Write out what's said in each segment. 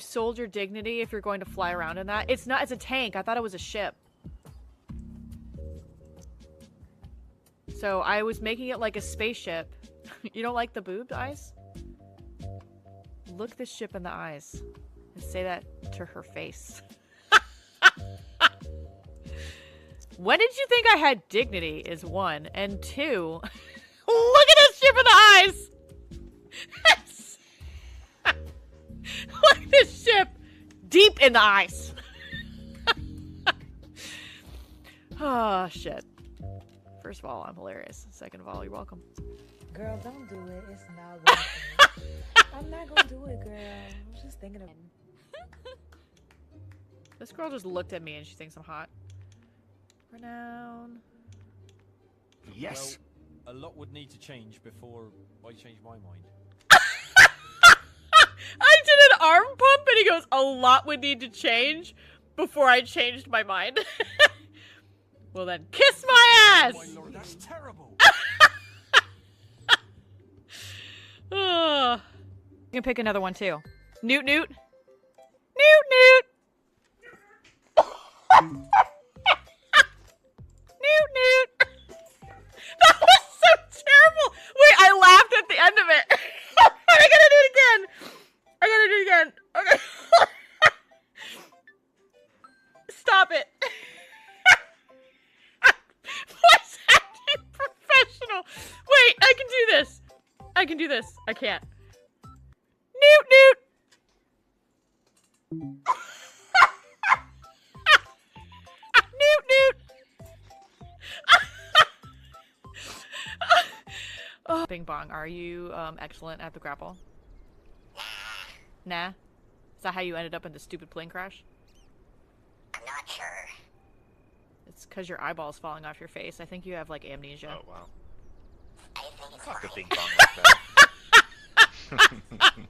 you sold your dignity if you're going to fly around in that. It's not. It's a tank. I thought it was a ship. So I was making it like a spaceship. You don't like the boobed eyes? Look this ship in the eyes and say that to her face. When did you think I had dignity is 1. And 2, look at this ship in the eyes! Look at this ship deep in the eyes. Oh, shit. First of all, I'm hilarious. Second of all, you're welcome. Girl, don't do it. It's not working. I'm not gonna do it, girl. I'm just thinking of it. This girl just looked at me and she thinks I'm hot. Renown. Yes. Well, a lot would need to change before I change my mind. I did an arm pump and he goes, a lot would need to change before I changed my mind. Well then, kiss my ass! Oh my lord, that's terrible! You can pick another one too. Newt Newt. Newt Newt! Newt Newt! That was so terrible! Wait, I laughed at the end of it. I gotta do it again. I gotta do it again. Okay. Stop it. What's acting professional? Wait, I can do this. I can do this. I can't. Newt Newt! Newt Newt! Oh. Bing Bong, are you excellent at the grapple? Nah? Is that how you ended up in the stupid plane crash? I'm not sure. It's because your eyeball's falling off your face. I think you have, like, amnesia. Oh, wow. I think it's Fuck a fine. bing bong like that.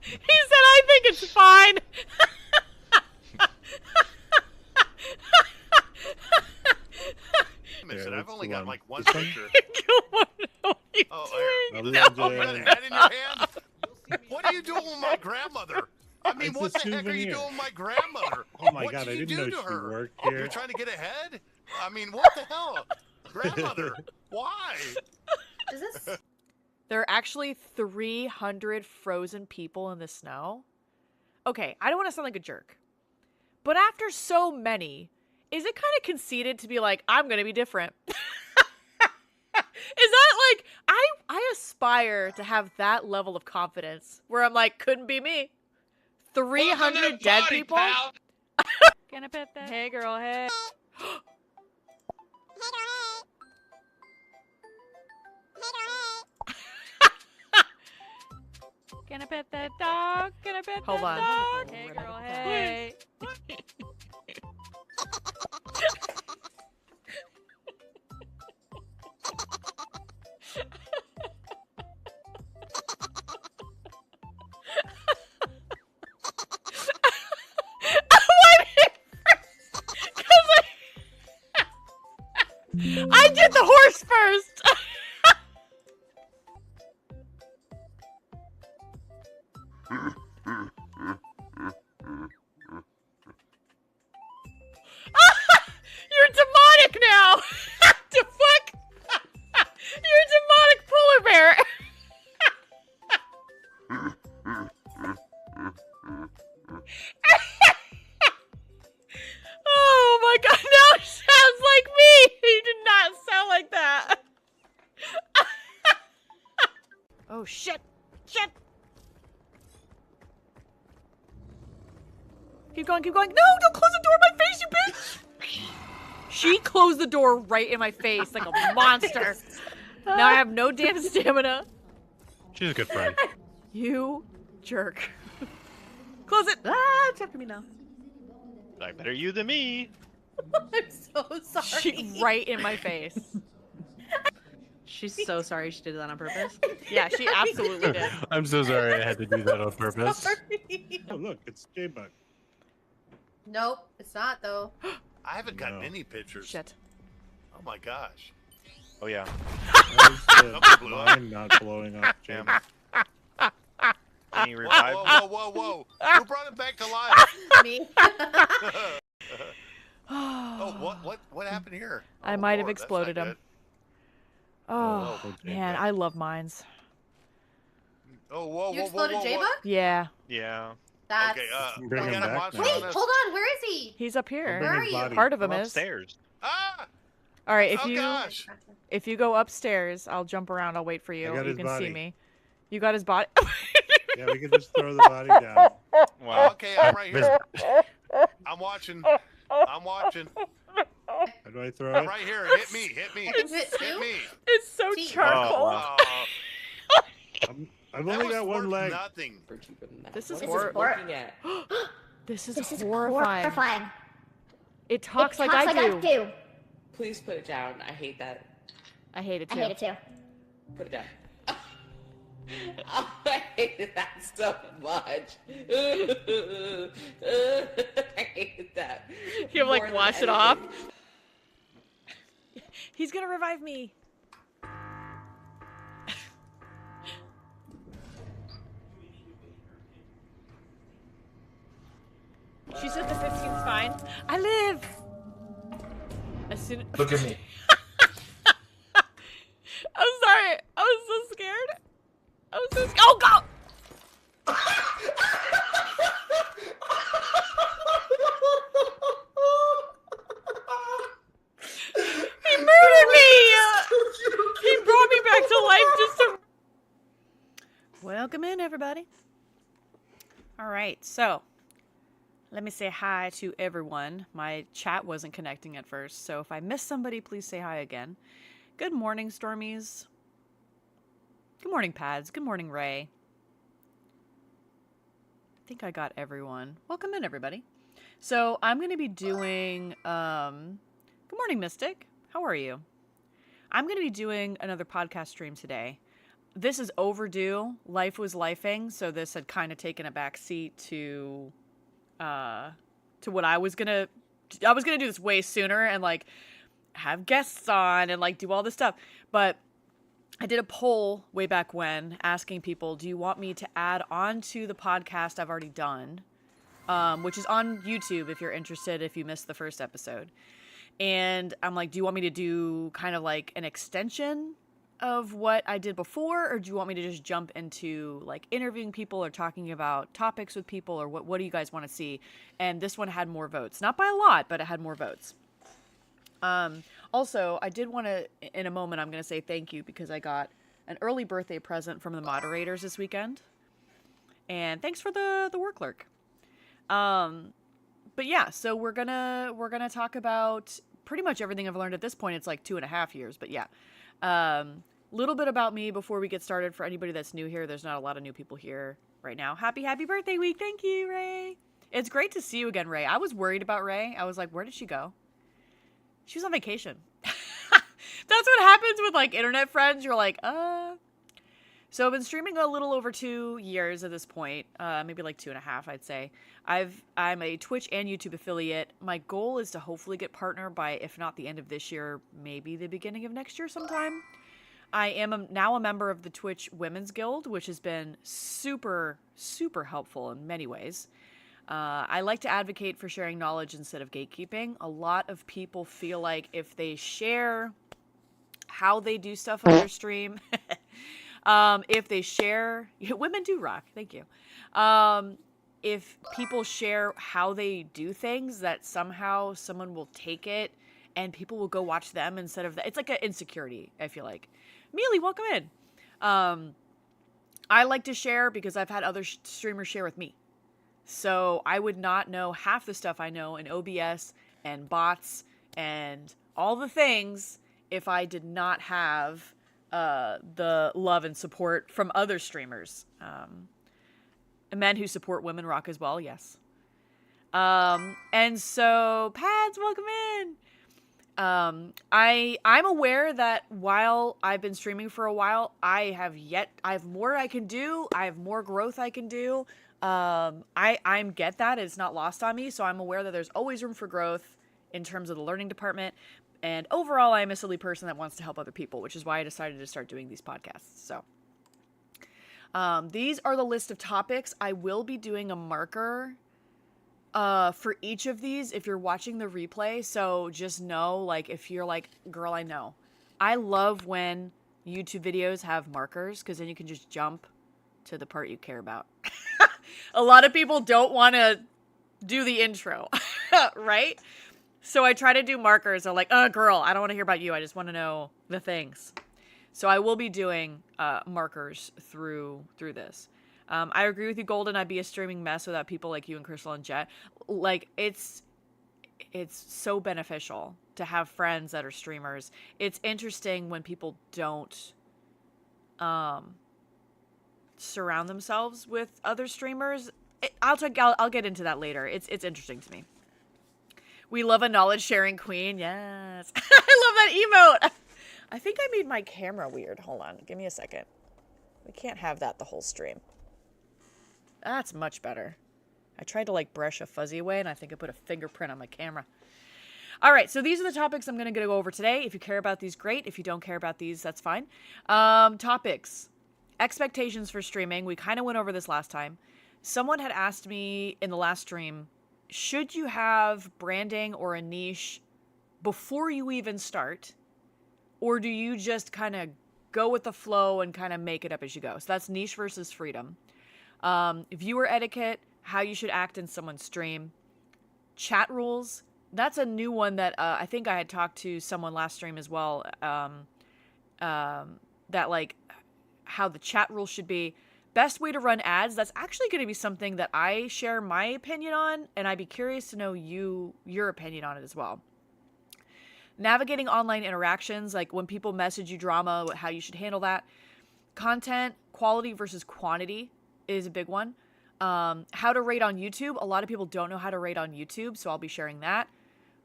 He said, I think it's fine! Listen, I've only got like one This one? picture. Oh, Oh, no. you got a head in your hand? What are you doing with my grandmother? I mean, It's what a the heck are you souvenir. doing with my grandmother? Oh my What god, did I you didn't do know to she her? worked You're here. trying to get ahead? I mean, what the hell? Grandmother, why? Is this? There are actually 300 frozen people in the snow. Okay, I don't want to sound like a jerk. But after so many, is it kind of conceited to be like, I'm going to be different? Is that like, I aspire to have that level of confidence where I'm like, couldn't be me. 300 dead people? Gonna pet that. Hey girl, hey. Gonna pet that dog. Gonna pet Hold that on. dog. Hey girl, hey. I did the horse first. You're demonic now. The fuck? You're a demonic polar bear. Oh my god, now it sounds like me! You did not sound like that! Oh shit! Shit! Keep going, keep going. No, don't close the door in my face, you bitch! She closed the door right in my face like a monster. Now I have no damn stamina. She's a good friend. You jerk. Close it! Ah, it's after me now. Like, better you than me. I'm so sorry. She right in my face. She's so sorry she did that on purpose. Yeah, she absolutely did. I'm so sorry I had to do that on purpose. Sorry. Oh look, it's J-Bug. Nope, it's not though. I haven't gotten No. any pictures. Shit. Oh my gosh. Oh, yeah. Why is the Something blew up. line not blowing up, J-Bug? Can you revive me? Whoa. Who brought him back to life? Me. Oh, what happened here? I Oh, might have Lord, that's exploded not him. good. Oh, Oh, man, J-Bug. I love mines. Oh, whoa. You exploded J-Bug? Yeah, Yeah. That's... Okay, Bring we him got a back monster now. Wait, on us. hold on. Where is he? he's up here. Bring Where his are you? body. Part of I'm him is. upstairs. Ah! All right, Oh, gosh. if you go upstairs, I'll jump around. I'll wait for you. I got You his can see body. me. You got his body. Yeah, we can just throw the body down. Wow. Okay, I'm right here. I'm watching. How do I throw I'm it? right here. Hit me. I can hit Hit you. me. It's so See- charcoal. Oh, wow. I've That only was got one worth leg. nothing. This is This is horrible. hor- This is This is horrifying. horrifying. It talks It like talks I do. Please put it down. I hate that. I hate it I too. hate it too. Put it down. Oh, I hated that so much. I hated that. You more like than wash it off. anything. He's gonna revive me. She said the 15's fine. I live. As soon. Look at me. I'm sorry. I was so scared. I was so scared. Oh God! He murdered me. He brought me back to life just to. Welcome in, everybody. All right, so let me say hi to everyone. My chat wasn't connecting at first, so if I missed somebody, please say hi again. Good morning, Stormies. Good morning, Pads. Good morning, Ray. I think I got everyone. Welcome in, everybody. So I'm going to be doing... Good morning, Mystic. How are you? I'm going to be doing another podcast stream today. This is overdue. Life was lifing, so this had kind of taken a back seat to what I was gonna do this way sooner and like have guests on and like do all this stuff. But I did a poll way back when asking people, do you want me to add on to the podcast I've already done, which is on YouTube if you're interested, if you missed the first episode. And I'm like, do you want me to do kind of like an extension of what I did before, or do you want me to just jump into like interviewing people or talking about topics with people, or what do you guys want to see? And this one had more votes, not by a lot, but it had more votes. Also, I did want to, in a moment, I'm going to say thank you because I got an early birthday present from the moderators this weekend. And thanks for the work lurk. But yeah, so we're gonna talk about pretty much everything I've learned at this point. It's like 2.5 years, but yeah. Little bit about me before we get started for anybody that's new here. There's not a lot of new people here right now. Happy birthday week. Thank you, Ray. It's great to see you again, Ray. I was worried about Ray. I was like, where did she go? She was on vacation. That's what happens with like internet friends. You're like, So I've been streaming a little over 2 years at this point, maybe like 2.5, I'd say. I'm a Twitch and YouTube affiliate. My goal is to hopefully get partner by, if not the end of this year, maybe the beginning of next year sometime. I am now a member of the Twitch Women's Guild, which has been super, super helpful in many ways. I like to advocate for sharing knowledge instead of gatekeeping. A lot of people feel like if they share how they do stuff on their stream, if they share, women do rock, thank you. If people share how they do things, that somehow someone will take it and people will go watch them instead of that. It's like an insecurity, I feel like. Mealy, welcome in. I like to share because I've had other streamers share with me. So I would not know half the stuff I know in OBS and bots and all the things if I did not have the love and support from other streamers. Men who support women rock as well, yes. And so, Pads, welcome in. I'm aware that while I've been streaming for a while, I have more I can do. I have more growth I can do. I get that. It's not lost on me. So I'm aware that there's always room for growth in terms of the learning department. And overall, I'm a silly person that wants to help other people, which is why I decided to start doing these podcasts. So These are the list of topics. I will be doing a marker for each of these if you're watching the replay. So just know, like, if you're like, girl, I know. I love when YouTube videos have markers because then you can just jump to the part you care about. A lot of people don't want to do the intro, right? So I try to do markers. I'm like, oh, girl, I don't want to hear about you. I just want to know the things. So I will be doing markers through this. I agree with you, Golden. I'd be a streaming mess without people like you and Crystal and Jet. Like, it's so beneficial to have friends that are streamers. It's interesting when people don't surround themselves with other streamers. I'll get into that later. It's interesting to me. We love a knowledge sharing queen. Yes. I love that emote. I think I made my camera weird. Hold on. Give me a second. We can't have that the whole stream. That's much better. I tried to like brush a fuzzy away and I think I put a fingerprint on my camera. All right. So these are the topics I'm going to go over today. If you care about these, great. If you don't care about these, that's fine. Topics. Expectations for streaming. We kind of went over this last time. Someone had asked me in the last stream, should you have branding or a niche before you even start? Or do you just kind of go with the flow and kind of make it up as you go? So that's niche versus freedom. Viewer etiquette, how you should act in someone's stream. Chat rules. That's a new one that I think I had talked to someone last stream as well. That like how the chat rules should be. Best way to run ads. That's actually going to be something that I share my opinion on. And I'd be curious to know your opinion on it as well. Navigating online interactions, like when people message you drama, how you should handle that. Content, quality versus quantity is a big one. How to rate on YouTube. A lot of people don't know how to rate on YouTube, so I'll be sharing that.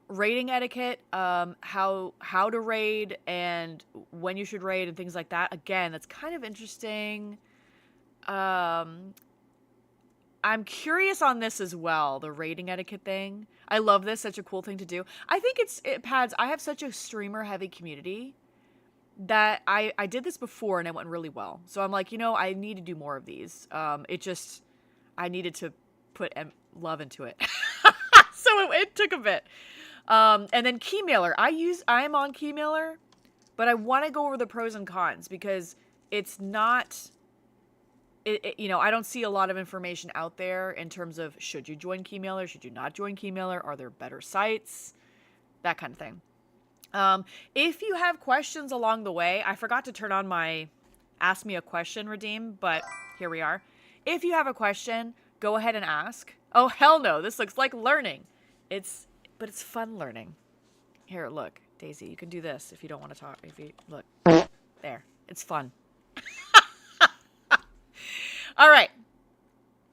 Rating etiquette, how to raid and when you should raid and things like that. Again, that's kind of interesting. I'm curious on this as well, the rating etiquette thing. I love this, such a cool thing to do. I think Pads, I have such a streamer heavy community that I did this before and it went really well. So I'm like, I need to do more of these. I needed to put love into it. So it took a bit. And then Keymailer. I'm on Keymailer, but I want to go over the pros and cons because it's not... I don't see a lot of information out there in terms of should you join Keymailer, should you not join Keymailer, are there better sites, that kind of thing. If you have questions along the way, I forgot to turn on my ask me a question redeem, but here we are. If you have a question, go ahead and ask. Oh, hell no, this looks like learning. But it's fun learning. Here, look, Daisy, you can do this if you don't want to talk. Look, there, it's fun. All right.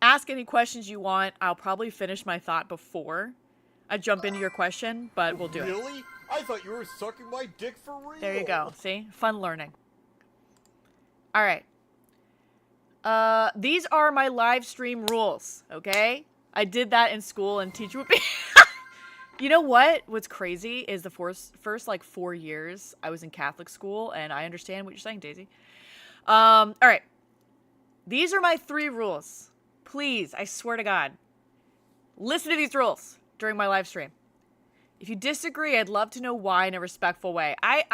Ask any questions you want. I'll probably finish my thought before I jump into your question, but we'll do it. Really? I thought you were sucking my dick for real. There you go. See? Fun learning. All right. These are my live stream rules, okay? I did that in school and teacher would be... You know what? What's crazy is the first like 4 years I was in Catholic school, and I understand what you're saying, Daisy. All right. These are my 3 rules. Please, I swear to God, listen to these rules during my live stream. If you disagree, I'd love to know why in a respectful way. I'm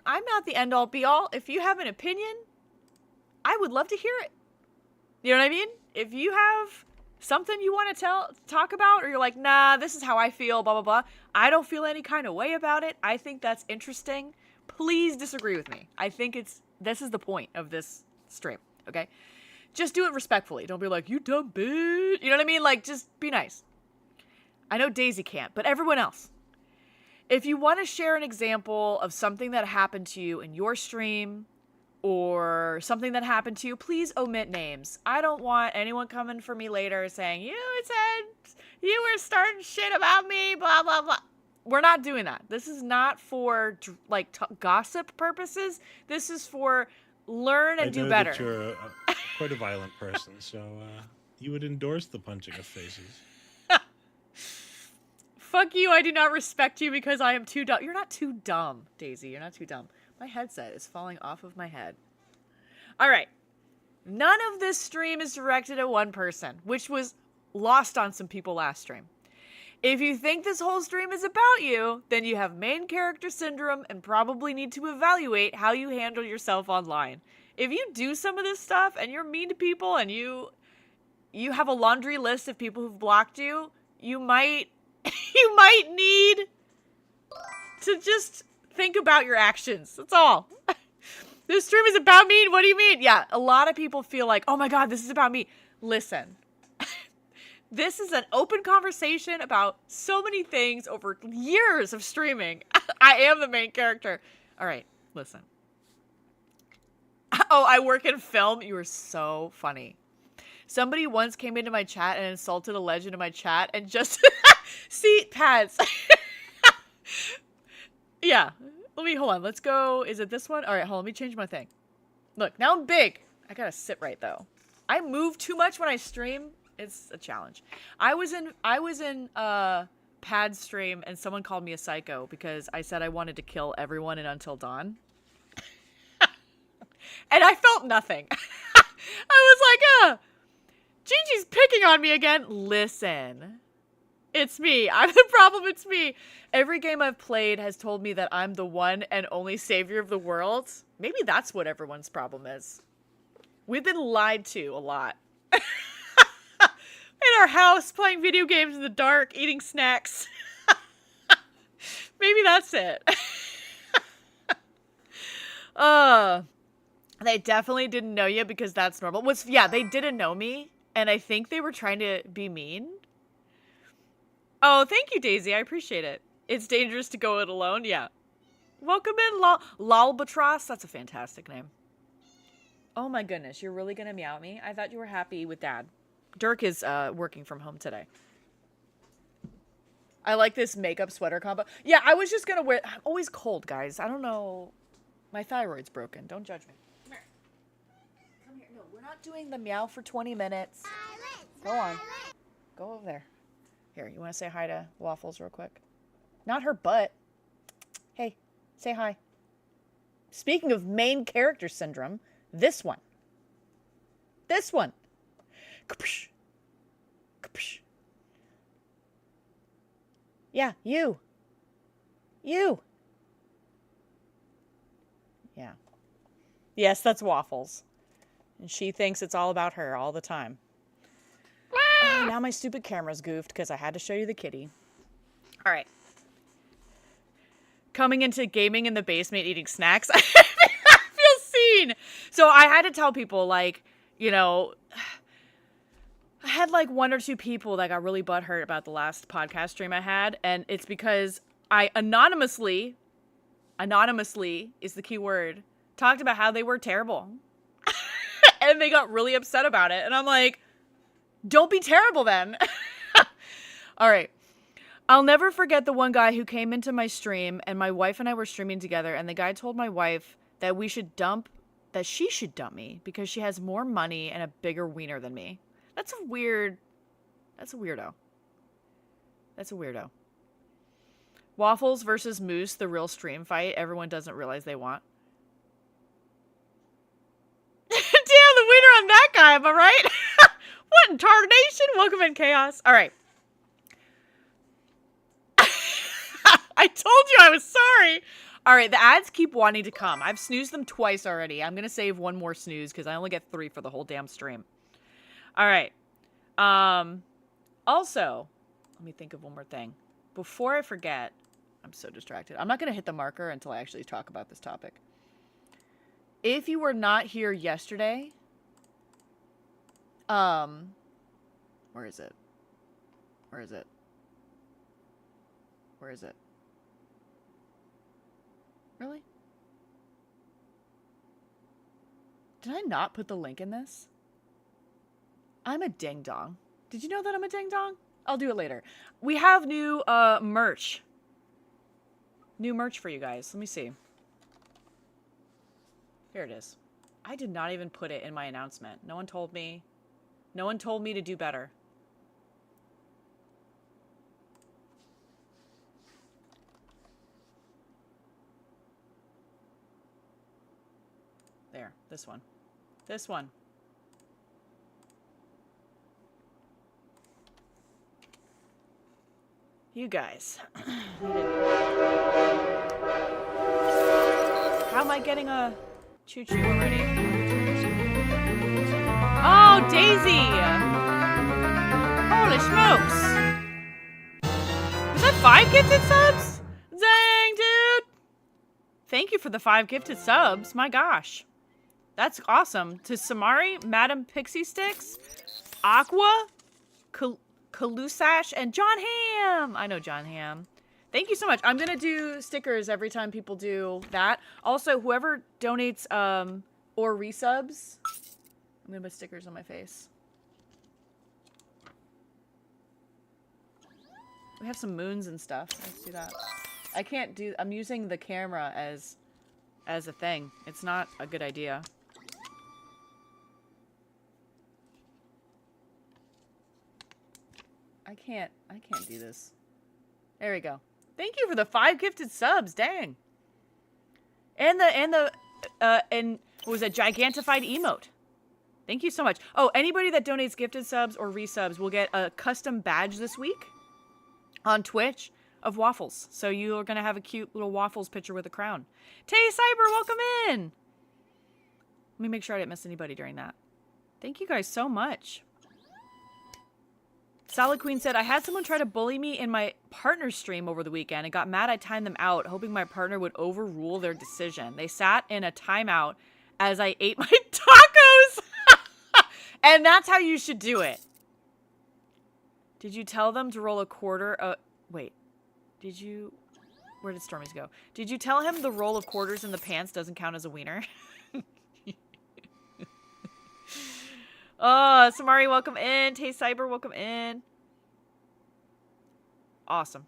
not the end all be all. If you have an opinion, I would love to hear it. You know what I mean? If you have something you want to talk about, or you're like, nah, this is how I feel, blah, blah, blah. I don't feel any kind of way about it. I think that's interesting. Please disagree with me. I think this is the point of this stream, okay? Just do it respectfully. Don't be like, you dumb bitch. You know what I mean? Like, just be nice. I know Daisy can't, but everyone else. If you want to share an example of something that happened to you in your stream or something that happened to you, please omit names. I don't want anyone coming for me later saying, you said you were starting shit about me, blah, blah, blah. We're not doing that. This is not for, like, gossip purposes. This is for learn and do better. That you're quite a violent person, so you would endorse the punching of faces. Fuck you, I do not respect you because I am too dumb. You're not too dumb, Daisy. You're not too dumb. My headset is falling off of my head. All right. None of this stream is directed at one person, which was lost on some people last stream. If you think this whole stream is about you, then you have main character syndrome and probably need to evaluate how you handle yourself online. If you do some of this stuff and you're mean to people and you have a laundry list of people who've blocked you, you might need to just think about your actions. That's all. This stream is about me. What do you mean? Yeah, a lot of people feel like, oh my God, this is about me. Listen, this is an open conversation about so many things over years of streaming. I am the main character. All right, listen. Oh, I work in film. You are so funny. Somebody once came into my chat and insulted a legend in my chat and just seat pads. Yeah. Hold on. Let's go. Is it this one? All right, hold on. Let me change my thing. Look, now I'm big. I gotta sit right though. I move too much when I stream. It's a challenge. I was in pad stream and someone called me a psycho because I said I wanted to kill everyone in Until Dawn. And I felt nothing. I was like, Gigi's picking on me again. Listen. It's me. I'm the problem. It's me. Every game I've played has told me that I'm the one and only savior of the world. Maybe that's what everyone's problem is. We've been lied to a lot. In our house, playing video games in the dark, eating snacks. Maybe that's it. They definitely didn't know you because that's normal. Yeah, they didn't know me, and I think they were trying to be mean. Oh, thank you, Daisy. I appreciate it. It's dangerous to go it alone. Yeah. Welcome in, Lolbatros. That's a fantastic name. Oh my goodness, you're really gonna meow at me? I thought you were happy with Dad. Dirk is working from home today. I like this makeup sweater combo. Yeah, I was just gonna wear. I'm always cold, guys. I don't know. My thyroid's broken. Don't judge me. Come here. Come here. No, we're not doing the meow for 20 minutes. Go on. Go over there. Here, you want to say hi to Waffles real quick? Not her butt. Hey, say hi. Speaking of main character syndrome, this one. This one. Kapsh. Kapsh. Yeah, you. You. Yeah. Yes, that's Waffles. And she thinks it's all about her all the time. Oh, now my stupid camera's goofed because I had to show you the kitty. All right. Coming into gaming in the basement eating snacks. I feel seen. So I had to tell people, like, you know, I had like 1 or 2 people that got really butthurt about the last podcast stream I had. And it's because I anonymously is the key word, talked about how they were terrible. And they got really upset about it. And I'm like, don't be terrible then. All right. I'll never forget the one guy who came into my stream and my wife and I were streaming together and the guy told my wife that she should dump me because she has more money and a bigger wiener than me. That's a weirdo. That's a weirdo. Waffles versus Moose, the real stream fight everyone doesn't realize they want. Damn, the wiener on that guy, am I right? What in tarnation? Welcome in, Chaos. All right. I told you I was sorry. All right, the ads keep wanting to come. I've snoozed them twice already. I'm going to save one more snooze because I only get 3 for the whole damn stream. All right. Also, let me think of one more thing. Before I forget, I'm so distracted. I'm not going to hit the marker until I actually talk about this topic. If you were not here yesterday, where is it? Where is it? Where is it? Really? Did I not put the link in this? I'm a ding dong. Did you know that I'm a ding dong? I'll do it later. We have new merch. New merch for you guys. Let me see. Here it is. I did not even put it in my announcement. No one told me. No one told me to do better. There, this one. This one. You guys. How am I getting a choo-choo already? Oh, Daisy! Holy smokes! Was that 5 gifted subs? Dang, dude! Thank you for the 5 gifted subs. My gosh. That's awesome. To Samari, Madam Pixie Sticks, Aqua, Kalusash, and John Ham. I know John Ham. Thank you so much. I'm going to do stickers every time people do that. Also, whoever donates or resubs, I'm going to put stickers on my face. We have some moons and stuff. Let's do that. I can't do... I'm using the camera as a thing. It's not a good idea. I can't do this. There we go. Thank you for the 5 gifted subs. Dang. And what was it? Gigantified emote. Thank you so much. Oh, anybody that donates gifted subs or resubs will get a custom badge this week on Twitch of waffles. So you are going to have a cute little waffles picture with a crown. Tay Cyber, welcome in. Let me make sure I didn't miss anybody during that. Thank you guys so much. Salad Queen said, I had someone try to bully me in my partner's stream over the weekend and got mad I timed them out, hoping my partner would overrule their decision. They sat in a timeout as I ate my tacos. And that's how you should do it. Did you tell them to roll a quarter? Wait. Did you... Where did Stormies go? Did you tell him the roll of quarters in the pants doesn't count as a wiener? Oh, Samari, welcome in. Tay Cyber, welcome in. Awesome.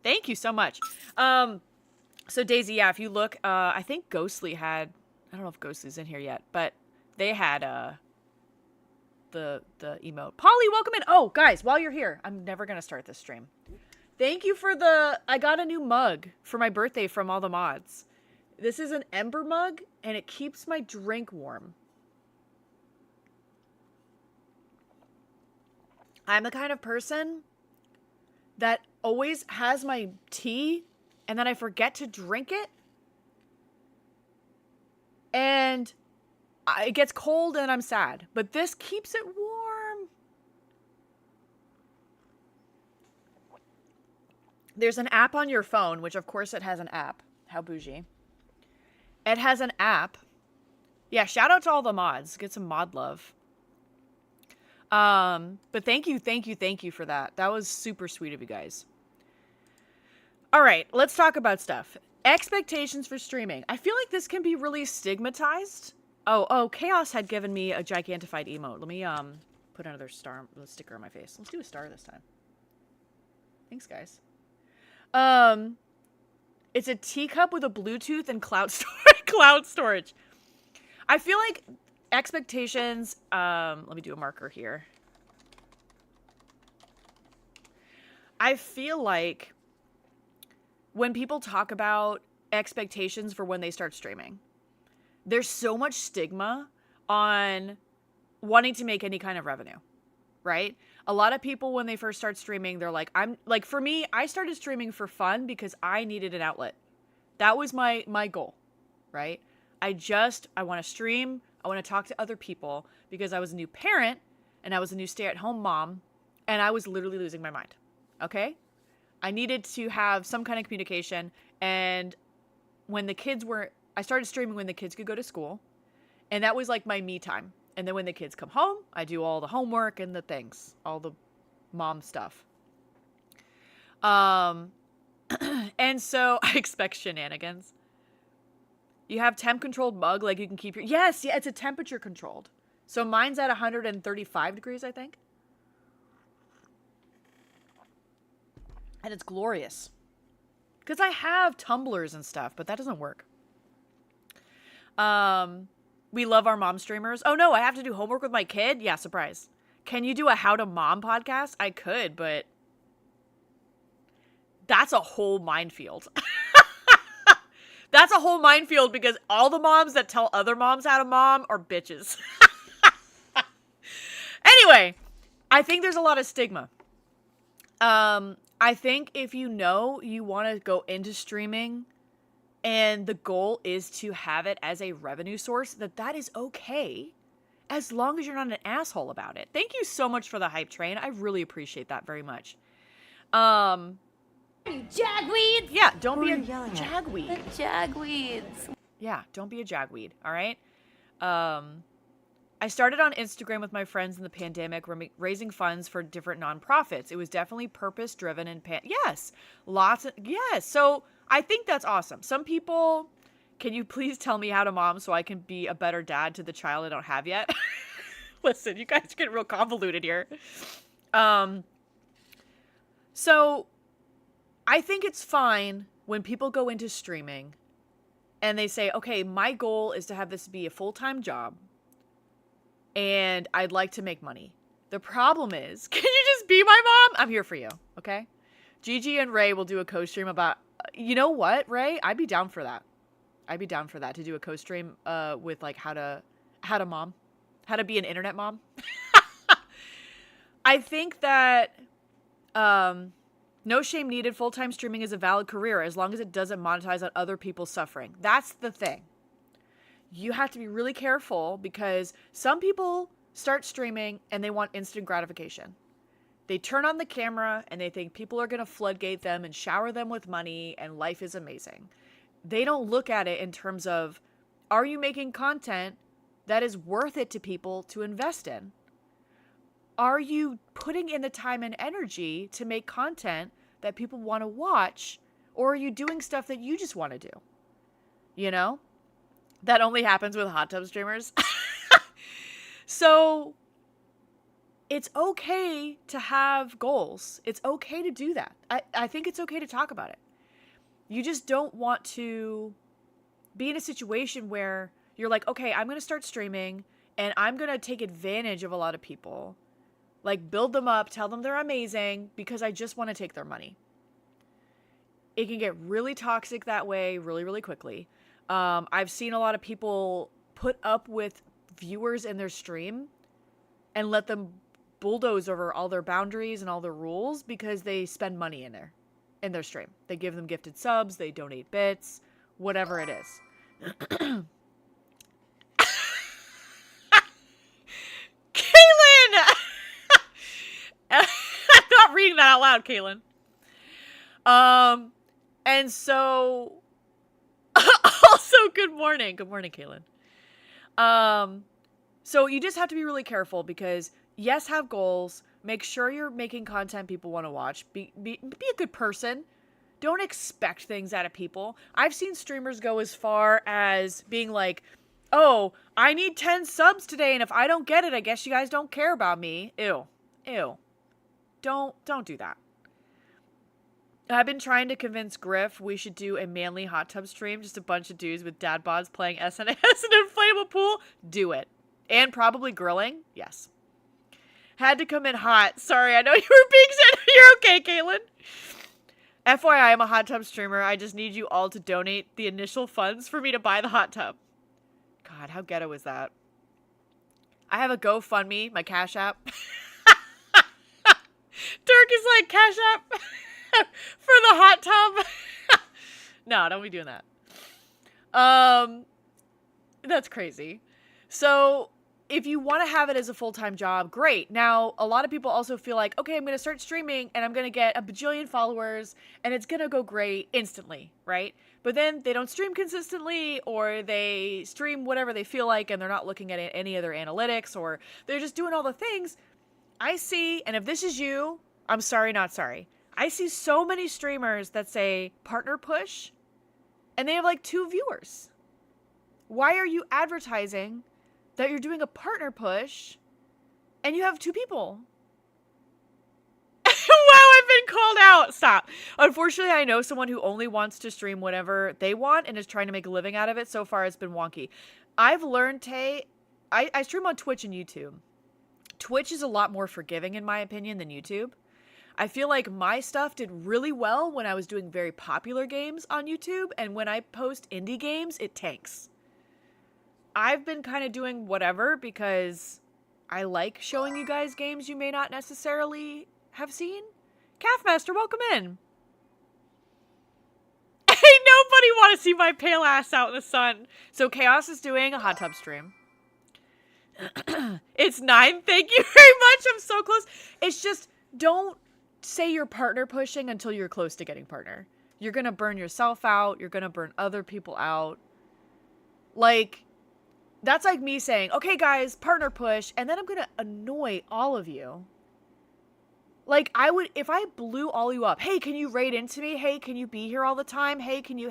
Thank you so much. So Daisy, yeah, if you look, I think Ghostly had, I don't know if Ghostly's in here yet, but they had the emote. Polly, welcome in. Oh, guys, while you're here, I'm never gonna start this stream. Thank you for I got a new mug for my birthday from all the mods. This is an Ember mug, and it keeps my drink warm. I'm the kind of person that always has my tea and then I forget to drink it. And it gets cold and I'm sad. But this keeps it warm. There's an app on your phone, which of course it has an app. How bougie. It has an app. Yeah, shout out to all the mods. Get some mod love. But thank you for that. That was super sweet of you guys. All right, let's talk about stuff. Expectations for streaming. I feel like this can be really stigmatized. Oh, Chaos had given me a gigantified emote. Let me, put another sticker on my face. Let's do a star this time. Thanks, guys. It's a teacup with a Bluetooth and cloud storage. I feel like expectations, let me do a marker here. I feel like when people talk about expectations for when they start streaming, there's so much stigma on wanting to make any kind of revenue, right? A lot of people, when they first start streaming, they're like, for me, I started streaming for fun because I needed an outlet. That was my goal, right? I want to stream. I want to talk to other people because I was a new parent and I was a new stay-at-home mom and I was literally losing my mind. Okay? I needed to have some kind of communication, and I started streaming when the kids could go to school, and that was like my me time. And then when the kids come home, I do all the homework and the things, all the mom stuff. And so I expect shenanigans. You have temp controlled mug, like you can keep yeah, it's a temperature controlled. So mine's at 135 degrees, I think. And it's glorious. Because I have tumblers and stuff, but that doesn't work. We love our mom streamers. Oh no, I have to do homework with my kid? Yeah, surprise. Can you do a How to Mom podcast? I could, but that's a whole minefield. That's a whole minefield because all the moms that tell other moms how to mom are bitches. Anyway, I think there's a lot of stigma. I think if you know you want to go into streaming and the goal is to have it as a revenue source, that is okay as long as you're not an asshole about it. Thank you so much for the hype train. I really appreciate that very much. You jagweeds! Yeah, don't Who be are a you yelling at? jagweed. The jagweeds. Yeah, don't be a jagweed, all right? I started on Instagram with my friends in the pandemic, raising funds for different nonprofits. It was definitely purpose-driven and yes, yes. So I think that's awesome. Some people, can you please tell me how to mom so I can be a better dad to the child I don't have yet? Listen, you guys get real convoluted here. So I think it's fine when people go into streaming and they say, okay, my goal is to have this be a full-time job and I'd like to make money. The problem is, can you just be my mom? I'm here for you, okay? Gigi and Ray will do a co-stream about, you know what, Ray? I'd be down for that. I'd be down for that, to do a co-stream with like how to mom, how to be an internet mom. I think that no shame needed. Full-time streaming is a valid career as long as it doesn't monetize on other people's suffering. That's the thing. You have to be really careful because some people start streaming and they want instant gratification. They turn on the camera and they think people are going to floodgate them and shower them with money and life is amazing. They don't look at it in terms of, are you making content that is worth it to people to invest in? Are you putting in the time and energy to make content that people want to watch? Or are you doing stuff that you just want to do? You know? That only happens with hot tub streamers. So it's okay to have goals. It's okay to do that. I think it's okay to talk about it. You just don't want to be in a situation where you're like, okay, I'm going to start streaming and I'm going to take advantage of a lot of people. Like, build them up, tell them they're amazing because I just want to take their money. It can get really toxic that way really, really quickly. I've seen a lot of people put up with viewers in their stream and let them bulldoze over all their boundaries and all their rules because they spend money in their stream. They give them gifted subs, they donate bits, whatever it is. Kaylin! I'm not reading that out loud, Kaylin. And so also, good morning. Good morning, Kaylin. So you just have to be really careful because, yes, have goals. Make sure you're making content people want to watch. Be a good person. Don't expect things out of people. I've seen streamers go as far as being like, oh, I need 10 subs today, and if I don't get it, I guess you guys don't care about me. Ew. Ew. Don't do that. I've been trying to convince Griff we should do a manly hot tub stream, just a bunch of dudes with dad bods playing SNS in an inflatable pool. Do it. And probably grilling. Yes. Had to come in hot. Sorry, I know you were being said. You're okay, Caitlin. FYI, I'm a hot tub streamer. I just need you all to donate the initial funds for me to buy the hot tub. God, how ghetto is that? I have a GoFundMe, my Cash App. Dirk is like, Cash App for the hot tub. No, don't be doing that. That's crazy. So if you want to have it as a full-time job, great. Now, a lot of people also feel like, okay, I'm going to start streaming and I'm going to get a bajillion followers and it's going to go great instantly, right? But then they don't stream consistently, or they stream whatever they feel like and they're not looking at any other analytics, or they're just doing all the things. I see, and if this is you, I'm sorry, not sorry. I see so many streamers that say partner push and they have like 2 viewers. Why are you advertising that you're doing a partner push and you have 2 people? Wow, I've been called out. Stop. Unfortunately, I know someone who only wants to stream whatever they want and is trying to make a living out of it. So far, it's been wonky. I've learned, Tay, I stream on Twitch and YouTube. Twitch is a lot more forgiving, in my opinion, than YouTube. I feel like my stuff did really well when I was doing very popular games on YouTube, and when I post indie games, it tanks. I've been kind of doing whatever because I like showing you guys games you may not necessarily have seen. Calfmaster, welcome in. Ain't nobody want to see my pale ass out in the sun. So Chaos is doing a hot tub stream. It's 9. Thank you very much. I'm so close. It's just, don't say you're partner pushing until you're close to getting partner. You're going to burn yourself out. You're going to burn other people out. Like, that's like me saying, okay, guys, partner push. And then I'm going to annoy all of you. Like, I would, if I blew all you up, hey, can you raid into me? Hey, can you be here all the time? Hey, can you?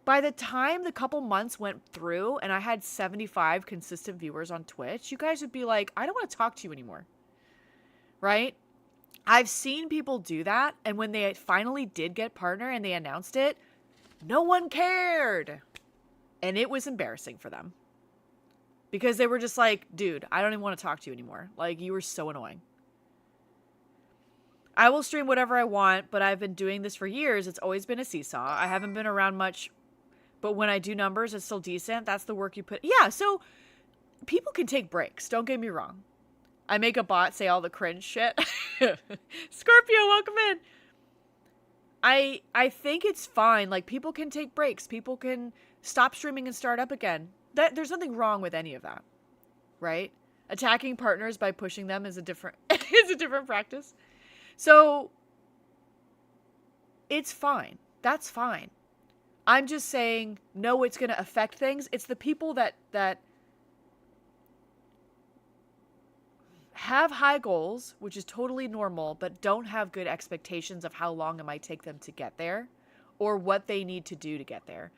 By the time the couple months went through and I had 75 consistent viewers on Twitch, you guys would be like, I don't want to talk to you anymore. Right? I've seen people do that. And when they finally did get partner and they announced it, no one cared. And it was embarrassing for them. Because they were just like, dude, I don't even want to talk to you anymore. Like, you were so annoying. I will stream whatever I want, but I've been doing this for years. It's always been a seesaw. I haven't been around much, but when I do numbers, it's still decent. That's the work you put. Yeah, so people can take breaks. Don't get me wrong. I make a bot say all the cringe shit. Scorpio, welcome in. I think it's fine. Like, people can take breaks. People can stop streaming and start up again. There's nothing wrong with any of that, right? Attacking partners by pushing them is a different practice. So it's fine. That's fine. I'm just saying, no, it's going to affect things. It's the people that have high goals, which is totally normal, but don't have good expectations of how long it might take them to get there or what they need to do to get there.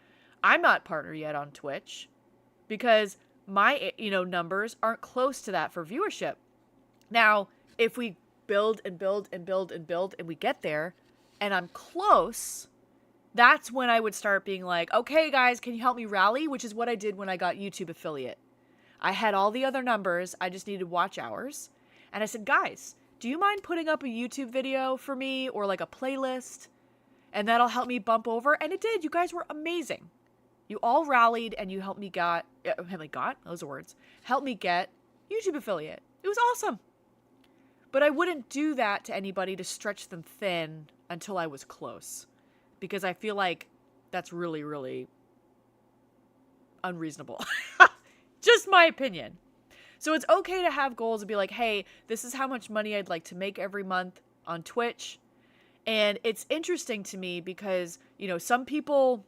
I'm not partner yet on Twitch. Because my, numbers aren't close to that for viewership. Now, if we build and build and build and build and we get there and I'm close, that's when I would start being like, okay, guys, can you help me rally? Which is what I did when I got YouTube affiliate. I had all the other numbers. I just needed watch hours. And I said, guys, do you mind putting up a YouTube video for me or like a playlist? And that'll help me bump over. And it did. You guys were amazing. You all rallied and you helped me get YouTube affiliate. It was awesome. But I wouldn't do that to anybody to stretch them thin until I was close. Because I feel like that's really, really unreasonable. Just my opinion. So it's okay to have goals and be like, hey, this is how much money I'd like to make every month on Twitch. And it's interesting to me because, some people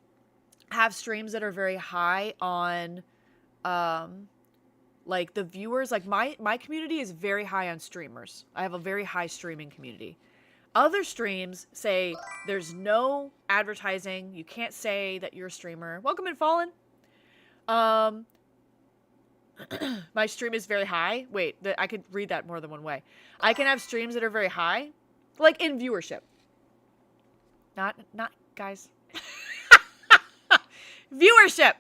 have streams that are very high on like the viewers. Like my community is very high on streamers. I have a very high streaming community. Other streams say there's no advertising. You can't say that you're a streamer. Welcome in, Fallen. My stream is very high. Wait, I could read that more than one way. I can have streams that are very high, like in viewership. Not guys. Viewership.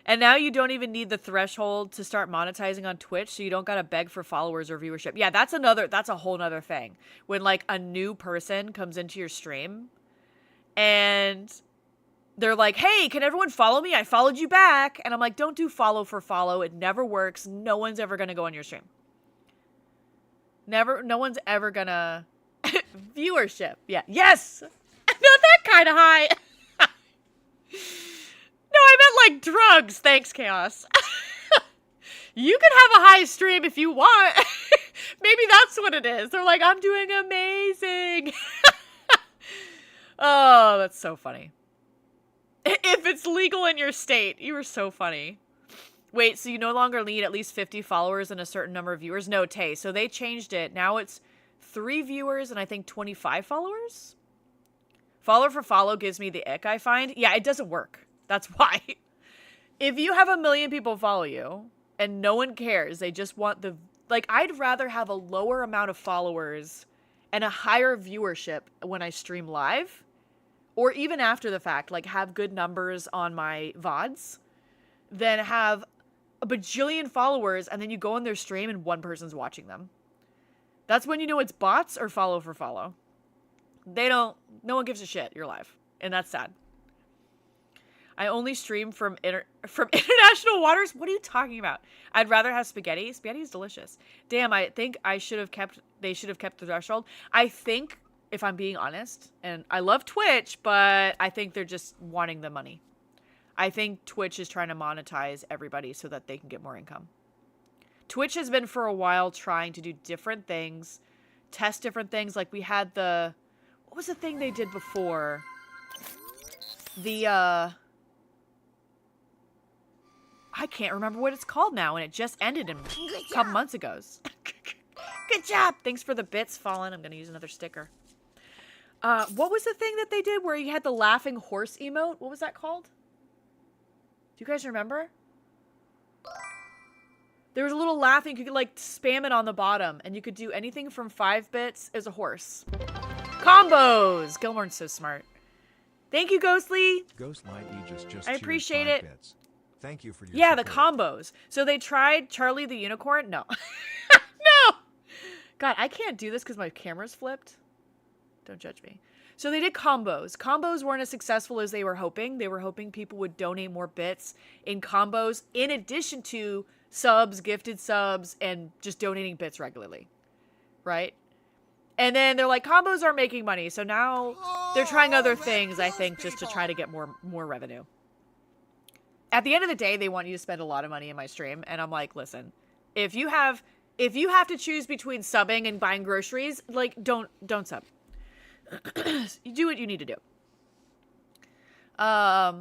And now you don't even need the threshold to start monetizing on Twitch, so you don't gotta beg for followers or viewership. Yeah, that's a whole nother thing. When like a new person comes into your stream and they're like, hey, can everyone follow me? I followed you back. And I'm like, don't do follow for follow. It never works. No one's ever gonna go on your stream. No one's ever gonna viewership. Yeah. Yes. Not that kind of high. No, I meant like drugs. Thanks, Chaos. You can have a high stream if you want. Maybe that's what it is. They're like, I'm doing amazing. Oh, that's so funny. If it's legal in your state, you are so funny. Wait, so you no longer need at least 50 followers and a certain number of viewers? No, Tay. So they changed it. Now it's 3 viewers and I think 25 followers? Follow for follow gives me the ick, I find. Yeah, it doesn't work. That's why. If you have 1 million people follow you and no one cares, they just want the... Like, I'd rather have a lower amount of followers and a higher viewership when I stream live, or even after the fact, like have good numbers on my VODs, than have a bajillion followers and then you go on their stream and one person's watching them. That's when you know it's bots or follow for follow. No one gives a shit. You're live. And that's sad. I only stream from from international waters. What are you talking about? I'd rather have spaghetti. Spaghetti is delicious. Damn, I think they should have kept the threshold. I think, if I'm being honest, and I love Twitch, but I think they're just wanting the money. I think Twitch is trying to monetize everybody so that they can get more income. Twitch has been for a while trying to do different things, test different things. Like we had what was the thing they did before? I can't remember what it's called now, and it just ended a couple months ago. Good job! Thanks for the bits, Fallen. I'm going to use another sticker. What was the thing that they did where you had the laughing horse emote? What was that called? Do you guys remember? There was a little laughing. You could, like, spam it on the bottom, and you could do anything from 5 bits as a horse. Combos! Gilmore's so smart. Thank you, Ghostly. Ghost might be just I appreciate it. Bits. Thank you for your Yeah, support. the combos. So they tried Charlie the Unicorn. No. No! God, I can't do this because my camera's flipped. Don't judge me. So they did combos. Combos weren't as successful as they were hoping. They were hoping people would donate more bits in combos in addition to subs, gifted subs, and just donating bits regularly. Right? And then they're like, combos aren't making money. So now they're trying other things, I think, just to try to get more revenue. At the end of the day, they want you to spend a lot of money in my stream. And I'm like, listen, if you have to choose between subbing and buying groceries, like, don't sub. You do what you need to do. My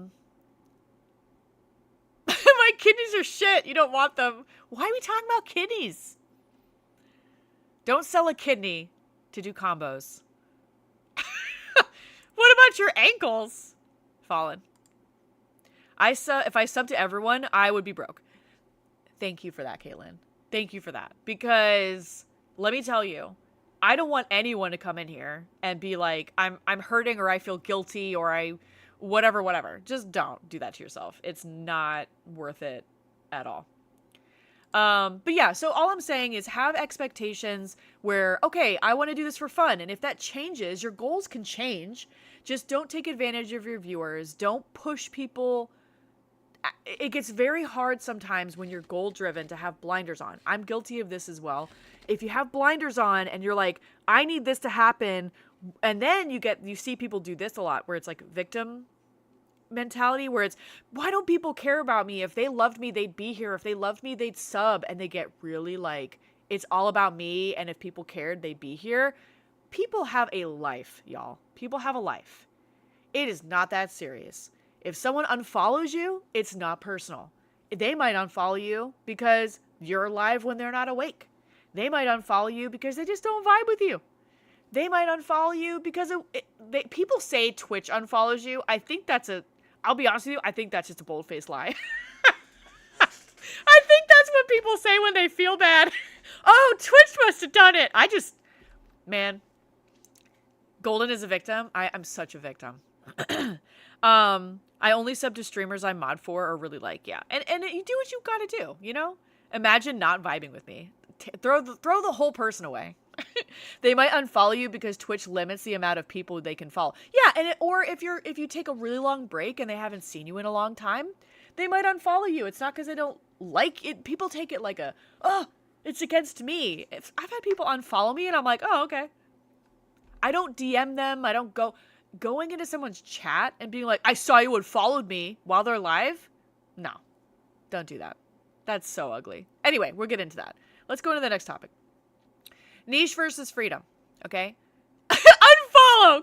kidneys are shit. You don't want them. Why are we talking about kidneys? Don't sell a kidney to do combos. What about your ankles? Fallen. If I sub to everyone, I would be broke. Thank you for that, Caitlin. Thank you for that. Because let me tell you, I don't want anyone to come in here and be like, I'm hurting or I feel guilty or I whatever. Just don't do that to yourself. It's not worth it at all. But yeah, so all I'm saying is have expectations where, okay, I want to do this for fun. And if that changes, your goals can change. Just don't take advantage of your viewers. Don't push people. It gets very hard sometimes when you're goal driven to have blinders on. I'm guilty of this as well. If you have blinders on and you're like, I need this to happen. And then you see people do this a lot where it's like victim mentality where it's, why don't people care about me? If they loved me, they'd be here. If they loved me, they'd sub. And they get really like, it's all about me. And if people cared, they'd be here. People have a life, y'all. People have a life. It is not that serious. If someone unfollows you, it's not personal. They might unfollow you because you're live when they're not awake. They might unfollow you because they just don't vibe with you. They might unfollow you because people say Twitch unfollows you. I'll be honest with you, I think that's just a bold-faced lie. I think that's what people say when they feel bad. Oh, Twitch must have done it. Man, Golden is a victim. I'm such a victim. I only sub to streamers I mod for or really like, yeah. And you do what you gotta do, you know? Imagine not vibing with me. Throw the whole person away. They might unfollow you because Twitch limits the amount of people they can follow. Yeah, or if you take a really long break and they haven't seen you in a long time, they might unfollow you. It's not because they don't like it. People take it like it's against me. I've had people unfollow me and I'm like, oh, okay. I don't DM them. I don't going into someone's chat and being like, I saw you and followed me while they're live. No, don't do that. That's so ugly. Anyway, we'll get into that. Let's go into the next topic. Niche versus freedom. Okay. Unfollow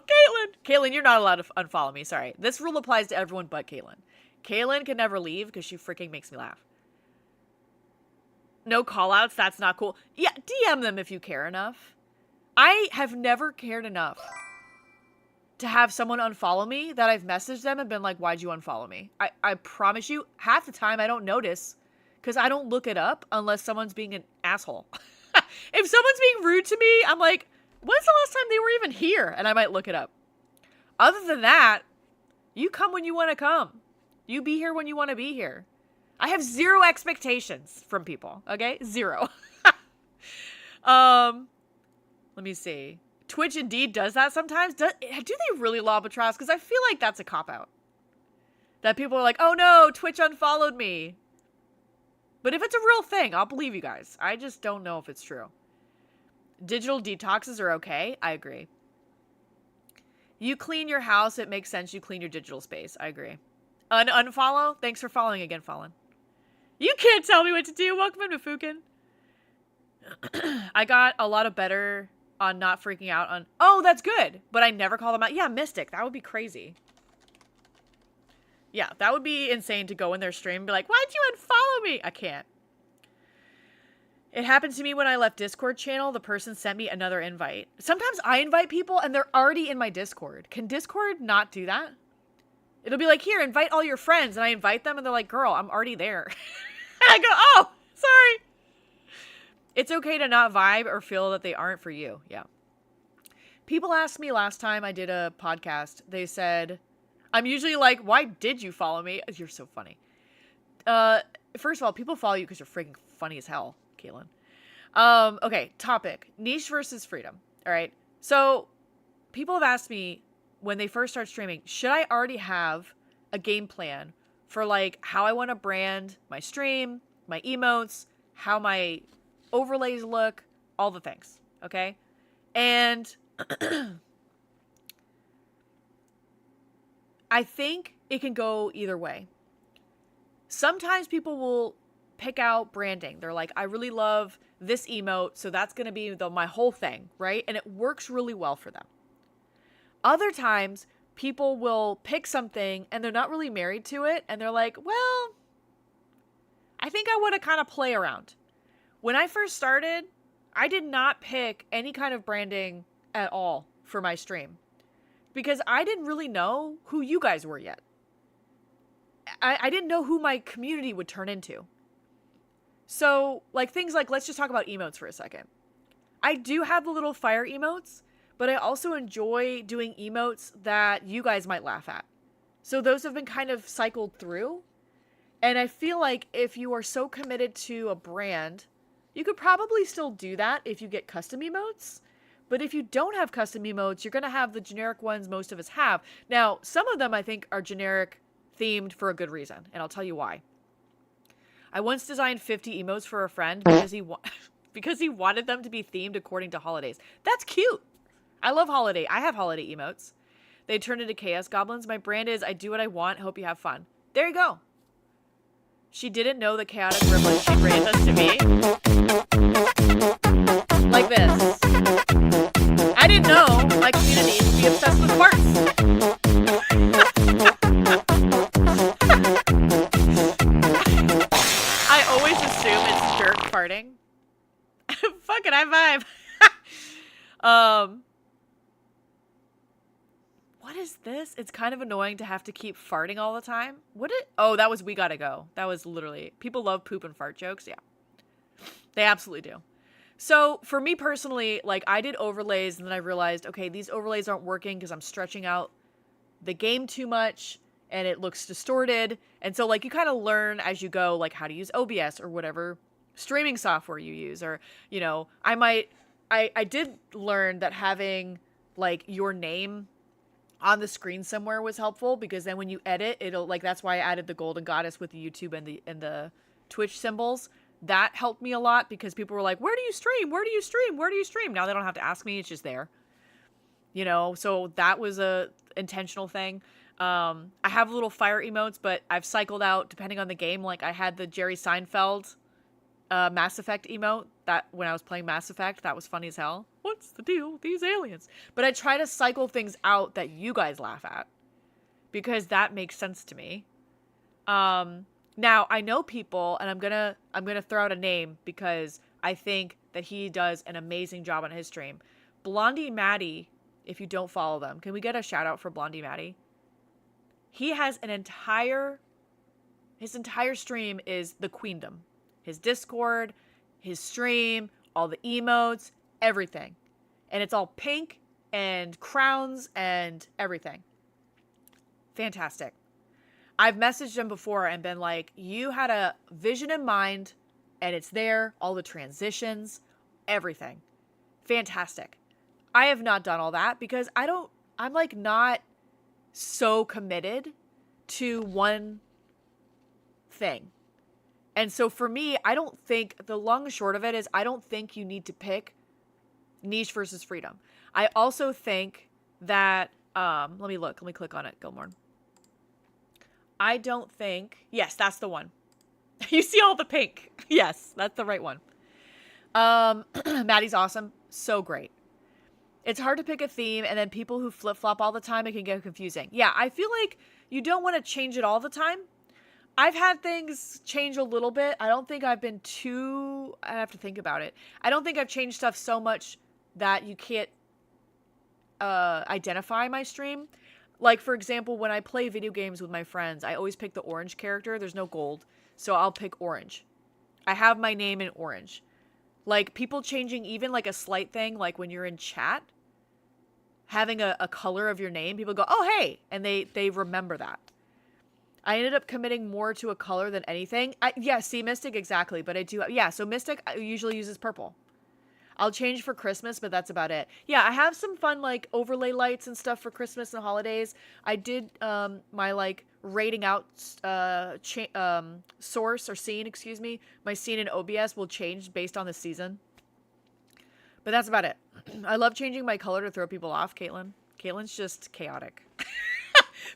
Caitlin, you're not allowed to unfollow me. Sorry. This rule applies to everyone but Caitlin. Caitlin can never leave because she freaking makes me laugh. No call outs. That's not cool. Yeah. DM them if you care enough. I have never cared enough to have someone unfollow me that I've messaged them and been like, why'd you unfollow me? I promise you, half the time I don't notice because I don't look it up unless someone's being an asshole. If someone's being rude to me, I'm like, when's the last time they were even here? And I might look it up. Other than that, you come when you want to come. You be here when you want to be here. I have zero expectations from people, okay? Zero. Let me see. Twitch indeed does that sometimes. Do they really lob a trust? Because I feel like that's a cop-out. That people are like, oh no, Twitch unfollowed me. But if it's a real thing, I'll believe you guys. I just don't know if it's true. Digital detoxes are okay. I agree. You clean your house, it makes sense you clean your digital space. I agree. Unfollow? Thanks for following again, Fallen. You can't tell me what to do. Welcome in, Mafukin. I got a lot of better on not freaking out on... Oh, that's good. But I never call them out. Yeah, Mystic. That would be crazy. Yeah, that would be insane to go in their stream and be like, why'd you unfollow me? I can't. It happened to me when I left Discord channel. The person sent me another invite. Sometimes I invite people and they're already in my Discord. Can Discord not do that? It'll be like, here, invite all your friends. And I invite them and they're like, girl, I'm already there. And I go, oh, sorry. It's okay to not vibe or feel that they aren't for you. Yeah. People asked me last time I did a podcast. They said, I'm usually like, why did you follow me? You're so funny. First of all, people follow you because you're freaking funny as hell, Caitlin. Okay, topic. Niche versus freedom. All right. So people have asked me when they first start streaming, should I already have a game plan for like how I want to brand my stream, my emotes, how my overlays look, all the things. Okay. And I think it can go either way. Sometimes people will pick out branding. They're like, I really love this emote, so that's going to be my whole thing, right? And it works really well for them. Other times, people will pick something and they're not really married to it, and they're like, well, I think I want to kind of play around. When I first started, I did not pick any kind of branding at all for my stream because I didn't really know who you guys were yet. I didn't know who my community would turn into. So, like, things like, let's just talk about emotes for a second. I do have the little fire emotes, but I also enjoy doing emotes that you guys might laugh at. So those have been kind of cycled through. And I feel like if you are so committed to a brand, you could probably still do that if you get custom emotes. But if you don't have custom emotes, you're going to have the generic ones most of us have. Now, some of them I think are generic themed for a good reason, and I'll tell you why. I once designed 50 emotes for a friend because he wanted them to be themed according to holidays. That's cute. I love holiday. I have holiday emotes. They turned into chaos goblins. My brand is I do what I want. Hope you have fun. There you go. She didn't know the chaotic gremlin she raised us to be. Like this. I didn't know my community to be obsessed with farts. I always assume it's jerk farting. Fuck it, I vibe. What is this? It's kind of annoying to have to keep farting all the time. Oh, that was We Gotta Go. That was literally, people love poop and fart jokes. Yeah, they absolutely do. So for me personally, like I did overlays and then I realized, okay, these overlays aren't working because I'm stretching out the game too much and it looks distorted. And so like you kind of learn as you go, like how to use OBS or whatever streaming software you use. Or, you know, I did learn that having like your name on the screen somewhere was helpful because then when you edit, it'll like, that's why I added the golden goddess with the YouTube and the Twitch symbols. That helped me a lot because people were like, where do you stream? Where do you stream? Where do you stream? Now they don't have to ask me. It's just there, you know? So that was a intentional thing. I have little fire emotes, but I've cycled out depending on the game. Like I had the Jerry Seinfeld, Mass Effect emote that when I was playing Mass Effect, that was funny as hell. What's the deal with these aliens? But I try to cycle things out that you guys laugh at because that makes sense to me. Now I know people, and I'm gonna throw out a name because I think that he does an amazing job on his stream. Blondie Maddie, if you don't follow them, can we get a shout out for Blondie Maddie? He has his entire stream is the queendom. His Discord, his stream, all the emotes, everything. And it's all pink and crowns and everything. Fantastic. I've messaged him before and been like, you had a vision in mind and it's there, all the transitions, everything. Fantastic. I have not done all that because I'm like not so committed to one thing. And so for me, I don't think, the long and short of it is, I don't think you need to pick niche versus freedom. I also think that, let me click on it, Gilmore. I don't think, yes, that's the one. You see all the pink. Yes, that's the right one. Maddie's awesome. So great. It's hard to pick a theme, and then people who flip-flop all the time, it can get confusing. Yeah, I feel like you don't want to change it all the time. I've had things change a little bit. I don't think I've been too... I have to think about it. I don't think I've changed stuff so much that you can't identify my stream. Like, for example, when I play video games with my friends, I always pick the orange character. There's no gold, so I'll pick orange. I have my name in orange. Like, people changing even, like, a slight thing, like when you're in chat, having a color of your name, people go, oh, hey, and they remember that. I ended up committing more to a color than anything. Yeah, see, Mystic, exactly, but I do, yeah, so Mystic usually uses purple. I'll change for Christmas, but that's about it. Yeah, I have some fun, like, overlay lights and stuff for Christmas and holidays. I did my, like, rating out source or scene, excuse me. My scene in OBS will change based on the season. But that's about it. I love changing my color to throw people off, Caitlin. Caitlin's just chaotic.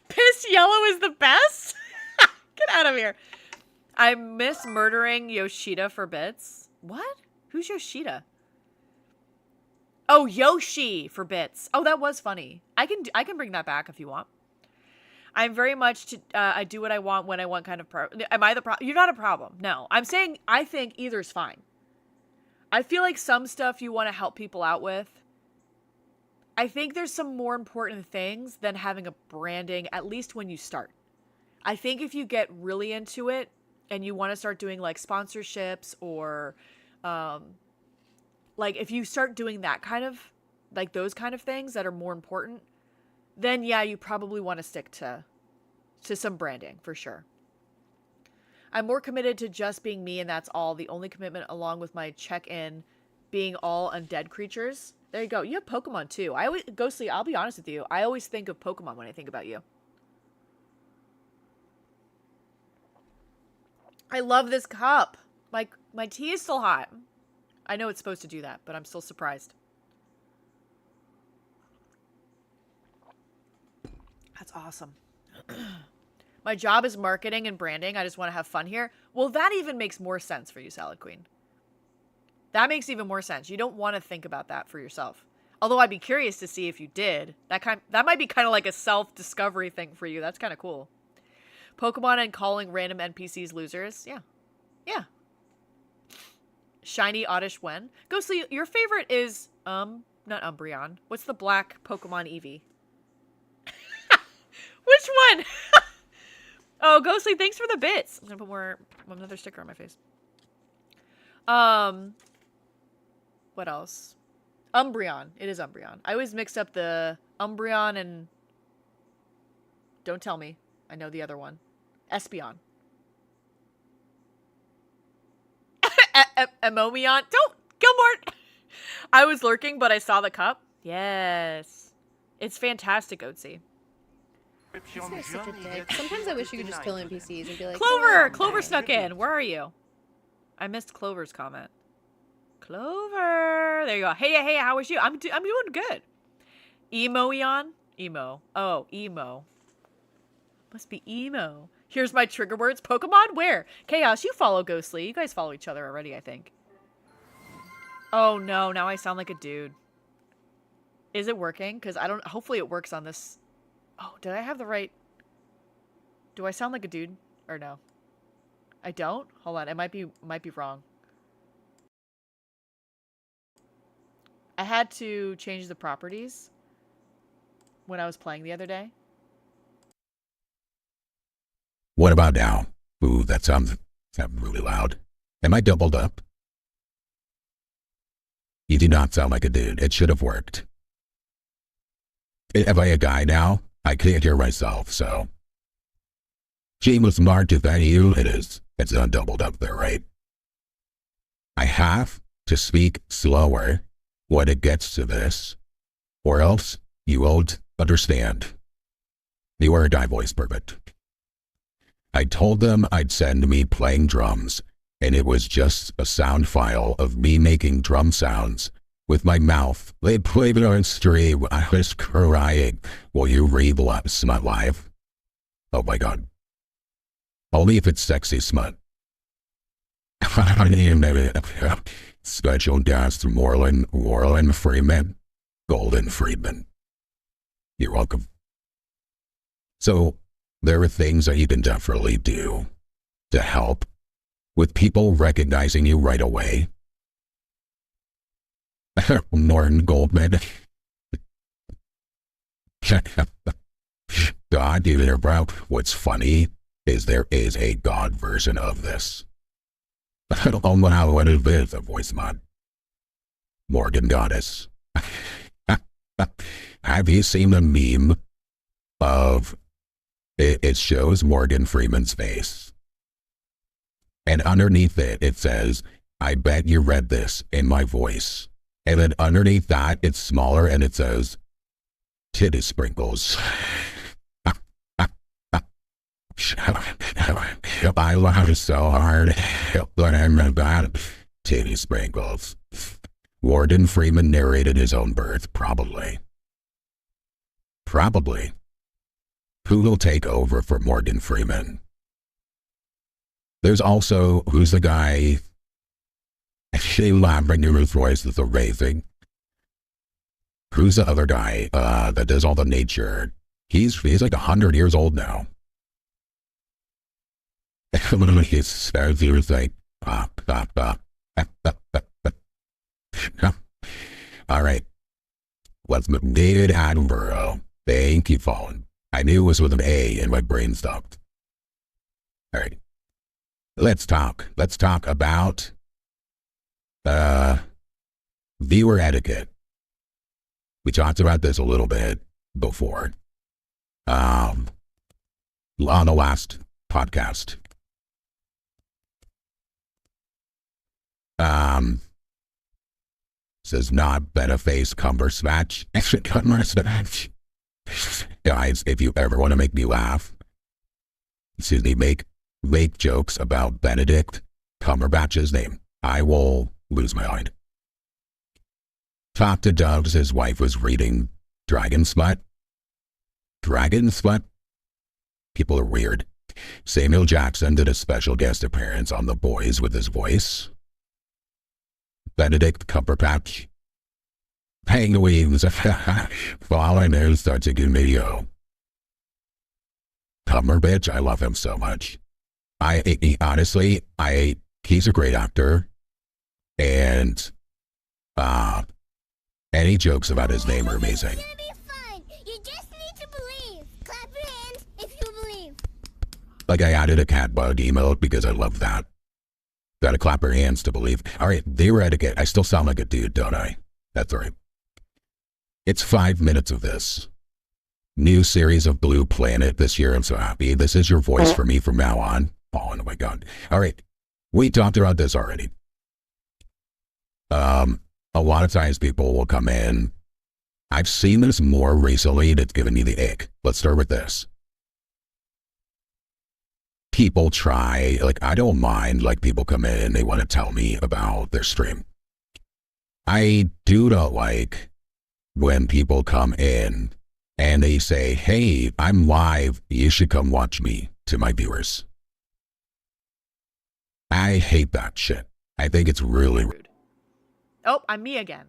Piss yellow is the best? Get out of here. I miss murdering Yoshida for bits. What? Who's Yoshida? Oh, Yoshi for bits. Oh, that was funny. I can bring that back if you want. I'm very much I do what I want when I want kind of am I the problem? You're not a problem. No. I'm saying I think either is fine. I feel like some stuff you want to help people out with. I think there's some more important things than having a branding, at least when you start. I think if you get really into it and you want to start doing like sponsorships or like if you start doing that kind of, like those kind of things that are more important, then yeah, you probably want to stick to some branding for sure. I'm more committed to just being me and that's all. The only commitment along with my check-in being all undead creatures. There you go. You have Pokemon too. Ghostly, I'll be honest with you. I always think of Pokemon when I think about you. I love this cup. My tea is still hot. I know it's supposed to do that, but I'm still surprised. That's awesome. My job is marketing and branding. I just want to have fun here. Well, that even makes more sense for you, Salad Queen. That makes even more sense. You don't want to think about that for yourself. Although I'd be curious to see if you did. That might be kind of like a self-discovery thing for you. That's kind of cool. Pokemon and calling random NPCs losers. Yeah. Yeah. Shiny Oddish Wen. Ghostly, your favorite is, not Umbreon. What's the black Pokemon Eevee? Which one? Oh, Ghostly, thanks for the bits. I'm gonna put another sticker on my face. What else? Umbreon. It is Umbreon. I always mix up the Umbreon and... Don't tell me. I know the other one. Espeon. Emomion. Don't! Gilmore! I was lurking, but I saw the cup. Yes. It's fantastic, Oatsy. This guy's such a dick. Sometimes I wish you could just kill NPCs and be like... Clover! Clover snuck in. Where are you? I missed Clover's comment. Clover! There you go. Hey, how was you? I'm doing good. Emoion? Emo. Oh, emo. Must be emo. Here's my trigger words. Pokemon? Where? Chaos, you follow Ghostly. You guys follow each other already, I think. Oh no, now I sound like a dude. Is it working? Because I don't... Hopefully it works on this... Oh, did I have the right... Do I sound like a dude? Or no? I don't? Hold on, it might be wrong. I had to change the properties when I was playing the other day. What about now? Ooh, that sounds really loud. Am I doubled up? You do not sound like a dude. It should have worked. Am I a guy now? I can't hear myself, so... Shameless mark to thank you. It is. It's doubled up there, right? I have to speak slower when it gets to this, or else you won't understand. You are a guy voice, perfect. I told them I'd send me playing drums, and it was just a sound file of me making drum sounds with my mouth. They played it on stream. I was crying. Will you read Smut Live? Oh my god. Only if it's sexy smut. Special guest Warren Freeman. Golden Friedman. You're welcome. So, there are things that you can definitely do to help with people recognizing you right away. Norton Goldman. God, either, bro. What's funny is there is a God version of this. I don't know how what it is, a voice mod. Morgan Goddess. Have you seen the meme of it shows Morgan Freeman's face? And underneath it, it says, I bet you read this in my voice. And then underneath that, it's smaller and it says, titty sprinkles. I laughed so hard when I read that. Titty sprinkles. Morgan Freeman narrated his own birth, probably. Probably. Who will take over for Morgan Freeman? There's also, who's the guy? She laughing in his voice is amazing. Who's the other guy that does all the nature? He's like 100 years old now. He says he was like, all right. Let's move. David Attenborough. Thank you, Fallen. I knew it was with an A and my brain stopped. All right. Let's talk. Let's talk about viewer etiquette. We talked about this a little bit before. On the last podcast. Says not Beneface Cumbersmatch. Cumbersmatch. Guys, if you ever want to make me laugh, excuse me, make jokes about Benedict Cumberbatch's name, I will lose my mind. Talk to Dubs, his wife was reading Dragon Smut. Dragon Smut? People are weird. Samuel Jackson did a special guest appearance on The Boys with his voice. Benedict Cumberbatch. Penguins. Falling news starts a good video. Cumberbatch, I love him so much. Honestly, he's a great actor. And, any jokes about his name are amazing. It's gonna be fun. You just need to believe. Clap your hands if you believe. Like I added a cat bug emote because I love that. Gotta clap her hands to believe. All right, viewer etiquette. I still sound like a dude, don't I? That's all right. It's 5 minutes of this. New series of Blue Planet this year. I'm so happy. This is your voice for me from now on. Oh my God. All right. We talked about this already. A lot of times people will come in. I've seen this more recently that's given me the ick. Let's start with this. People try, like, I don't mind, like, people come in and they want to tell me about their stream. I do not like when people come in and they say, hey, I'm live, you should come watch me, to my viewers. I hate that shit. I think it's really rude. Oh, I'm me again.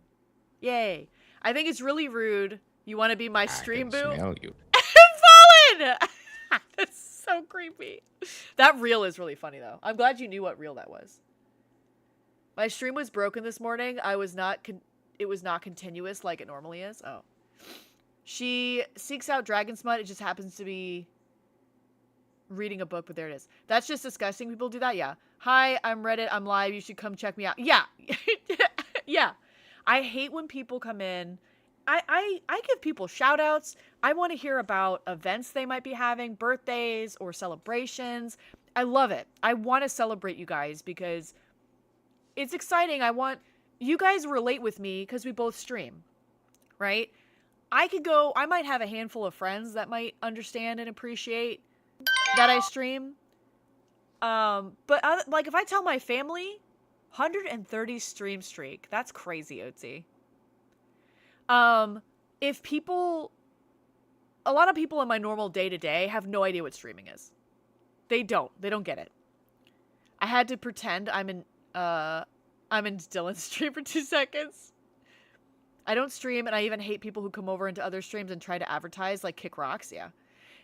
Yay. I think it's really rude. You want to be my stream boo? I smell you. Fallen! That's so creepy. That reel is really funny, though. I'm glad you knew what reel that was. My stream was broken this morning. It was not continuous like it normally is. Oh. She seeks out Dragon Smut. It just happens to be reading a book, but there it is. That's just disgusting. People do that? Yeah. Hi, I'm Reddit. I'm live. You should come check me out. Yeah. Yeah. I hate when people come in. I give people shout outs. I want to hear about events they might be having, birthdays or celebrations. I love it. I want to celebrate you guys because it's exciting. I want you guys relate with me because we both stream, right? I might have a handful of friends that might understand and appreciate that I stream, But like, if I tell my family, 130 stream streak, that's crazy, Otzi. If people, a lot of people in my normal day-to-day have no idea what streaming is. They don't get it. I had to pretend I'm in Dylan's stream for 2 seconds. I don't stream, and I even hate people who come over into other streams and try to advertise, like kick rocks. Yeah.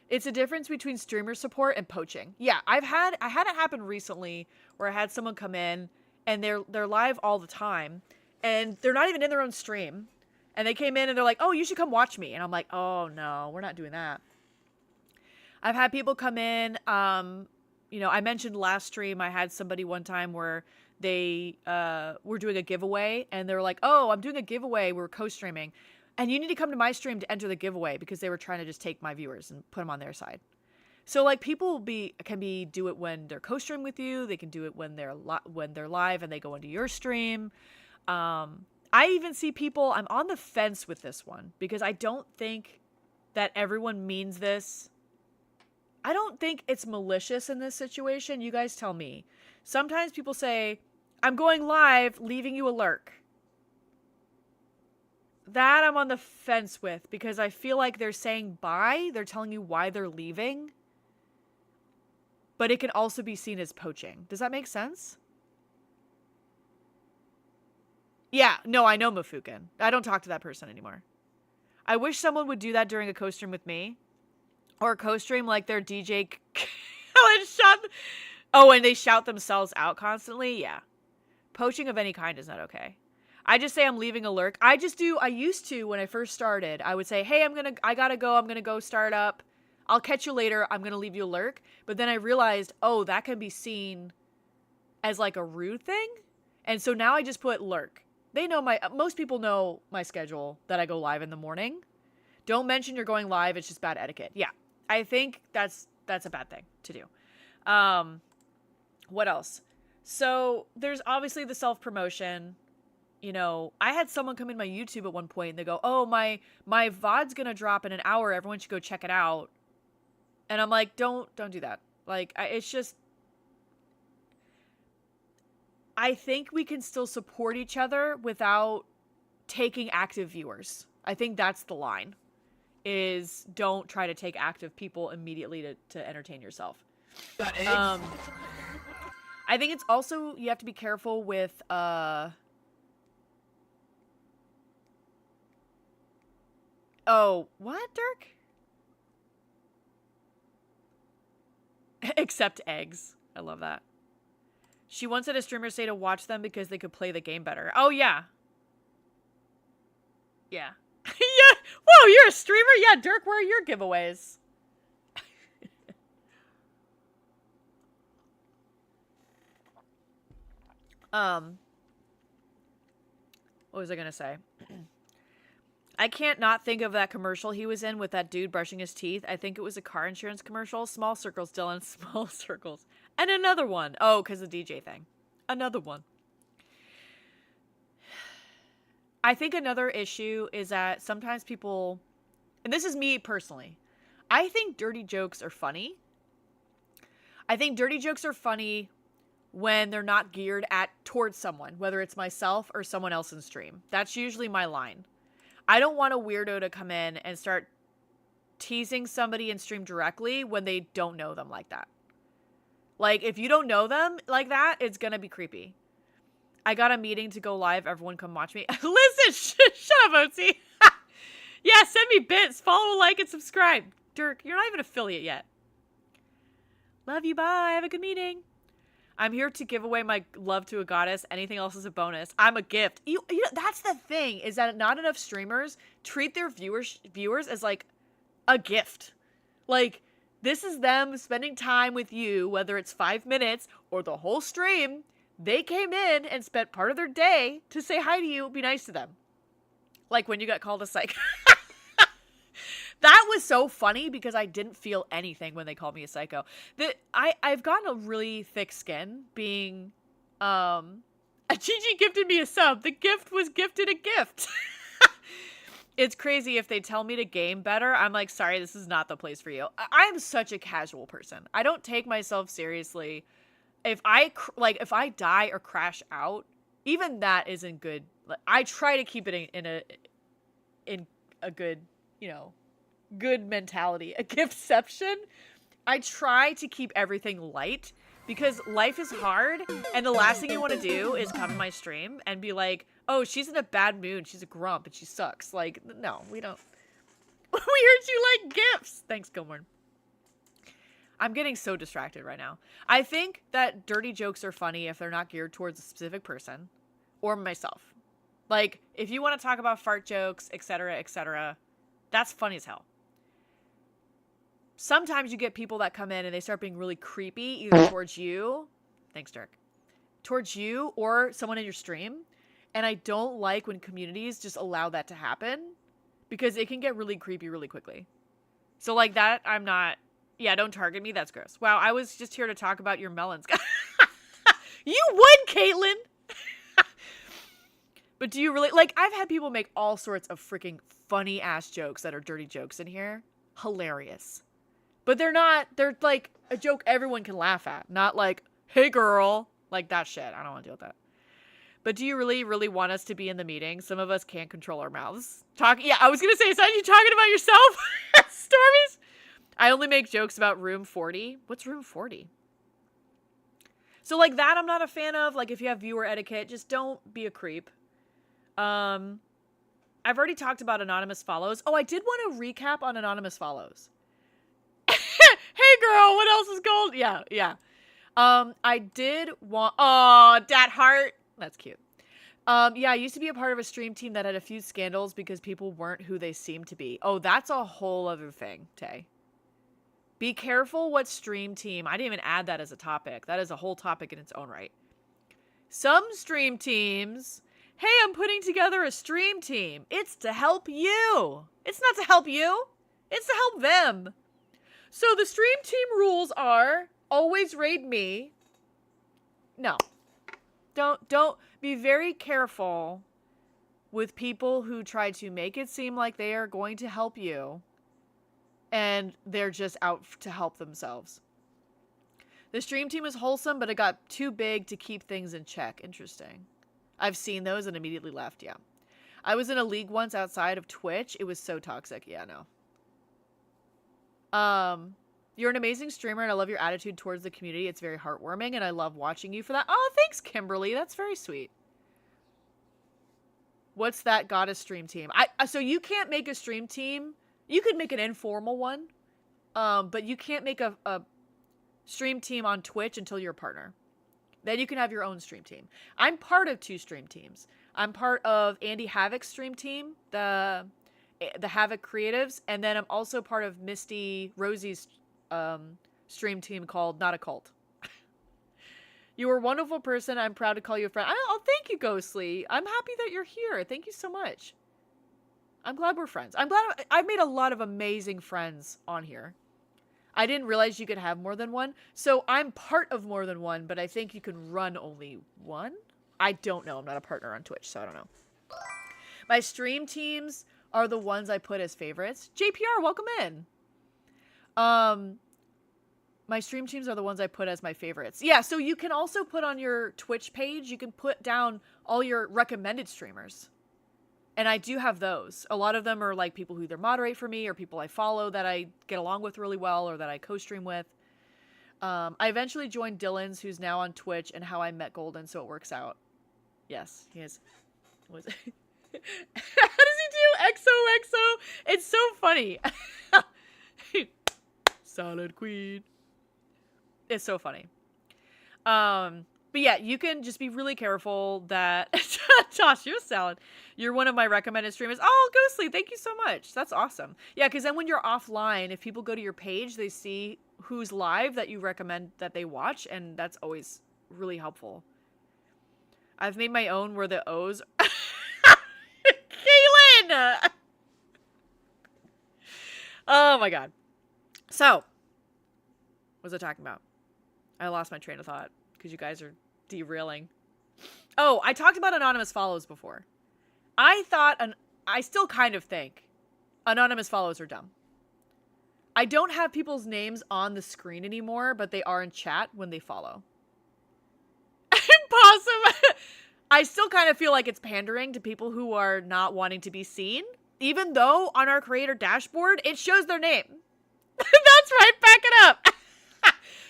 It's a difference between streamer support and poaching. Yeah, I had it happen recently where I had someone come in and they're live all the time and they're not even in their own stream. And they came in and they're like, "Oh, you should come watch me." And I'm like, "Oh no, we're not doing that." I've had people come in, I mentioned last stream I had somebody one time where they were doing a giveaway and they were like, "Oh, I'm doing a giveaway. We're co-streaming. And you need to come to my stream to enter the giveaway," because they were trying to just take my viewers and put them on their side. So like people can do it when they're co-stream with you. They can do it when they're live and they go into your stream. I even see people, I'm on the fence with this one because I don't think that everyone means this. I don't think it's malicious in this situation. You guys tell me. Sometimes people say, "I'm going live, leaving you a lurk." That I'm on the fence with because I feel like they're saying bye. They're telling you why they're leaving. But it can also be seen as poaching. Does that make sense? Yeah, no, I know Mafukin. I don't talk to that person anymore. I wish someone would do that during a co-stream with me. Or a co-stream like their DJ. And they shout themselves out constantly? Yeah. Poaching of any kind is not okay. I just say I'm leaving a lurk. I used to when I first started. I would say, "Hey, I gotta go. I'm gonna go start up. I'll catch you later. I'm gonna leave you a lurk." But then I realized, oh, that can be seen as like a rude thing. And so now I just put lurk. They know most people know my schedule that I go live in the morning. Don't mention you're going live. It's just bad etiquette. Yeah. I think that's a bad thing to do. What else? So there's obviously the self-promotion. I had someone come in my YouTube at one point and they go, "Oh, my VOD's going to drop in an hour. Everyone should go check it out." And I'm like, don't do that. Like, it's just, I think we can still support each other without taking active viewers. I think that's the line, is don't try to take active people immediately to entertain yourself. I think it's also, you have to be careful with, oh, what, Dirk? Except eggs. I love that. She once had a streamer say to watch them because they could play the game better. Oh, yeah. Yeah. Yeah. Whoa, you're a streamer? Yeah, Dirk, where are your giveaways? What was I gonna say? I can't not think of that commercial he was in with that dude brushing his teeth. I think it was a car insurance commercial. Small circles, Dylan. Small circles. And another one. Oh, because the DJ thing. Another one. I think another issue is that sometimes people, and this is me personally, I think dirty jokes are funny. I think dirty jokes are funny when they're not geared towards someone, whether it's myself or someone else in stream. That's usually my line. I don't want a weirdo to come in and start teasing somebody in stream directly when they don't know them like that. Like, if you don't know them like that, it's gonna be creepy. I got a meeting to go live. Everyone come watch me. Listen, shut up, Otzi. Yeah, send me bits. Follow, like, and subscribe. Dirk, you're not even an affiliate yet. Love you, bye. Have a good meeting. I'm here to give away my love to a goddess. Anything else is a bonus. I'm a gift. You know, that's the thing, is that not enough streamers treat their viewers as like a gift. Like, this is them spending time with you, whether it's 5 minutes or the whole stream. They came in and spent part of their day to say hi to you, be nice to them. Like when you got called a psycho. That was so funny because I didn't feel anything when they called me a psycho. I've gotten a really thick skin being, Gigi gifted me a sub. The gift was gifted a gift. It's crazy. If they tell me to game better, I'm like, sorry, this is not the place for you. I'm such a casual person. I don't take myself seriously. if I die or crash out, even that isn't good. Like, I try to keep it in a good, good mentality, a giftception. I try to keep everything light because life is hard, and the last thing you want to do is come to my stream and be like, oh, she's in a bad mood, she's a grump, and she sucks. Like, no, we don't. We heard you like gifts. Thanks, Gilmore. I'm getting so distracted right now. I think that dirty jokes are funny if they're not geared towards a specific person or myself. Like, if you want to talk about fart jokes, etc., that's funny as hell. Sometimes you get people that come in and they start being really creepy, either towards you, thanks, Dirk, towards you or someone in your stream. And I don't like when communities just allow that to happen because it can get really creepy really quickly. So like that, I'm not, yeah, don't target me. That's gross. Wow, I was just here to talk about your melons. You would, Caitlin. But do you really, like, I've had people make all sorts of freaking funny ass jokes that are dirty jokes in here. Hilarious. But they're like a joke everyone can laugh at. Not like, hey girl, like that shit. I don't want to deal with that. But do you really, really want us to be in the meeting? Some of us can't control our mouths. Yeah, I was going to say, so are you talking about yourself? Stormies? I only make jokes about room 40. What's room 40? So like that I'm not a fan of. Like if you have viewer etiquette, just don't be a creep. I've already talked about anonymous follows. Oh, I did want to recap on anonymous follows. Hey girl, what else is gold? Yeah. I did want, dat heart. That's cute. Yeah, I used to be a part of a stream team that had a few scandals because people weren't who they seemed to be. Oh, that's a whole other thing, Tay. Be careful what stream team. I didn't even add that as a topic. That is a whole topic in its own right. Some stream teams, hey, I'm putting together a stream team. It's to help you. It's not to help you. It's to help them. So the stream team rules are always raid me. No. Don't be very careful with people who try to make it seem like they are going to help you and they're just out to help themselves. The stream team is wholesome, but it got too big to keep things in check. Interesting. I've seen those and immediately left. Yeah. I was in a league once outside of Twitch. It was so toxic. Yeah, no. You're an amazing streamer, and I love your attitude towards the community. It's very heartwarming, and I love watching you for that. Oh, thanks, Kimberly. That's very sweet. What's that goddess stream team? So you can't make a stream team. You could make an informal one, but you can't make a stream team on Twitch until you're a partner. Then you can have your own stream team. I'm part of 2 stream teams. I'm part of Andy Havoc's stream team, the Havoc Creatives, and then I'm also part of Misty Rosie's stream team called Not a Cult. You are a wonderful person. I'm proud to call you a friend. Oh, thank you, Ghostly. I'm happy that you're here. Thank you so much. I'm glad we're friends. I'm glad I've made a lot of amazing friends on here. I didn't realize you could have more than one. So I'm part of more than one, but I think you can run only one. I don't know. I'm not a partner on Twitch, so I don't know. My stream teams are the ones I put as favorites. JPR, welcome in. My stream teams are the ones I put as my favorites. Yeah, so you can also put on your Twitch page, you can put down all your recommended streamers. And I do have those. A lot of them are like people who either moderate for me or people I follow that I get along with really well or that I co-stream with. I eventually joined Dylan's, who's now on Twitch, and How I Met Golden, so it works out. Yes, he is. What is it? How does he do? XOXO? It's so funny. Solid queen. It's so funny. But yeah, you can just be really careful that Josh, you're salad. You're one of my recommended streamers. Oh, Ghostly, thank you so much. That's awesome. Yeah, because then when you're offline, if people go to your page, they see who's live that you recommend that they watch, and that's always really helpful. I've made my own where the O's. Kaylin! Oh my god. So, what was I talking about? I lost my train of thought because you guys are derailing. Oh, I talked about anonymous follows before. I still kind of think anonymous follows are dumb. I don't have people's names on the screen anymore, but they are in chat when they follow. awesome. I still kind of feel like it's pandering to people who are not wanting to be seen, even though on our creator dashboard, it shows their name. That's right, back it up.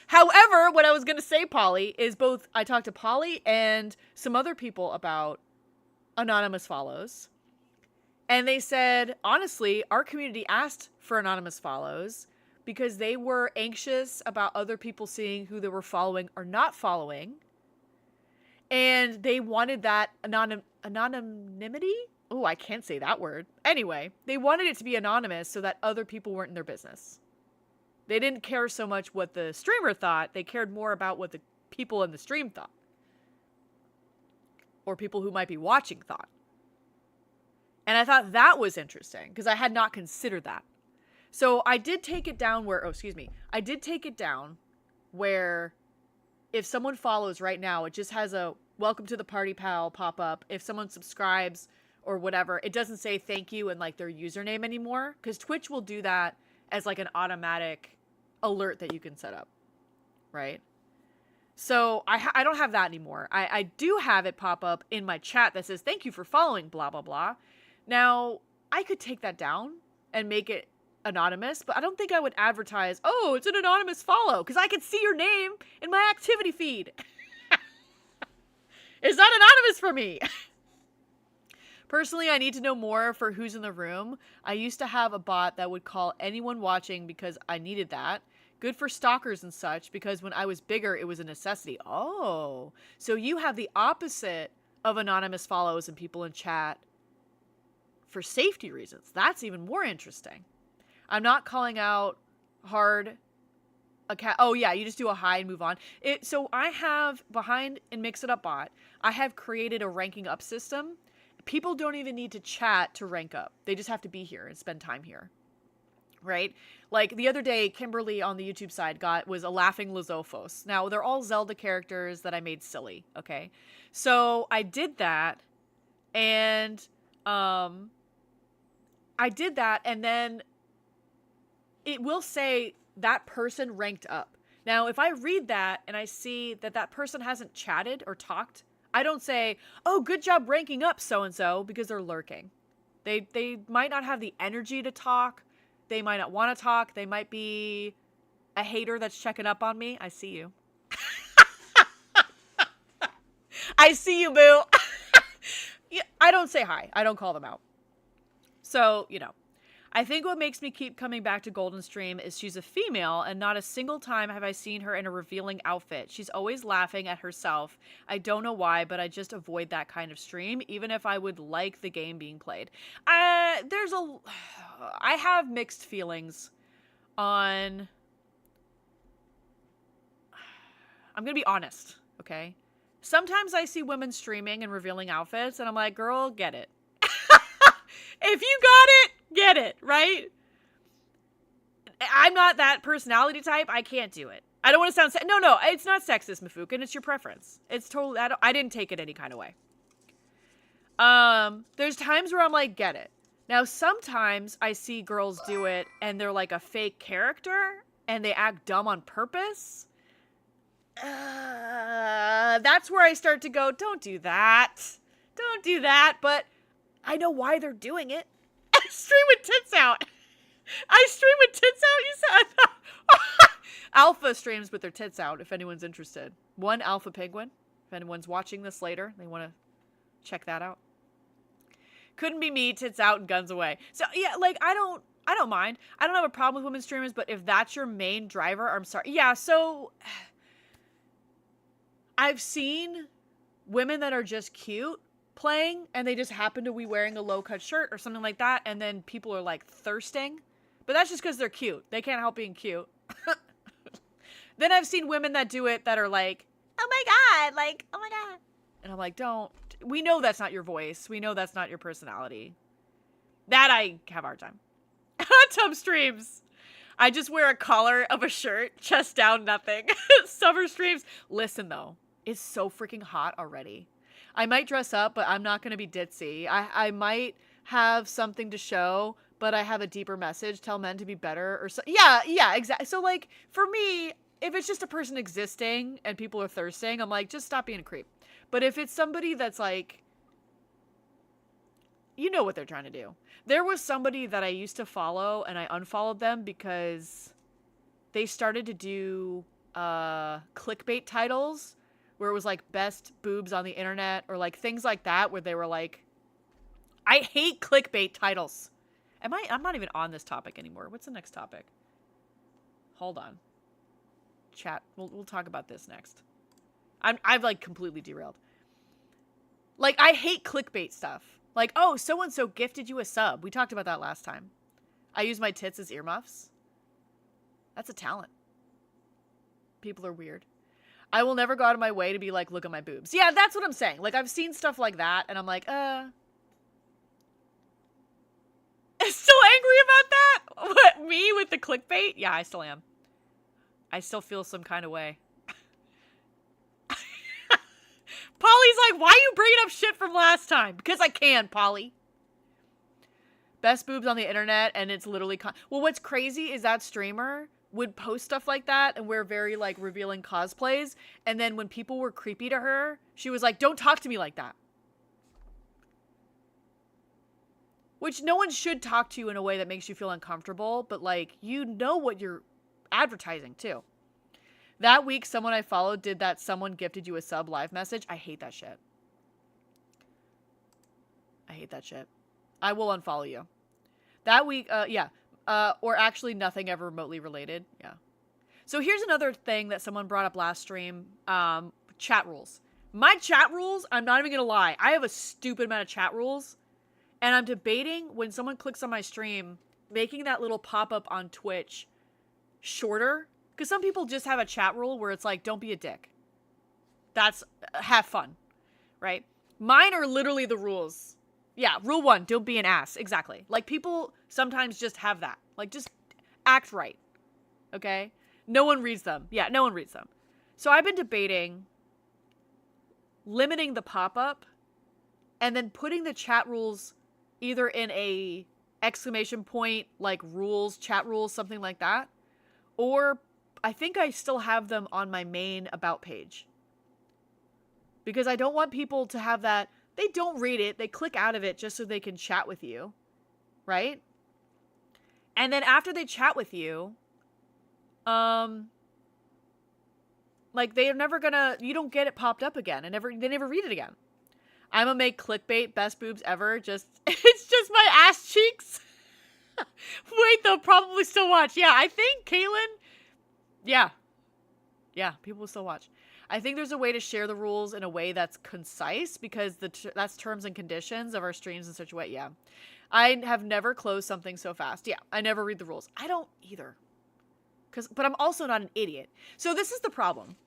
However, what I was going to say, Polly, is both I talked to Polly and some other people about anonymous follows. And they said, honestly, our community asked for anonymous follows because they were anxious about other people seeing who they were following or not following. And they wanted that anonymity? Oh, I can't say that word. Anyway, they wanted it to be anonymous so that other people weren't in their business. They didn't care so much what the streamer thought. They cared more about what the people in the stream thought. Or people who might be watching thought. And I thought that was interesting because I had not considered that. So I did take it down where, I did take it down where if someone follows right now, it just has a welcome to the party pal pop up. If someone subscribes or whatever, it doesn't say thank you and like their username anymore because Twitch will do that as like an automatic alert that you can set up, right? So I don't have that anymore. I do have it pop up in my chat that says thank you for following blah, blah, blah. Now, I could take that down and make it anonymous, but I don't think I would advertise, oh, it's an anonymous follow, because I can see your name in my activity feed. It's not anonymous for me. Personally, I need to know more for who's in the room. I used to have a bot that would call anyone watching because I needed that. Good for stalkers and such, because when I was bigger, it was a necessity. Oh, so you have the opposite of anonymous follows and people in chat for safety reasons. That's even more interesting. I'm not calling out hard a cat. Oh yeah, you just do a hi and move on. So I have behind in Mix It Up bot, I have created a ranking up system. People don't even need to chat to rank up. They just have to be here and spend time here. Right? Like the other day, Kimberly on the YouTube side was a laughing Lizophos. Now they're all Zelda characters that I made silly. Okay. So I did that and then it will say that person ranked up. Now, if I read that and I see that that person hasn't chatted or talked, I don't say, oh, good job ranking up so-and-so, because they're lurking. They might not have the energy to talk. They might not want to talk. They might be a hater that's checking up on me. I see you. I see you, boo. Yeah, I don't say hi. I don't call them out. So, I think what makes me keep coming back to Golden Stream is she's a female, and not a single time have I seen her in a revealing outfit. She's always laughing at herself. I don't know why, but I just avoid that kind of stream, even if I would like the game being played. I have mixed feelings on... I'm going to be honest, okay? Sometimes I see women streaming and revealing outfits, and I'm like, girl, get it. If you got it, get it, right? I'm not that personality type. I can't do it. I don't want to sound... No, it's not sexist, Mafukin. It's your preference. It's totally... I didn't take it any kind of way. There's times where I'm like, get it. Now, sometimes I see girls do it, and they're like a fake character, and they act dumb on purpose. That's where I start to go, don't do that. Don't do that, but... I know why they're doing it. I stream with tits out. I stream with tits out, you said? Alpha streams with their tits out, if anyone's interested. One Alpha Penguin. If anyone's watching this later, they want to check that out. Couldn't be me, tits out and guns away. So, yeah, like, I don't mind. I don't have a problem with women streamers, but if that's your main driver, I'm sorry. Yeah, so... I've seen women that are just cute playing, and they just happen to be wearing a low-cut shirt or something like that, and then people are, like, thirsting. But that's just because they're cute. They can't help being cute. Then I've seen women that do it that are like, oh my god, like, oh my god. And I'm like, don't. We know that's not your voice. We know that's not your personality. That I have a hard time. Hot tub streams. I just wear a collar of a shirt, chest down, nothing. Summer streams. Listen, though. It's so freaking hot already. I might dress up, but I'm not going to be ditzy. I might have something to show, but I have a deeper message. Tell men to be better or so. Yeah, exactly. So, like, for me, if it's just a person existing and people are thirsting, I'm like, just stop being a creep. But if it's somebody that's like, you know what they're trying to do. There was somebody that I used to follow and I unfollowed them because they started to do clickbait titles where it was like best boobs on the internet or like things like that where they were like, I hate clickbait titles. I'm not even on this topic anymore. What's the next topic? Hold on. Chat. We'll talk about this next. I've like completely derailed. Like, I hate clickbait stuff. Like, oh, so-and-so gifted you a sub. We talked about that last time. I use my tits as earmuffs. That's a talent. People are weird. I will never go out of my way to be like, look at my boobs. Yeah, that's what I'm saying. Like, I've seen stuff like that, and I'm like, still angry about that? What, me with the clickbait? Yeah, I still am. I still feel some kind of way. Polly's like, why are you bringing up shit from last time? Because I can, Polly. Best boobs on the internet, and it's literally... well, what's crazy is that streamer would post stuff like that and wear very, like, revealing cosplays, and then when people were creepy to her, she was like, don't talk to me like that. Which no one should talk to you in a way that makes you feel uncomfortable, but, like, you know what you're advertising, too. That week, someone I followed did that someone gifted you a sub live message. I hate that shit. I hate that shit. I will unfollow you. That week, yeah. Or actually nothing ever remotely related. Yeah. So here's another thing that someone brought up last stream. Chat rules. My chat rules, I'm not even going to lie. I have a stupid amount of chat rules. And I'm debating when someone clicks on my stream, making that little pop-up on Twitch shorter. Because some people just have a chat rule where it's like, don't be a dick. That's, have fun. Right? Mine are literally the rules. Yeah, rule 1, don't be an ass. Exactly. Like, people sometimes just have that. Like, just act right. Okay? No one reads them. Yeah, no one reads them. So I've been debating limiting the pop-up and then putting the chat rules either in a exclamation point, like rules, chat rules, something like that. Or I think I still have them on my main about page. Because I don't want people to have that. They don't read it. They click out of it just so they can chat with you. Right? And then after they chat with you, like, they're never gonna, you don't get it popped up again. And they never read it again. I'm gonna make clickbait best boobs ever. It's just my ass cheeks. Wait, they'll probably still watch. Yeah, I think Kaylin. Yeah, people will still watch. I think there's a way to share the rules in a way that's concise because that's terms and conditions of our streams in such a way. Yeah, I have never closed something so fast. Yeah, I never read the rules. I don't either. But I'm also not an idiot. So this is the problem.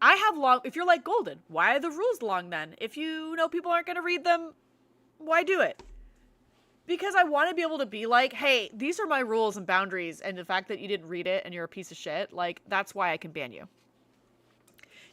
I have long, if you're like Golden, why are the rules long then? If you know people aren't going to read them, why do it? Because I want to be able to be like, hey, these are my rules and boundaries, and the fact that you didn't read it and you're a piece of shit, like, that's why I can ban you.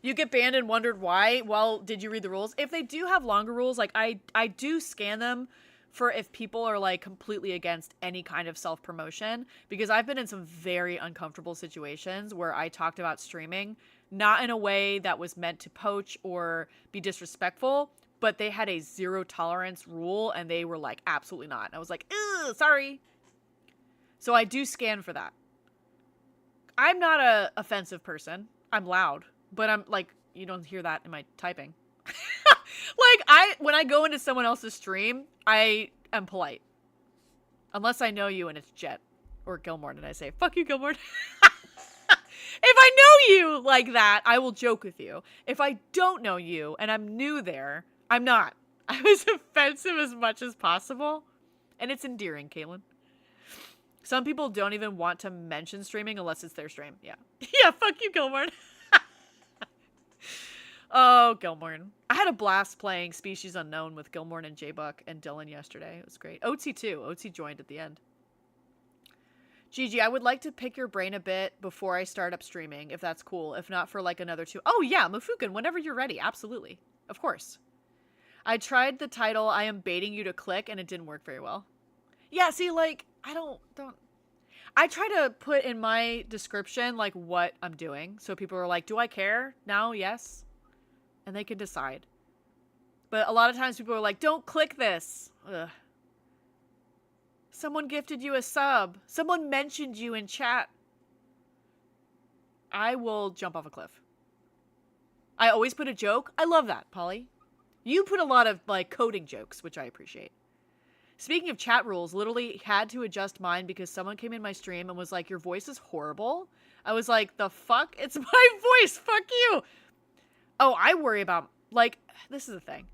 You get banned and wondered why? Well, did you read the rules? If they do have longer rules, like, I do scan them for if people are, like, completely against any kind of self-promotion, because I've been in some very uncomfortable situations where I talked about streaming, not in a way that was meant to poach or be disrespectful, but they had a zero tolerance rule and they were like, absolutely not. And I was like, ew, sorry. So I do scan for that. I'm not a offensive person. I'm loud, but I'm like, you don't hear that in my typing. Like, when I go into someone else's stream, I am polite. Unless I know you and it's Jet or Gilmore and I say, fuck you, Gilmore. If I know you like that, I will joke with you. If I don't know you and I'm new there, I'm not. I was offensive as much as possible. And it's endearing, Kaylin. Some people don't even want to mention streaming unless it's their stream. Yeah. Yeah, fuck you, Gilmore. Oh, Gilmore. I had a blast playing Species Unknown with Gilmore and J-Buck and Dylan yesterday. It was great. OT too. OT joined at the end. Gigi, I would like to pick your brain a bit before I start up streaming, if that's cool. If not, for like another 2. Oh, yeah, Mafukin, whenever you're ready. Absolutely. Of course. I tried the title, I am baiting you to click, and it didn't work very well. Yeah, see, like, I don't. I try to put in my description, like, what I'm doing. So people are like, do I care? No, yes. And they can decide. But a lot of times people are like, don't click this. Ugh. Someone gifted you a sub. Someone mentioned you in chat. I will jump off a cliff. I always put a joke. I love that, Polly. You put a lot of, like, coding jokes, which I appreciate. Speaking of chat rules, literally had to adjust mine because someone came in my stream and was like, your voice is horrible. I was like, the fuck? It's my voice. Fuck you. Oh, I worry about, like, this is the thing.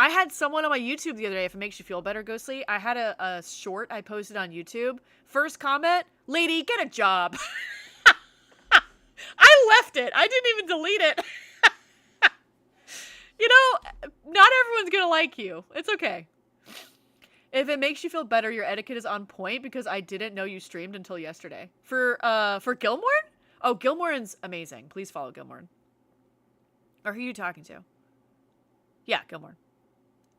I had someone on my YouTube the other day, if it makes you feel better, Ghostly. I had a short I posted on YouTube. First comment, lady, get a job. I left it. I didn't even delete it. You know, not everyone's gonna like you. It's okay. If it makes you feel better, your etiquette is on point because I didn't know you streamed until yesterday. For Gilmorn? Oh, Gilmorn's amazing. Please follow Gilmorn. Or who are you talking to? Yeah, Gilmorn.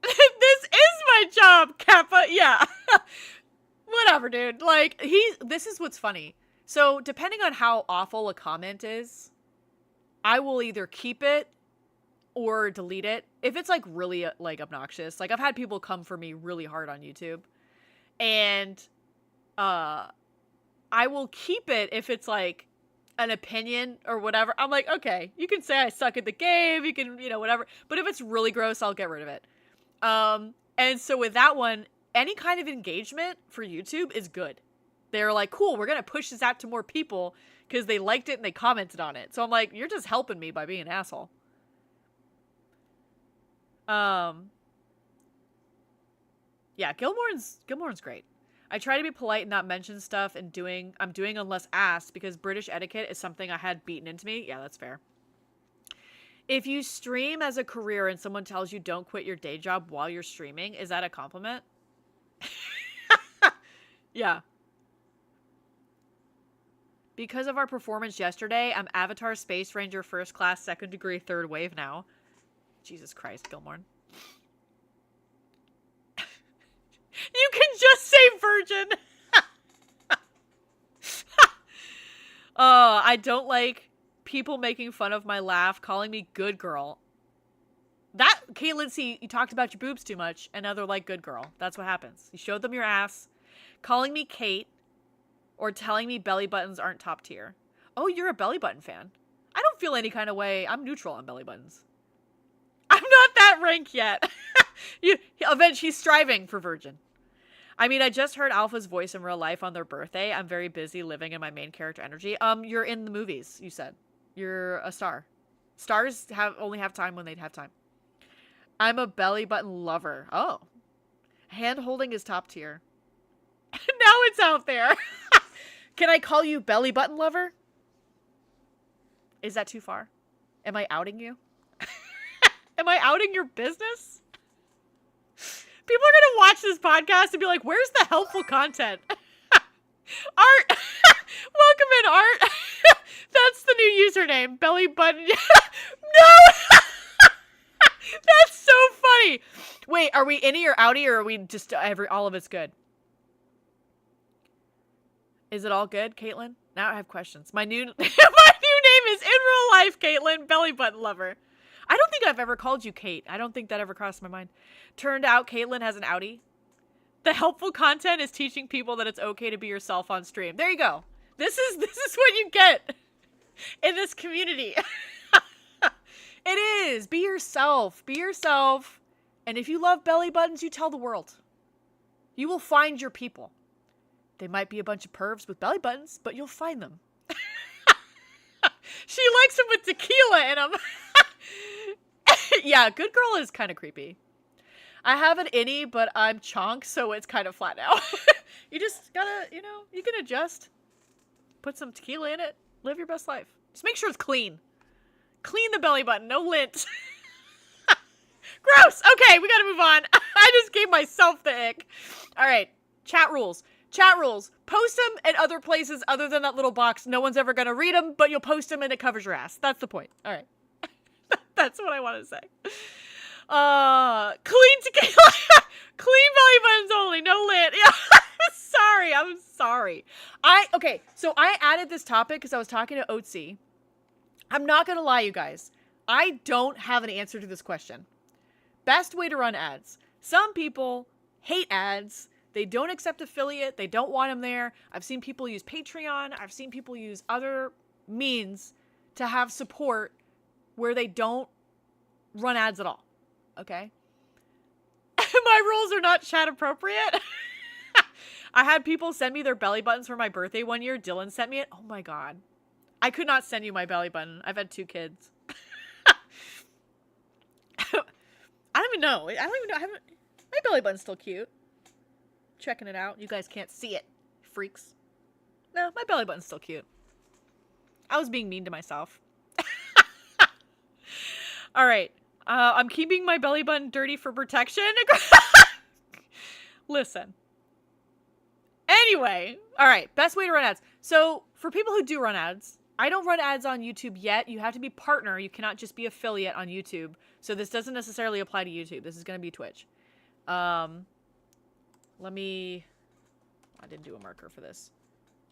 This is my job, Kappa. Yeah. Whatever, dude. Like, this is what's funny. So, depending on how awful a comment is, I will either keep it or delete it. If it's, like, really, like, obnoxious. Like, I've had people come for me really hard on YouTube. And, I will keep it if it's, like, an opinion or whatever. I'm like, okay, you can say I suck at the game. You can, you know, whatever. But if it's really gross, I'll get rid of it. And so with that one, any kind of engagement for YouTube is good. They're like, cool, we're going to push this out to more people because they liked it and they commented on it. So I'm like, you're just helping me by being an asshole. Yeah, Gilmorn's great. I try to be polite and not mention stuff and I'm doing unless asked because British etiquette is something I had beaten into me. Yeah, that's fair. If you stream as a career and someone tells you don't quit your day job while you're streaming, is that a compliment? Yeah. Because of our performance yesterday, I'm Avatar Space Ranger First Class Second Degree Third Wave now. Jesus Christ, Gilmorn. You can just say virgin. I don't like people making fun of my laugh, calling me good girl. That, Caitlin, see, you talked about your boobs too much, and now they're like, good girl. That's what happens. You showed them your ass. Calling me Kate, or telling me belly buttons aren't top tier. Oh, you're a belly button fan. I don't feel any kind of way. I'm neutral on belly buttons. I'm not that rank yet. He's striving for virgin. I mean, I just heard Alpha's voice in real life on their birthday. I'm very busy living in my main character energy. You're in the movies, you said. You're a star. Stars only have time when they have time. I'm a belly button lover. Oh. Hand holding is top tier. Now it's out there. Can I call you belly button lover? Is that too far? Am I outing you? Am I outing your business? People are going to watch this podcast and be like, where's the helpful content? Art. Welcome in, Art. That's the new username. Belly button. No! That's so funny. Wait, are we innie or outie, or are we just all of it's good? Is it all good, Caitlin? Now I have questions. My new name is in real life, Caitlin. Belly button lover. I don't think I've ever called you Kate. I don't think that ever crossed my mind. Turned out Caitlin has an outie. The helpful content is teaching people that it's okay to be yourself on stream. There you go. This is what you get in this community. It is. Be yourself. Be yourself. And if you love belly buttons, you tell the world. You will find your people. They might be a bunch of pervs with belly buttons, but you'll find them. She likes them with tequila in them. Yeah, good girl is kind of creepy. I have an innie, but I'm chonk, so it's kind of flat now. You just gotta, you can adjust. Put some tequila in it. Live your best life. Just make sure it's clean. Clean the belly button. No lint. Gross. Okay, we gotta move on. I just gave myself the ick. All right. Chat rules. Chat rules. Post them at other places other than that little box. No one's ever gonna read them, but you'll post them and it covers your ass. That's the point. All right. That's what I want to say. Clean tequila. Clean belly buttons only. No lint. Yeah. I'm sorry. Okay, so I added this topic because I was talking to Oatsy. I'm not going to lie, you guys. I don't have an answer to this question. Best way to run ads. Some people hate ads. They don't accept affiliate. They don't want them there. I've seen people use Patreon. I've seen people use other means to have support where they don't run ads at all. Okay? My rules are not chat appropriate. I had people send me their belly buttons for my birthday one year. Dylan sent me it. Oh my God. I could not send you my belly button. I've had 2 kids. I don't even know. My belly button's still cute. Checking it out. You guys can't see it, freaks. No, my belly button's still cute. I was being mean to myself. All right. I'm keeping my belly button dirty for protection. Listen. Anyway. All right. Best way to run ads. So for people who do run ads, I don't run ads on YouTube yet. You have to be partner. You cannot just be affiliate on YouTube. So this doesn't necessarily apply to YouTube. This is going to be Twitch. I didn't do a marker for this.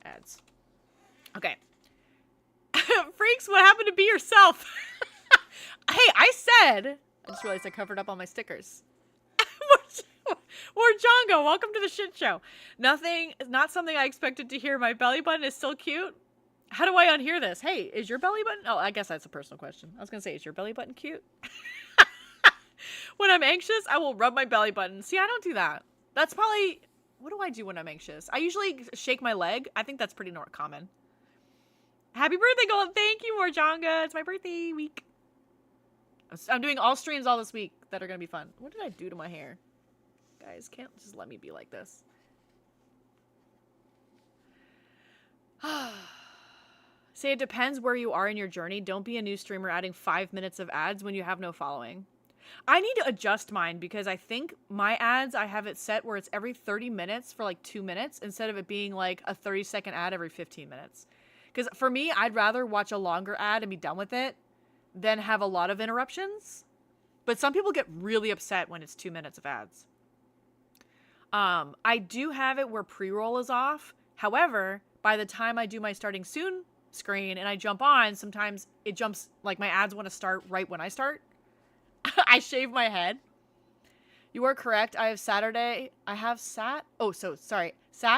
Ads. Okay. Freaks, what happened to be yourself? Hey, I just realized I covered up all my stickers. More Jongo, welcome to the shit show. Not something I expected to hear. My belly button is still cute. How do I unhear this? Hey, is your belly button? Oh, I guess that's a personal question. I was going to say, is your belly button cute? When I'm anxious, I will rub my belly button. See, I don't do that. That's probably... What do I do when I'm anxious? I usually shake my leg. I think that's pretty common. Happy birthday, Gold. Thank you, Morjonga. It's my birthday week. I'm doing all streams all this week that are going to be fun. What did I do to my hair? Guys, can't just let me be like this. Say it depends where you are in your journey. Don't be a new streamer adding 5 minutes of ads when you have no following. I need to adjust mine because I think my ads, I have it set where it's every 30 minutes for like 2 minutes instead of it being like a 30-second ad every 15 minutes. Because for me, I'd rather watch a longer ad and be done with it than have a lot of interruptions. But some people get really upset when it's 2 minutes of ads. I do have it where pre-roll is off. However, by the time I do my starting soon screen and I jump on, sometimes it jumps, like my ads want to start right when I start. I shave my head. You are correct. Sat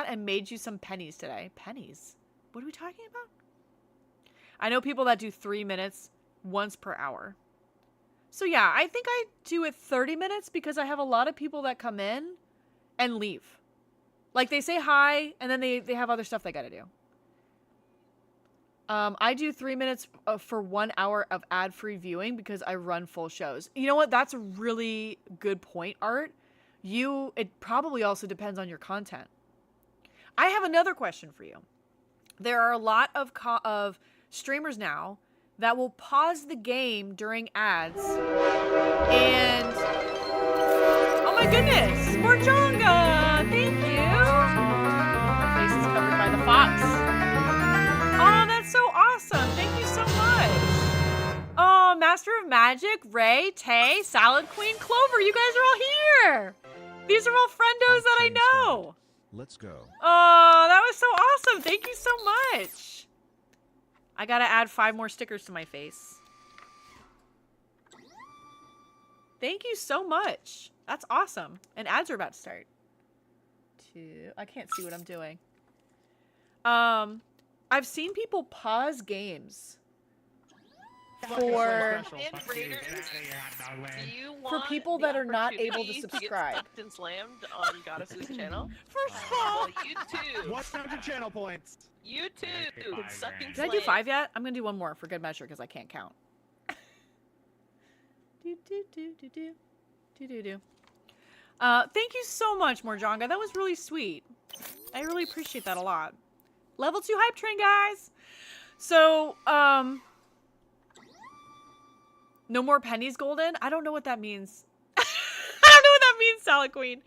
and made you some pennies today. Pennies? What are we talking about? I know people that do 3 minutes once per hour. So yeah, I think I do it 30 minutes because I have a lot of people that come in and leave. Like they say hi and then they have other stuff they got to do. I do 3 minutes for 1 hour of ad-free viewing because I run full shows. You know what? That's a really good point, Art. It probably also depends on your content. I have another question for you. There are a lot of streamers now that will pause the game during ads and... Oh my goodness! Morjonga! Thank you! My face is covered by the fox. Oh, that's so awesome. Thank you so much. Oh, Master of Magic, Ray, Tay, Salad Queen, Clover, you guys are all here. These are all friendos that I know. Let's go. Oh, that was so awesome. Thank you so much. I gotta add 5 more stickers to my face. Thank you so much. That's awesome. And ads are about to start. I can't see what I'm doing. I've seen people pause games for people that are not able to subscribe. To get slammed on Goddess's channel. You too. 100 channel points. You too. Did I do 5 yet? I'm gonna do 1 more for good measure because I can't count. Thank you so much, Morjonga. That was really sweet. I really appreciate that a lot. Level 2 hype train, guys. So, no more pennies golden? I don't know what that means. I don't know what that means, Salad Queen.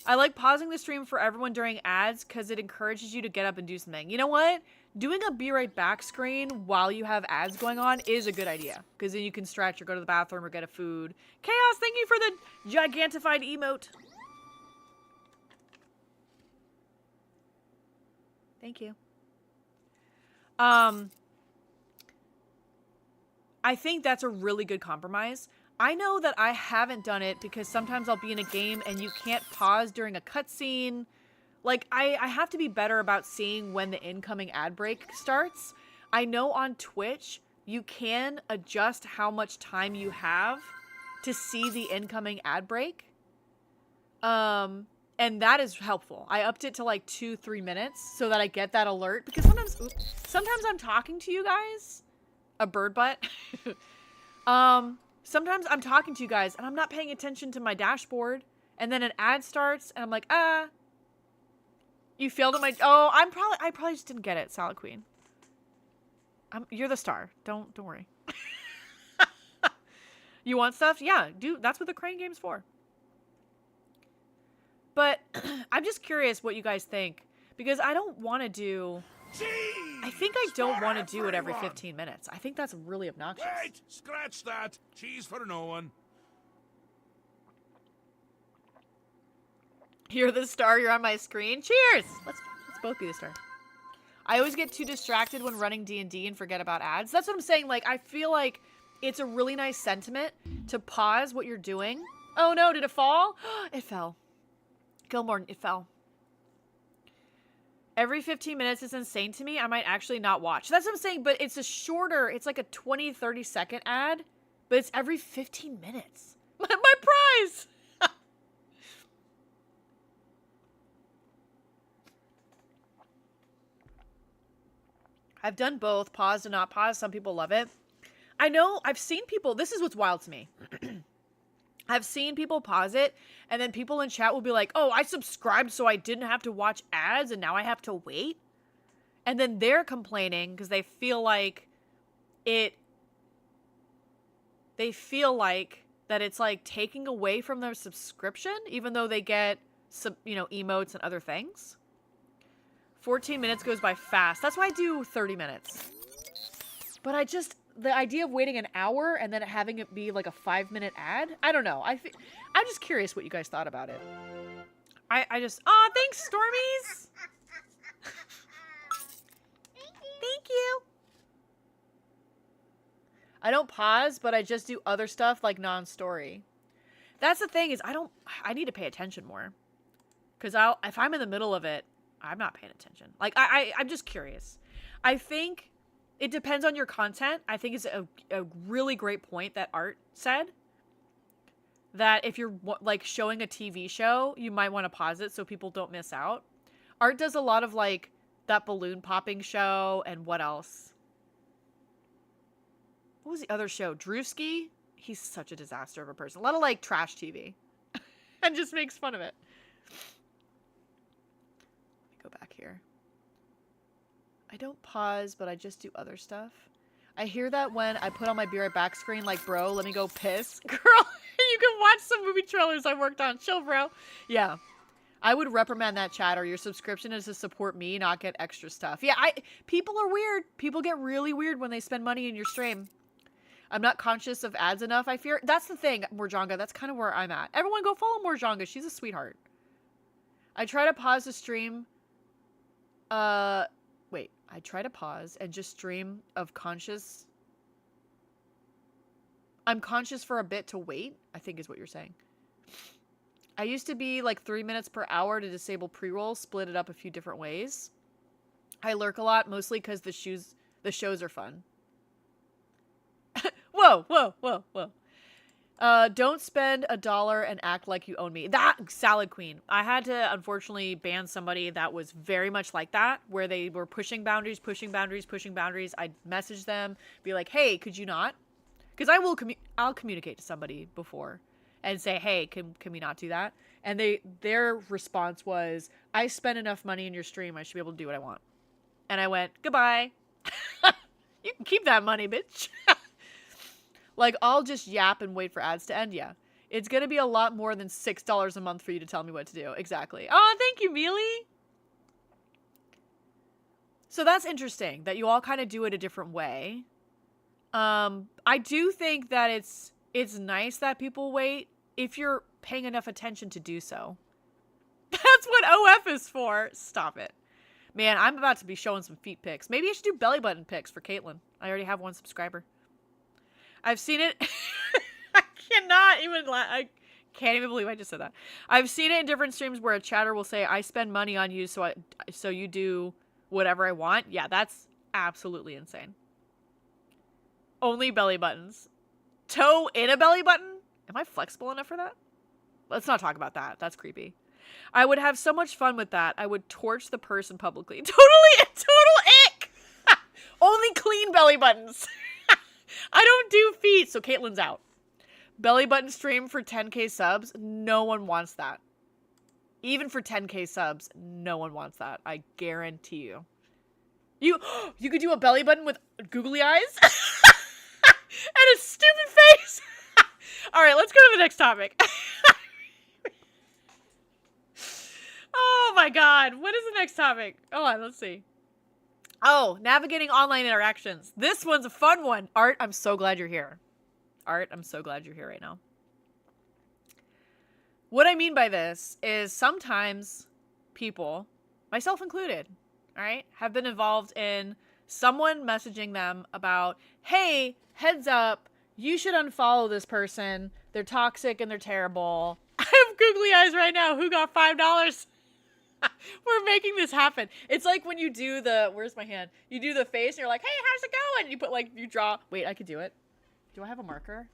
I like pausing the stream for everyone during ads because it encourages you to get up and do something. You know what? Doing a be right back screen while you have ads going on is a good idea. Because then you can stretch or go to the bathroom or get a food. Chaos, thank you for the gigantified emote. Thank you. I think that's a really good compromise. I know that I haven't done it because sometimes I'll be in a game and you can't pause during a cutscene. Like, I have to be better about seeing when the incoming ad break starts. I know on Twitch, you can adjust how much time you have to see the incoming ad break. And that is helpful. I upped it to like 2-3 minutes so that I get that alert. Because sometimes I'm talking to you guys. A bird butt. Sometimes I'm talking to you guys and I'm not paying attention to my dashboard. And then an ad starts and I'm like, you failed at my... Oh, I probably just didn't get it, Salad Queen. You're the star. Don't worry. You want stuff? Yeah, dude, that's what the crane game's for. But I'm just curious what you guys think. Because I don't want to do... I think I don't want to do it every 15 minutes. I think that's really obnoxious. Wait! Scratch that! Cheese for no one. You're the star, you're on my screen. Cheers! Let's both be the star. I always get too distracted when running D&D and forget about ads. That's what I'm saying. Like, I feel like it's a really nice sentiment to pause what you're doing. Oh no, did it fall? It fell. Gilmore, it fell. Every 15 minutes is insane to me. I might actually not watch. That's what I'm saying, but it's a shorter, it's like a 20-30 second ad, but it's every 15 minutes. My prize! I've done both, pause and not pause. Some people love it. I know, I've seen people, this is what's wild to me. I've seen people pause it, and then people in chat will be like, oh, I subscribed so I didn't have to watch ads, and now I have to wait? And then they're complaining because they feel like that it's like taking away from their subscription, even though they get emotes and other things. 14 minutes goes by fast. That's why I do 30 minutes. But the idea of waiting an hour and then having it be like a 5-minute ad, I don't know. I'm just curious what you guys thought about it. Thanks, Stormies. Thank you. I don't pause, but I just do other stuff like non-story. That's the thing is I need to pay attention more. Because if I'm in the middle of it, I'm not paying attention. Like, I'm just curious. I think it depends on your content. I think it's a really great point that Art said. That if you're, like, showing a TV show, you might want to pause it so people don't miss out. Art does a lot of, like, that balloon popping show and what else? What was the other show? Drewski? He's such a disaster of a person. A lot of, like, trash TV. And just makes fun of it. Go back here. I don't pause, but I just do other stuff. I hear that when I put on my Be Right Back screen, like, bro, let me go piss. Girl, you can watch some movie trailers I worked on. Chill, bro. Yeah. I would reprimand that chat, or your subscription is to support me, not get extra stuff. Yeah, people are weird. People get really weird when they spend money in your stream. I'm not conscious of ads enough, I fear. That's the thing, Morjanga. That's kind of where I'm at. Everyone go follow Morjanga. She's a sweetheart. I try to pause the stream. Wait, I try to pause and just stream of conscious. I'm conscious for a bit to wait, I think is what you're saying. I used to be like 3 minutes per hour to disable pre-roll, split it up a few different ways. I lurk a lot, mostly because the shows are fun. Whoa. Don't spend $1 and act like you own me. That Salad Queen. I had to unfortunately ban somebody that was very much like that, where they were pushing boundaries. I'd message them, be like, hey, could you not? Because I'll communicate to somebody before and say, hey, can we not do that? And their response was, I spent enough money in your stream, I should be able to do what I want. And I went, goodbye. You can keep that money, bitch. Like, I'll just yap and wait for ads to end, yeah. It's gonna be a lot more than $6 a month for you to tell me what to do. Exactly. Oh, thank you, Mealy! So that's interesting, that you all kind of do it a different way. I do think that it's nice that people wait if you're paying enough attention to do so. That's what OF is for. Stop it. Man, I'm about to be showing some feet pics. Maybe I should do belly button pics for Caitlin. I already have one subscriber. I've seen it. I cannot even. I can't even believe I just said that. I've seen it in different streams where a chatter will say, "I spend money on you, so you do whatever I want." Yeah, that's absolutely insane. Only belly buttons. Toe in a belly button? Am I flexible enough for that? Let's not talk about that. That's creepy. I would have so much fun with that. I would torch the person publicly. Total ick! Only clean belly buttons. I don't do feet, so Caitlin's out. Belly button stream for 10k subs? No one wants that. Even for 10k subs, no one wants that. I guarantee you. You could do a belly button with googly eyes? And a stupid face? Alright, let's go to the next topic. Oh my god, what is the next topic? Hold on, let's see. Oh, navigating online interactions. This one's a fun one. Art, I'm so glad you're here. Art, I'm so glad you're here right now. What I mean by this is sometimes people, myself included, alright, have been involved in someone messaging them about, hey, heads up, you should unfollow this person. They're toxic and they're terrible. I have googly eyes right now. Who got $5? We're making this happen. It's like when you do the, where's my hand? You do the face and you're like, hey, how's it going? And you put like, you draw, wait, I could do it. Do I have a marker?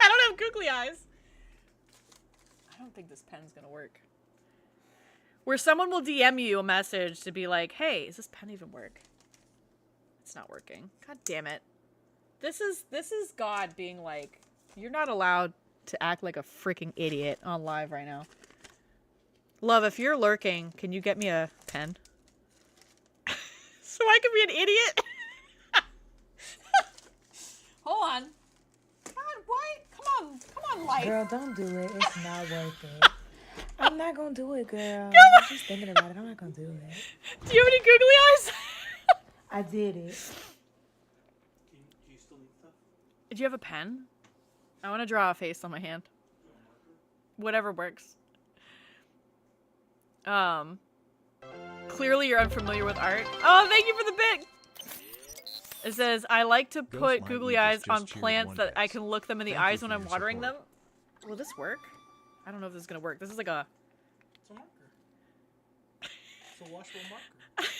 I don't have googly eyes. I don't think this pen's gonna work. Where someone will DM you a message to be like, hey, is this pen even work? It's not working. God damn it. This is God being like, you're not allowed to act like a freaking idiot on live right now. Love, if you're lurking, can you get me a pen? So I can be an idiot? Hold on. God, why? Come on, life. Girl, don't do it. It's not worth it. I'm not gonna do it, girl. I'm just thinking about it. I'm not gonna do it. Do you have any googly eyes? I did it. Do you still need stuff? Do you have a pen? I want to draw a face on my hand. Whatever works. Clearly you're unfamiliar with art. Oh, thank you for the bit! It says, I like to put googly eyes on plants that I can look them in the eyes when I'm watering them. Will this work? I don't know if this is gonna work. This is like a... It's a marker. It's a washable marker.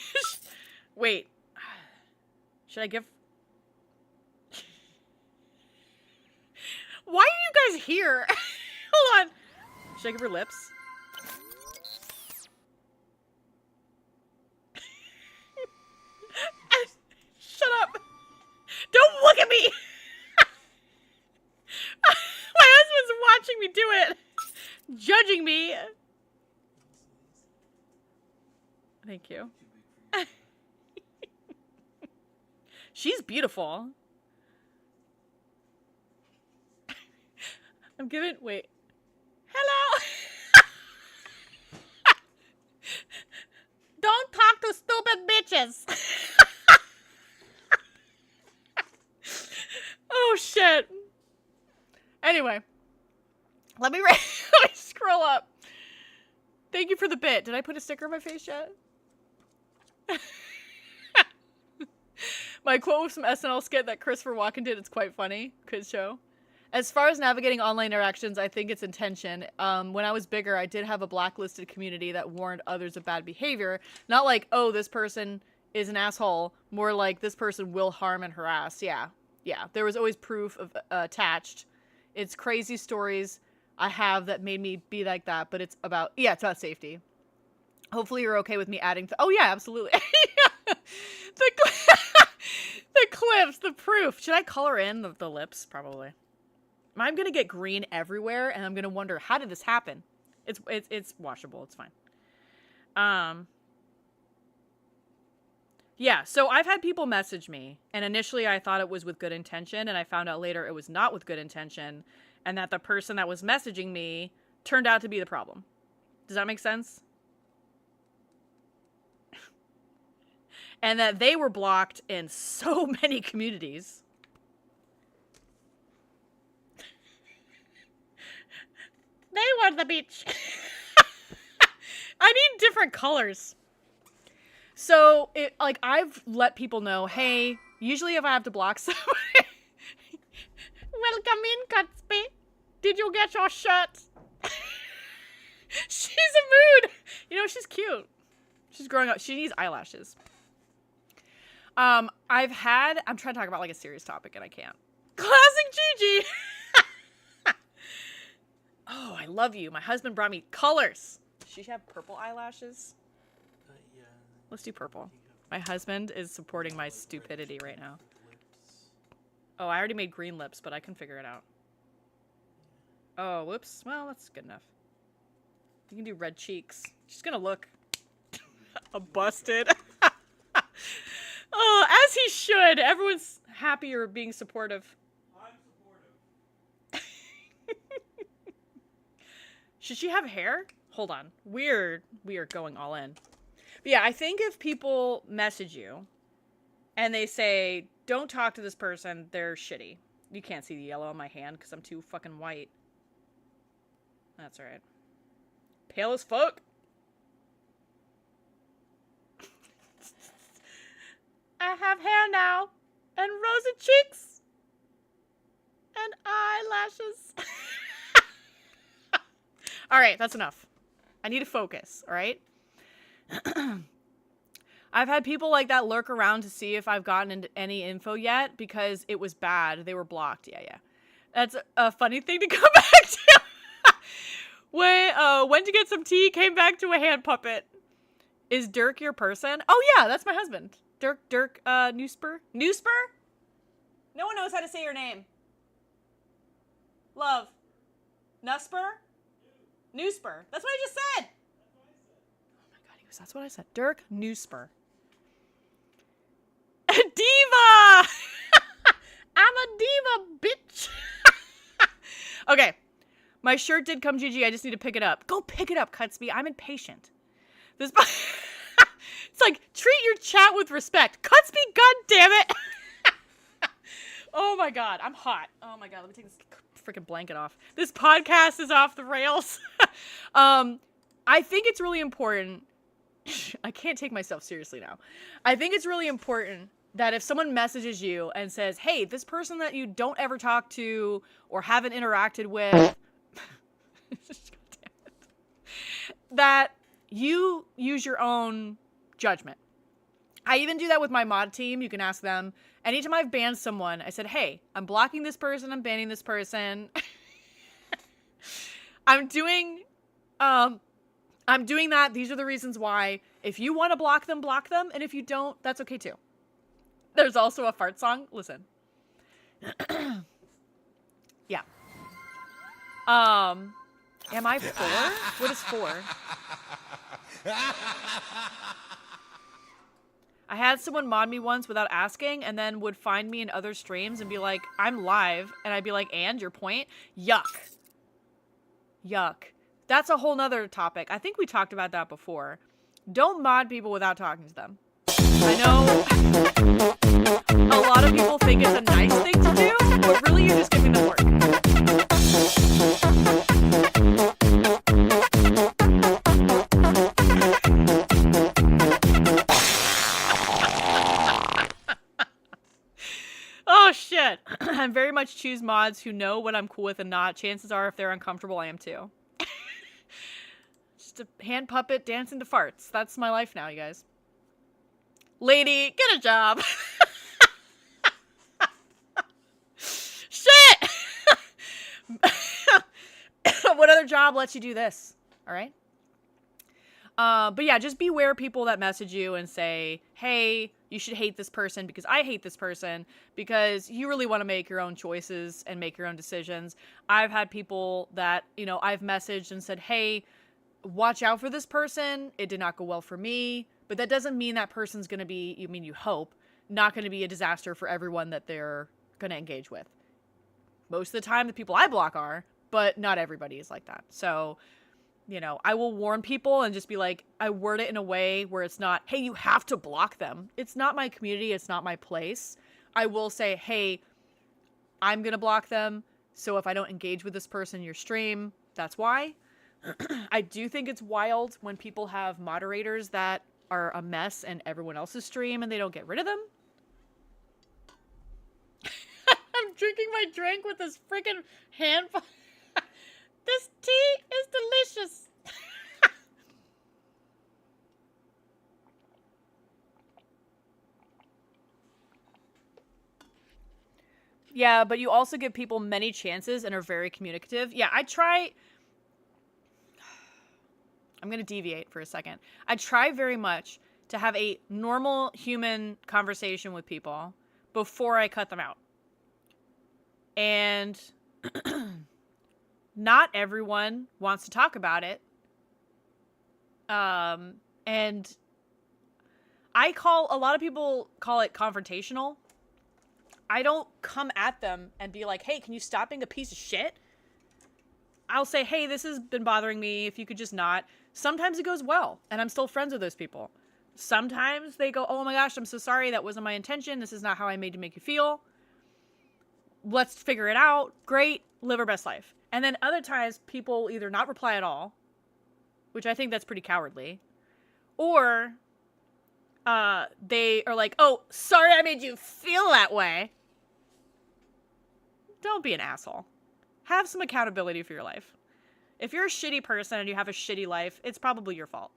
Wait. Should I give... Why are you guys here? Hold on. Should I give her lips? Shut up. Don't look at me. My husband's watching me do it. Judging me. Thank you. She's beautiful. I'm giving... Wait. Hello? Don't talk to stupid bitches. Oh, shit. Anyway. Let me scroll up. Thank you for the bit. Did I put a sticker on my face yet? My quote was from SNL skit that Christopher Walken did. It's quite funny. Quiz show. As far as navigating online interactions, I think it's intention. When I was bigger, I did have a blacklisted community that warned others of bad behavior. Not like, oh, this person is an asshole. More like, this person will harm and harass. Yeah. Yeah. There was always proof of attached. It's crazy stories I have that made me be like that, but it's about, yeah, it's about safety. Hopefully you're okay with me adding, oh yeah, absolutely. The clips, the proof. Should I color in the lips? Probably. I'm gonna get green everywhere, and I'm gonna wonder, how did this happen? It's washable. It's fine. Yeah, so I've had people message me, and initially I thought it was with good intention, and I found out later it was not with good intention, and that the person that was messaging me turned out to be the problem. Does that make sense? And that they were blocked in so many communities. They want the beach. I need different colors. So, I've let people know, hey, usually if I have to block somebody, Welcome in, Cutsby. Did you get your shirt? She's a mood. You know, she's cute. She's growing up. She needs eyelashes. I'm trying to talk about like a serious topic and I can't. Classic Gigi. Oh, I love you. My husband brought me colors. Does she have purple eyelashes? Yeah. Let's do purple. My husband is supporting my stupidity right now. Oh, I already made green lips, but I can figure it out. Oh, whoops. Well, that's good enough. You can do red cheeks. She's gonna look busted. Oh, as he should. Everyone's happy or being supportive. I'm supportive. Should she have hair? Hold on. We are going all in. But yeah, I think if people message you and they say, don't talk to this person, they're shitty. You can't see the yellow on my hand because I'm too fucking white. That's alright. Pale as fuck. I have hair now. And rosy cheeks. And eyelashes. Alright, that's enough. I need to focus, alright? I've had people like that lurk around to see if I've gotten into any info yet because it was bad. They were blocked. Yeah. That's a funny thing to come back to. Went to get some tea, came back to a hand puppet. Is Dirk your person? Oh yeah, that's my husband. Dirk, Newsper? Newsper? No one knows how to say your name. Love. Nusper? Newsper. That's what I just said. Oh my god, that's what I said. Dirk Newsper. Diva! I'm a diva, bitch. Okay. My shirt did come, Gigi. I just need to pick it up. Go pick it up, Cutsby. I'm impatient. This it's like, treat your chat with respect. Cutsby, god damn it. Oh my god, I'm hot. Oh my god, let me take this freaking blanket off. This podcast is off the rails. I think it's really important. I can't take myself seriously now. I think it's really important that if someone messages you and says, hey, this person that you don't ever talk to or haven't interacted with, that you use your own judgment. I even do that with my mod team. You can ask them. Anytime I've banned someone, I said, hey, I'm blocking this person. I'm banning this person. I'm doing that. These are the reasons why. If you want to block them, block them. And if you don't, that's okay too. There's also a fart song. Listen. Yeah. Am I 4? What is 4? I had someone mod me once without asking and then would find me in other streams and be like, I'm live. And I'd be like, and your point? Yuck. Yuck. That's a whole nother topic. I think we talked about that before. Don't mod people without talking to them. I know a lot of people think it's a nice thing to do, but really you're just giving them work. Oh shit. I very much choose mods who know what I'm cool with and not. Chances are if they're uncomfortable, I am too. Just a hand puppet dancing to farts. That's my life now, you guys. Lady, get a job. Shit! What other job lets you do this? All right? But yeah, just beware people that message you and say, hey, you should hate this person because I hate this person, because you really want to make your own choices and make your own decisions. I've had people that, you know, I've messaged and said, hey, watch out for this person. It did not go well for me. But that doesn't mean that person's going to be, you hope, not going to be a disaster for everyone that they're going to engage with. Most of the time, the people I block are, but not everybody is like that. So, you know, I will warn people and just be like, I word it in a way where it's not, hey, you have to block them. It's not my community. It's not my place. I will say, hey, I'm going to block them. So if I don't engage with this person in your stream, that's why. I do think it's wild when people have moderators that are a mess in everyone else's stream and they don't get rid of them. I'm I'm drinking my drink with this freaking handful. This tea is delicious. Yeah, but you also give people many chances and are very communicative. Yeah, I'm going to deviate for a second. I try very much to have a normal human conversation with people before I cut them out. And not everyone wants to talk about it. And a lot of people call it confrontational. I don't come at them and be like, hey, can you stop being a piece of shit? I'll say, hey, this has been bothering me. If you could just not. Sometimes it goes well, and I'm still friends with those people. Sometimes they go, oh my gosh, I'm so sorry. That wasn't my intention. This is not how I made to make you feel. Let's figure it out. Great. Live our best life. And then other times, people either not reply at all, which I think that's pretty cowardly, or they are like, oh, sorry I made you feel that way. Don't be an asshole. Have some accountability for your life. If you're a shitty person and you have a shitty life, it's probably your fault.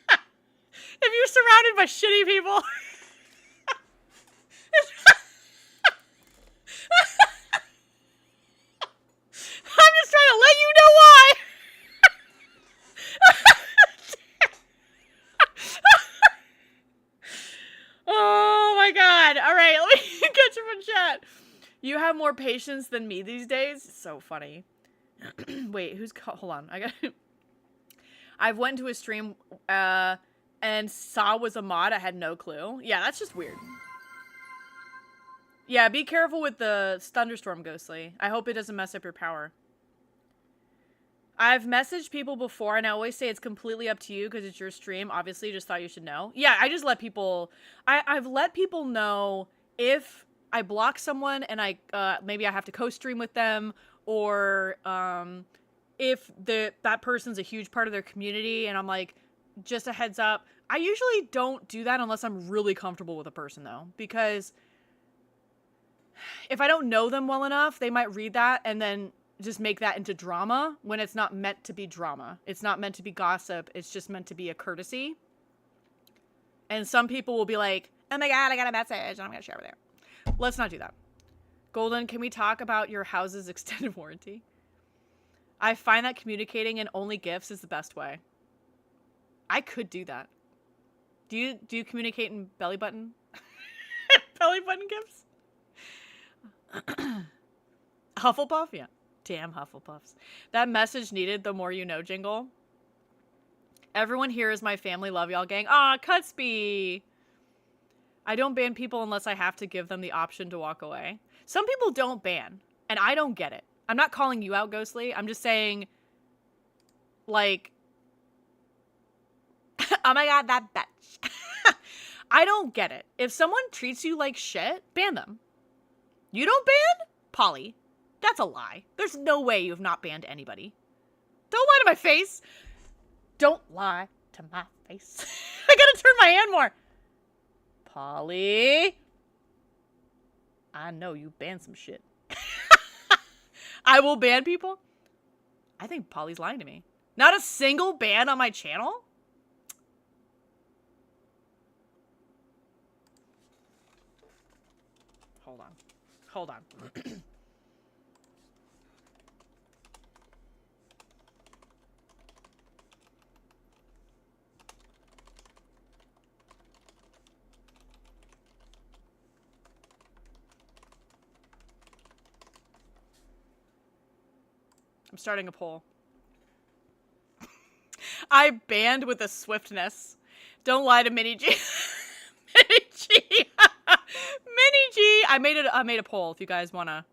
If you're surrounded by shitty people... I'm just trying to let you know why! Oh my god. Alright, let me get you from chat. You have more patience than me these days? So funny. Wait, hold on. I've went to a stream and saw was a mod. I had no clue. Yeah, that's just weird. Yeah, be careful with the thunderstorm, Ghostly. I hope it doesn't mess up your power. I've messaged people before, and I always say it's completely up to you because it's your stream. Obviously, just thought you should know. Yeah, I just let people... I've let people know if I block someone and maybe I have to co-stream with them, or if that person's a huge part of their community, and I'm like, just a heads up. I usually don't do that unless I'm really comfortable with a person, though, because if I don't know them well enough, they might read that and then just make that into drama when it's not meant to be drama. It's not meant to be gossip. It's just meant to be a courtesy. And some people will be like, oh my god, I got a message and I'm going to share with you. Let's not do that. Golden, can we talk about your house's extended warranty? I find that communicating in only GIFs is the best way. I could do that. Do you communicate in belly button? Belly button GIFs? Hufflepuff? Yeah. Damn Hufflepuffs. That message needed the more you know jingle. Everyone here is my family. Love y'all, gang. Aw, Cutsby! I don't ban people unless I have to give them the option to walk away. Some people don't ban, and I don't get it. I'm not calling you out, Ghostly. I'm just saying, like, oh my god, that bitch. I don't get it. If someone treats you like shit, ban them. You don't ban? Polly. That's a lie. There's no way you have not banned anybody. Don't lie to my face. Don't lie to my face. I gotta turn my hand more. Polly. I know you banned some shit. I will ban people? I think Polly's lying to me. Not a single ban on my channel? Hold on. Hold on. I'm starting a poll. I banned with a swiftness. Don't lie to Mini G. Mini G. Mini G. I made a poll if you guys wanna.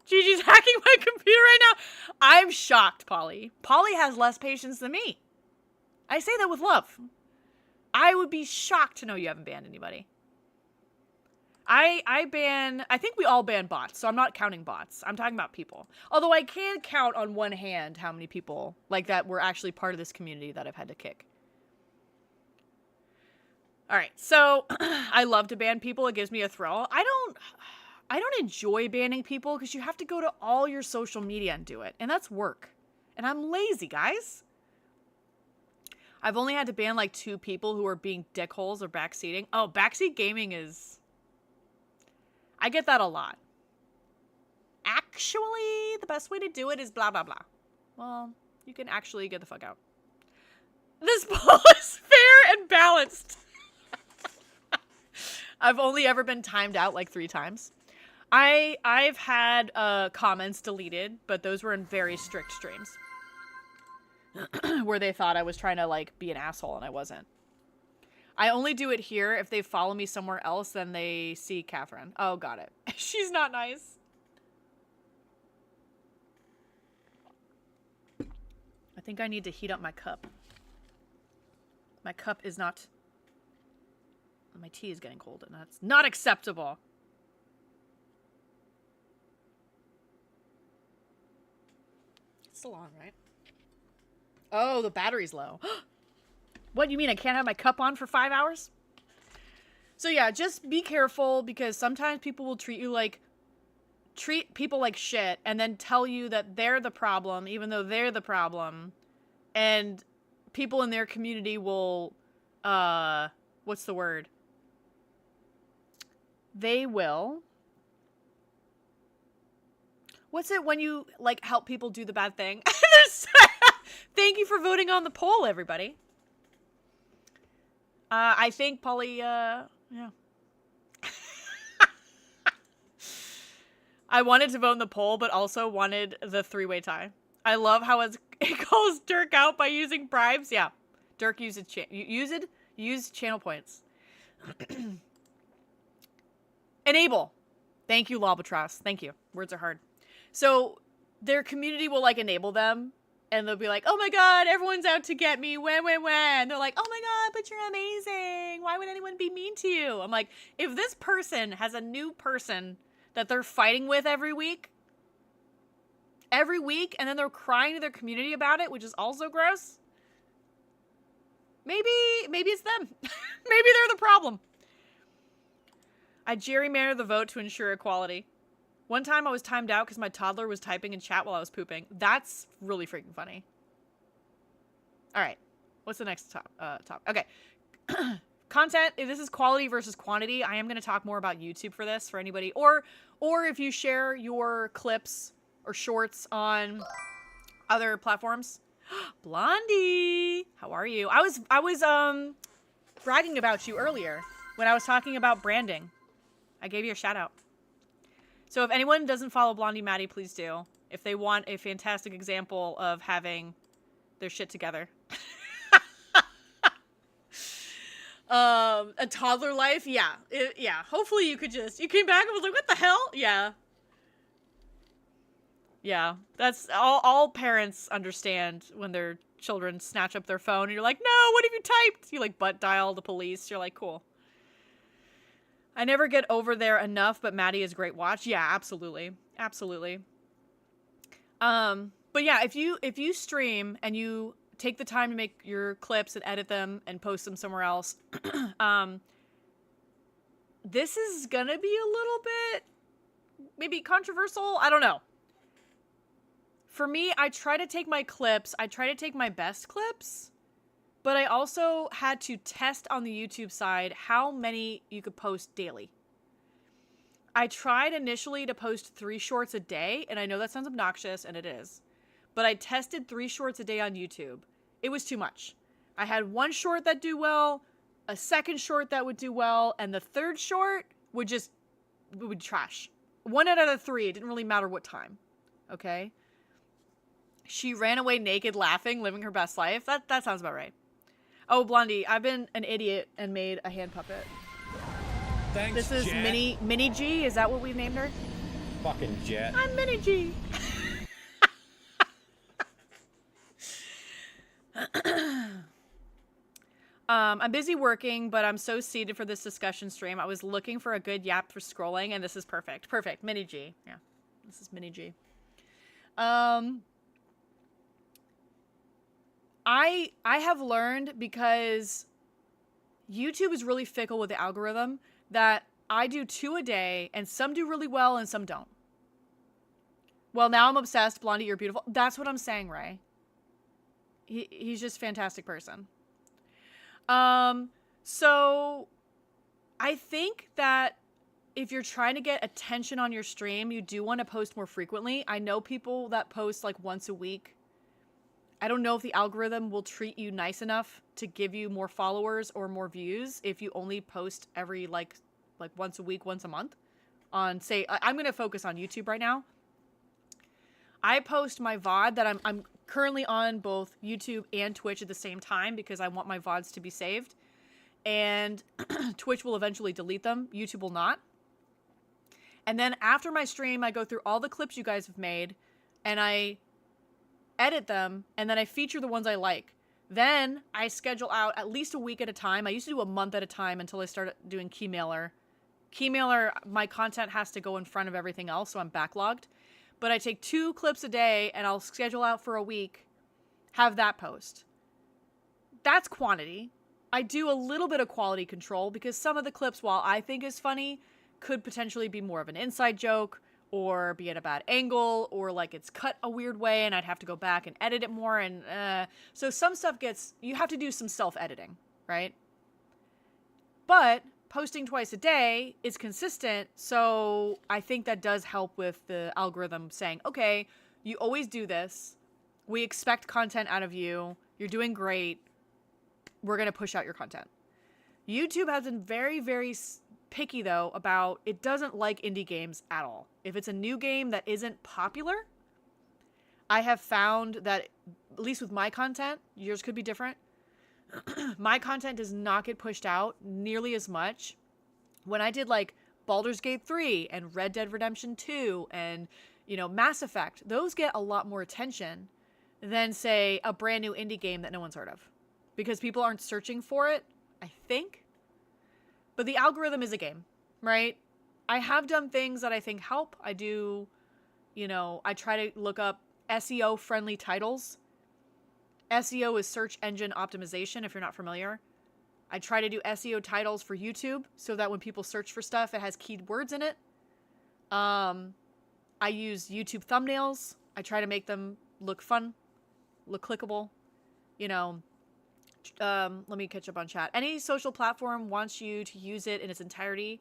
Gigi's hacking my computer right now. I'm shocked, Polly. Polly has less patience than me. I say that with love. I would be shocked to know you haven't banned anybody. I think we all ban bots, so I'm not counting bots. I'm talking about people. Although I can count on one hand how many people like that were actually part of this community that I've had to kick. All right, so I love to ban people. It gives me a thrill. I don't enjoy banning people because you have to go to all your social media and do it. And that's work. And I'm lazy, guys. I've only had to ban like 2 people who are being dickholes or backseating. Oh, backseat gaming is... I get that a lot. Actually, the best way to do it is blah, blah, blah. Well, you can actually get the fuck out. This poll is fair and balanced. I've only ever been timed out like 3 times. I've had comments deleted, but those were in very strict streams. Where they thought I was trying to like be an asshole and I wasn't. I only do it here. If they follow me somewhere else, then they see Catherine. Oh, got it. She's not nice. I think I need to heat up my cup. My cup is not... My tea is getting cold and that's not acceptable. It's still on, right? Oh, the battery's low. What, you mean I can't have my cup on for 5 hours? So yeah, just be careful because sometimes people will treat people like shit and then tell you that they're the problem even though they're the problem. And people in their community will, what's the word? They will... What's it when you, like, help people do the bad thing? Thank you for voting on the poll, everybody. I think Polly, yeah. I wanted to vote in the poll, but also wanted the 3-way tie. I love how it calls Dirk out by using bribes. Yeah. Dirk used channel points. Enable. Thank you, Lobotros. Thank you. Words are hard. So their community will like enable them and they'll be like, oh my God, everyone's out to get me. When. They're like, oh my God, but you're amazing. Why would anyone be mean to you? I'm like, if this person has a new person that they're fighting with every week, and then they're crying to their community about it, which is also gross. Maybe it's them. Maybe they're the problem. I gerrymander the vote to ensure equality. One time I was timed out because my toddler was typing in chat while I was pooping. That's really freaking funny. All right. What's the next top? Okay. Content. This is quality versus quantity. I am going to talk more about YouTube for this, for anybody. Or if you share your clips or shorts on other platforms. Blondie. How are you? I was bragging about you earlier when I was talking about branding. I gave you a shout out. So if anyone doesn't follow Blondie Maddie, please do. If they want a fantastic example of having their shit together. A toddler life, yeah. Yeah, hopefully you came back and was like, what the hell? Yeah. Yeah, that's all parents understand when their children snatch up their phone and you're like, no, what have you typed? You like butt dial the police. You're like, cool. I never get over there enough, but Maddie is a great watch. Yeah, absolutely. Absolutely. But yeah, if you stream and you take the time to make your clips and edit them and post them somewhere else, this is gonna be a little bit maybe controversial. I don't know. For me, I try to take my best clips, but I also had to test on the YouTube side how many you could post daily. I tried initially to post 3 shorts a day, and I know that sounds obnoxious, and it is. But I tested 3 shorts a day on YouTube. It was too much. I had 1 short that do well, a 2nd short that would do well, and the 3rd short would trash. 1 out of 3, it didn't really matter what time. Okay? She ran away naked laughing, living her best life. That sounds about right. Oh, Blondie, I've been an idiot and made a hand puppet. Thanks, This is Jet. Mini G, is that what we've named her? Fucking Jet. I'm Mini G. I'm busy working, but I'm so seated for this discussion stream. I was looking for a good yap for scrolling, and this is perfect. Perfect. Mini G. Yeah. This is Mini G. I have learned, because YouTube is really fickle with the algorithm, that I do 2 a day, and some do really well and some don't. Well, now I'm obsessed. Blondie, you're beautiful. That's what I'm saying, Ray. He's just a fantastic person. So I think that if you're trying to get attention on your stream, you do want to post more frequently. I know people that post like once a week. I don't know if the algorithm will treat you nice enough to give you more followers or more views if you only post every like once a week, once a month on, say, I'm going to focus on YouTube right now. I post my VOD that I'm currently on both YouTube and Twitch at the same time because I want my VODs to be saved. And Twitch will eventually delete them. YouTube will not. And then after my stream, I go through all the clips you guys have made and I edit them, and then I feature the ones I like. Then I schedule out at least a week at a time. I used to do a month at a time until I started doing Keymailer. Keymailer, my content has to go in front of everything else, so I'm backlogged. But I take 2 clips a day, and I'll schedule out for a week, have that post. That's quantity. I do a little bit of quality control, because some of the clips, while I think is funny, could potentially be more of an inside joke, or be at a bad angle, or like it's cut a weird way and I'd have to go back and edit it more. And so some stuff you have to do some self-editing, right? But posting twice a day is consistent. So I think that does help with the algorithm saying, okay, you always do this. We expect content out of you. You're doing great. We're going to push out your content. YouTube has been very, very picky though about, it doesn't like indie games at all. If it's a new game that isn't popular, I have found that, at least with my content, yours could be different, my content does not get pushed out nearly as much. When I did like Baldur's Gate 3 and Red Dead Redemption 2 and, you know, Mass Effect, those get a lot more attention than, say, a brand new indie game that no one's heard of, because people aren't searching for it, I think. But the algorithm is a game, right? I have done things that I think help. I do, you know, I try to look up SEO-friendly titles. SEO is search engine optimization, if you're not familiar. I try to do SEO titles for YouTube so that when people search for stuff, it has keywords in it. I use YouTube thumbnails. I try to make them look fun, look clickable, you know. Let me catch up on chat. Any social platform wants you to use it in its entirety.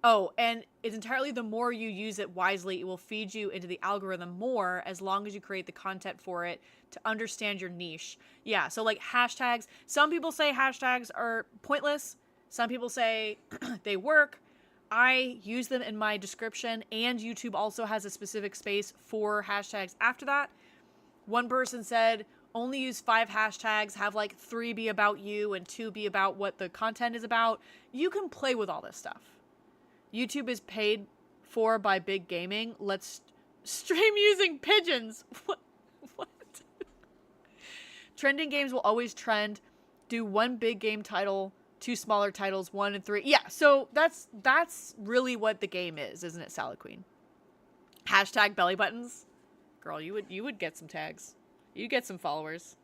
Oh, and it's entirely, the more you use it wisely, it will feed you into the algorithm more as long as you create the content for it to understand your niche. Yeah, so like hashtags. Some people say hashtags are pointless. Some people say they work. I use them in my description, and YouTube also has a specific space for hashtags after that. One person said, only use 5 hashtags, have like 3 be about you and 2 be about what the content is about. You can play with all this stuff. YouTube is paid for by big gaming. Let's stream using pigeons. What? Trending games will always trend. Do 1 big game title, 2 smaller titles, 1 and 3. Yeah, so that's really what the game is, isn't it, Salad Queen? Hashtag belly buttons. Girl, you would get some tags. You get some followers.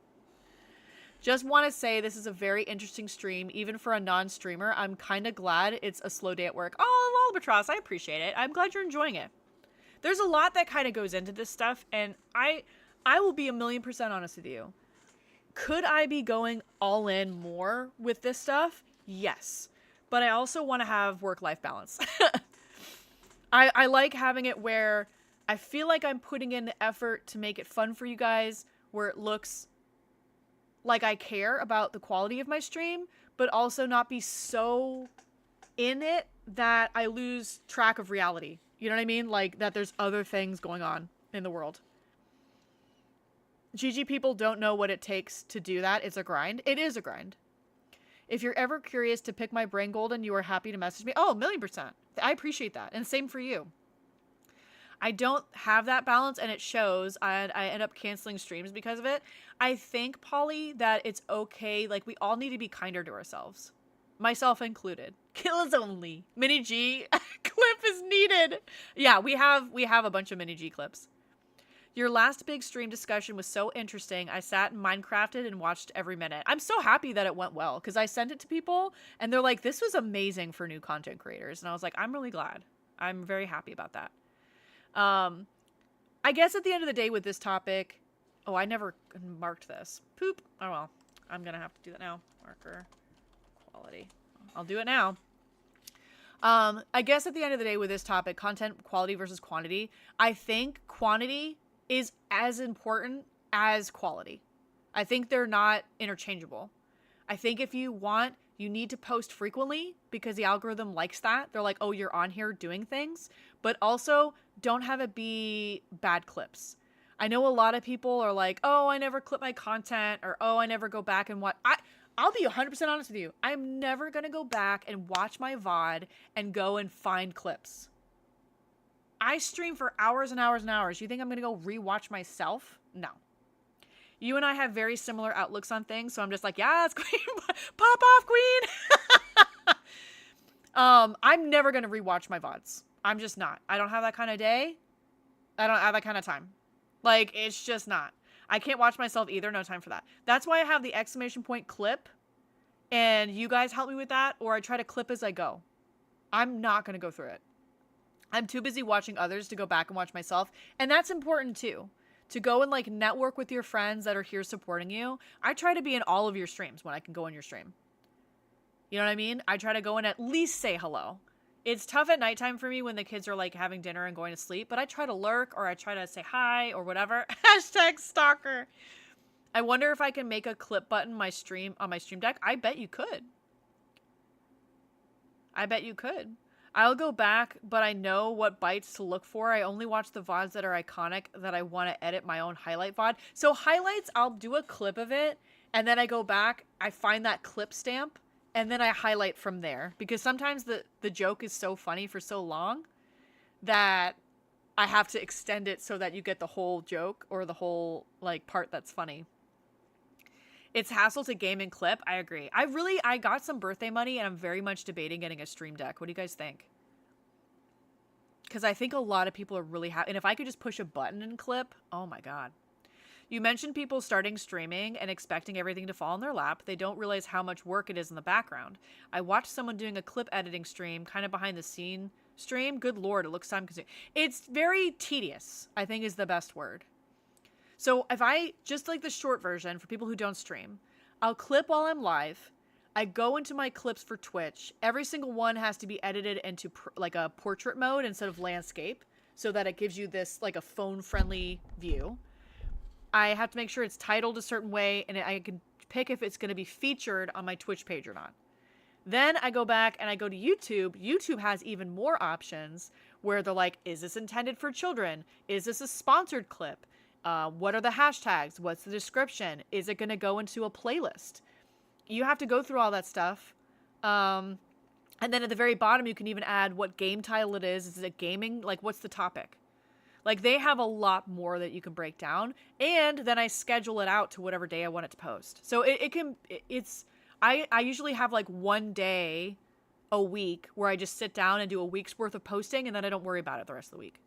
Just want to say this is a very interesting stream, even for a non-streamer. I'm kind of glad it's a slow day at work. Oh, Albatross, I appreciate it. I'm glad you're enjoying it. There's a lot that kind of goes into this stuff, and I will be 1,000,000% honest with you. Could I be going all in more with this stuff? Yes. But I also want to have work-life balance. I like having it where I feel like I'm putting in the effort to make it fun for you guys, where it looks like I care about the quality of my stream, but also not be so in it that I lose track of reality. You know what I mean? Like that there's other things going on in the world. GG people don't know what it takes to do that. It's a grind. It is a grind. If you're ever curious to pick my brain golden, you are happy to message me. Oh, 1,000,000%. I appreciate that. And same for you. I don't have that balance, and it shows. I end up canceling streams because of it. I think, Polly, that it's okay. Like, we all need to be kinder to ourselves. Myself included. Kills only. Mini G clip is needed. Yeah, we have a bunch of Mini G clips. Your last big stream discussion was so interesting. I sat and Minecrafted and watched every minute. I'm so happy that it went well because I sent it to people and they're like, this was amazing for new content creators. And I was like, I'm really glad. I'm very happy about that. I guess at the end of the day with this topic, oh, I never marked this. Poop. Oh, well, I'm going to have to do that now. Marker quality. I'll do it now. I guess at the end of the day with this topic, content quality versus quantity, I think quantity is as important as quality. I think they're not interchangeable. I think if you want, you need to post frequently because the algorithm likes that. They're like, oh, you're on here doing things, but also don't have it be bad clips. I know a lot of people are like, oh, I never clip my content, or oh, I never go back and watch. I'll be 100% honest with you. I'm never going to go back and watch my VOD and go and find clips. I stream for hours and hours and hours. You think I'm going to go rewatch myself? No. You and I have very similar outlooks on things, so I'm just like, yeah, it's Queen. Pop off, Queen. I'm never going to rewatch my VODs. I'm just not. I don't have that kind of day. I don't have that kind of time. Like, it's just not. I can't watch myself either. No time for that. That's why I have the exclamation point clip, and you guys help me with that, or I try to clip as I go. I'm not going to go through it. I'm too busy watching others to go back and watch myself. And that's important too. To go and like network with your friends that are here supporting you. I try to be in all of your streams when I can go in your stream. You know what I mean? I try to go in at least say hello. It's tough at nighttime for me when the kids are like having dinner and going to sleep, but I try to lurk or I try to say hi or whatever. Hashtag stalker. I wonder if I can make a clip button on my stream deck. I bet you could. I bet you could. I'll go back, but I know what bites to look for. I only watch the VODs that are iconic that I want to edit my own highlight VOD. So highlights, I'll do a clip of it, and then I go back, I find that clip stamp, and then I highlight from there. Because sometimes the joke is so funny for so long that I have to extend it so that you get the whole joke or the whole like part that's funny. It's hassle to game and clip. I agree. I got some birthday money and I'm very much debating getting a stream deck. What do you guys think? Because I think a lot of people are really happy. And if I could just push a button and clip, oh my God. You mentioned people starting streaming and expecting everything to fall in their lap. They don't realize how much work it is in the background. I watched someone doing a clip editing stream, kind of behind the scene stream. Good Lord, it looks time consuming. It's very tedious, I think is the best word. So if I, just like the short version for people who don't stream, I'll clip while I'm live. I go into my clips for Twitch. Every single one has to be edited into like a portrait mode instead of landscape so that it gives you this like a phone friendly view. I have to make sure it's titled a certain way and I can pick if it's going to be featured on my Twitch page or not. Then I go back and I go to YouTube. YouTube has even more options where they're like, is this intended for children? Is this a sponsored clip? What are the hashtags? What's the description? Is it going to go into a playlist? You have to go through all that stuff. And then at the very bottom, you can even add what game title it is. Is it gaming? Like, what's the topic? Like, they have a lot more that you can break down. And then I schedule it out to whatever day I want it to post. So I usually have like one day a week where I just sit down and do a week's worth of posting and then I don't worry about it the rest of the week.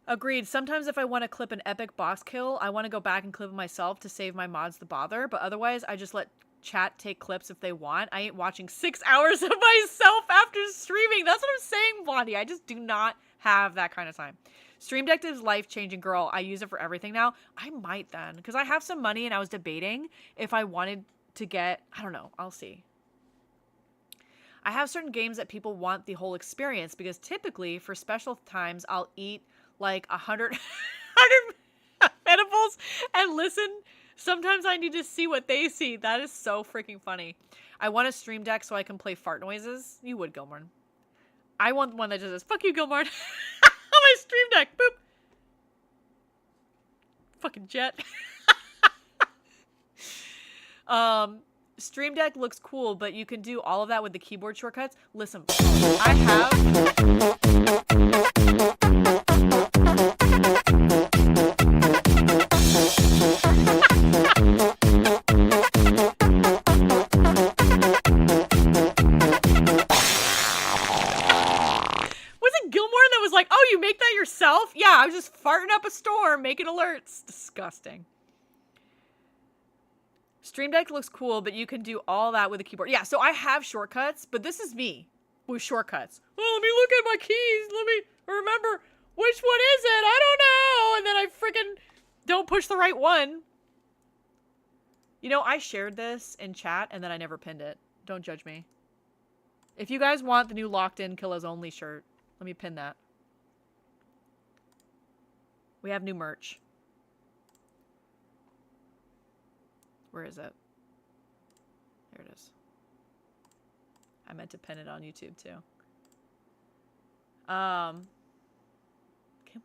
Agreed. Sometimes if I want to clip an epic boss kill, I want to go back and clip it myself to save my mods the bother. But otherwise, I just let chat take clips if they want. I ain't watching 6 hours of myself after streaming. That's what I'm saying, Blondie. I just do not have that kind of time. Stream Deck is life-changing, girl. I use it for everything now. I might then, because I have some money and I was debating if I wanted to get, I don't know. I'll see. I have certain games that people want the whole experience because typically for special times, I'll eat like 100 edibles and listen. Sometimes I need to see what they see. That is so freaking funny. I want a stream deck so I can play fart noises. You would, Gilmorn. I want one that just says, fuck you, Gilmorn. On my stream deck. Boop. Fucking jet. Stream Deck looks cool, but you can do all of that with the keyboard shortcuts. Listen, I have... Was it Gilmore that was like, oh, you make that yourself? Yeah, I was just farting up a storm, making alerts. Disgusting. Stream Deck looks cool, but you can do all that with a keyboard. Yeah, so I have shortcuts, but this is me with shortcuts. Oh, let me look at my keys. Let me remember which one is it. I don't know. And then I freaking don't push the right one. You know, I shared this in chat and then I never pinned it. Don't judge me. If you guys want the new Locked In Killas Only shirt, let me pin that. We have new merch. Where is it? There it is. I meant to pin it on YouTube too. Can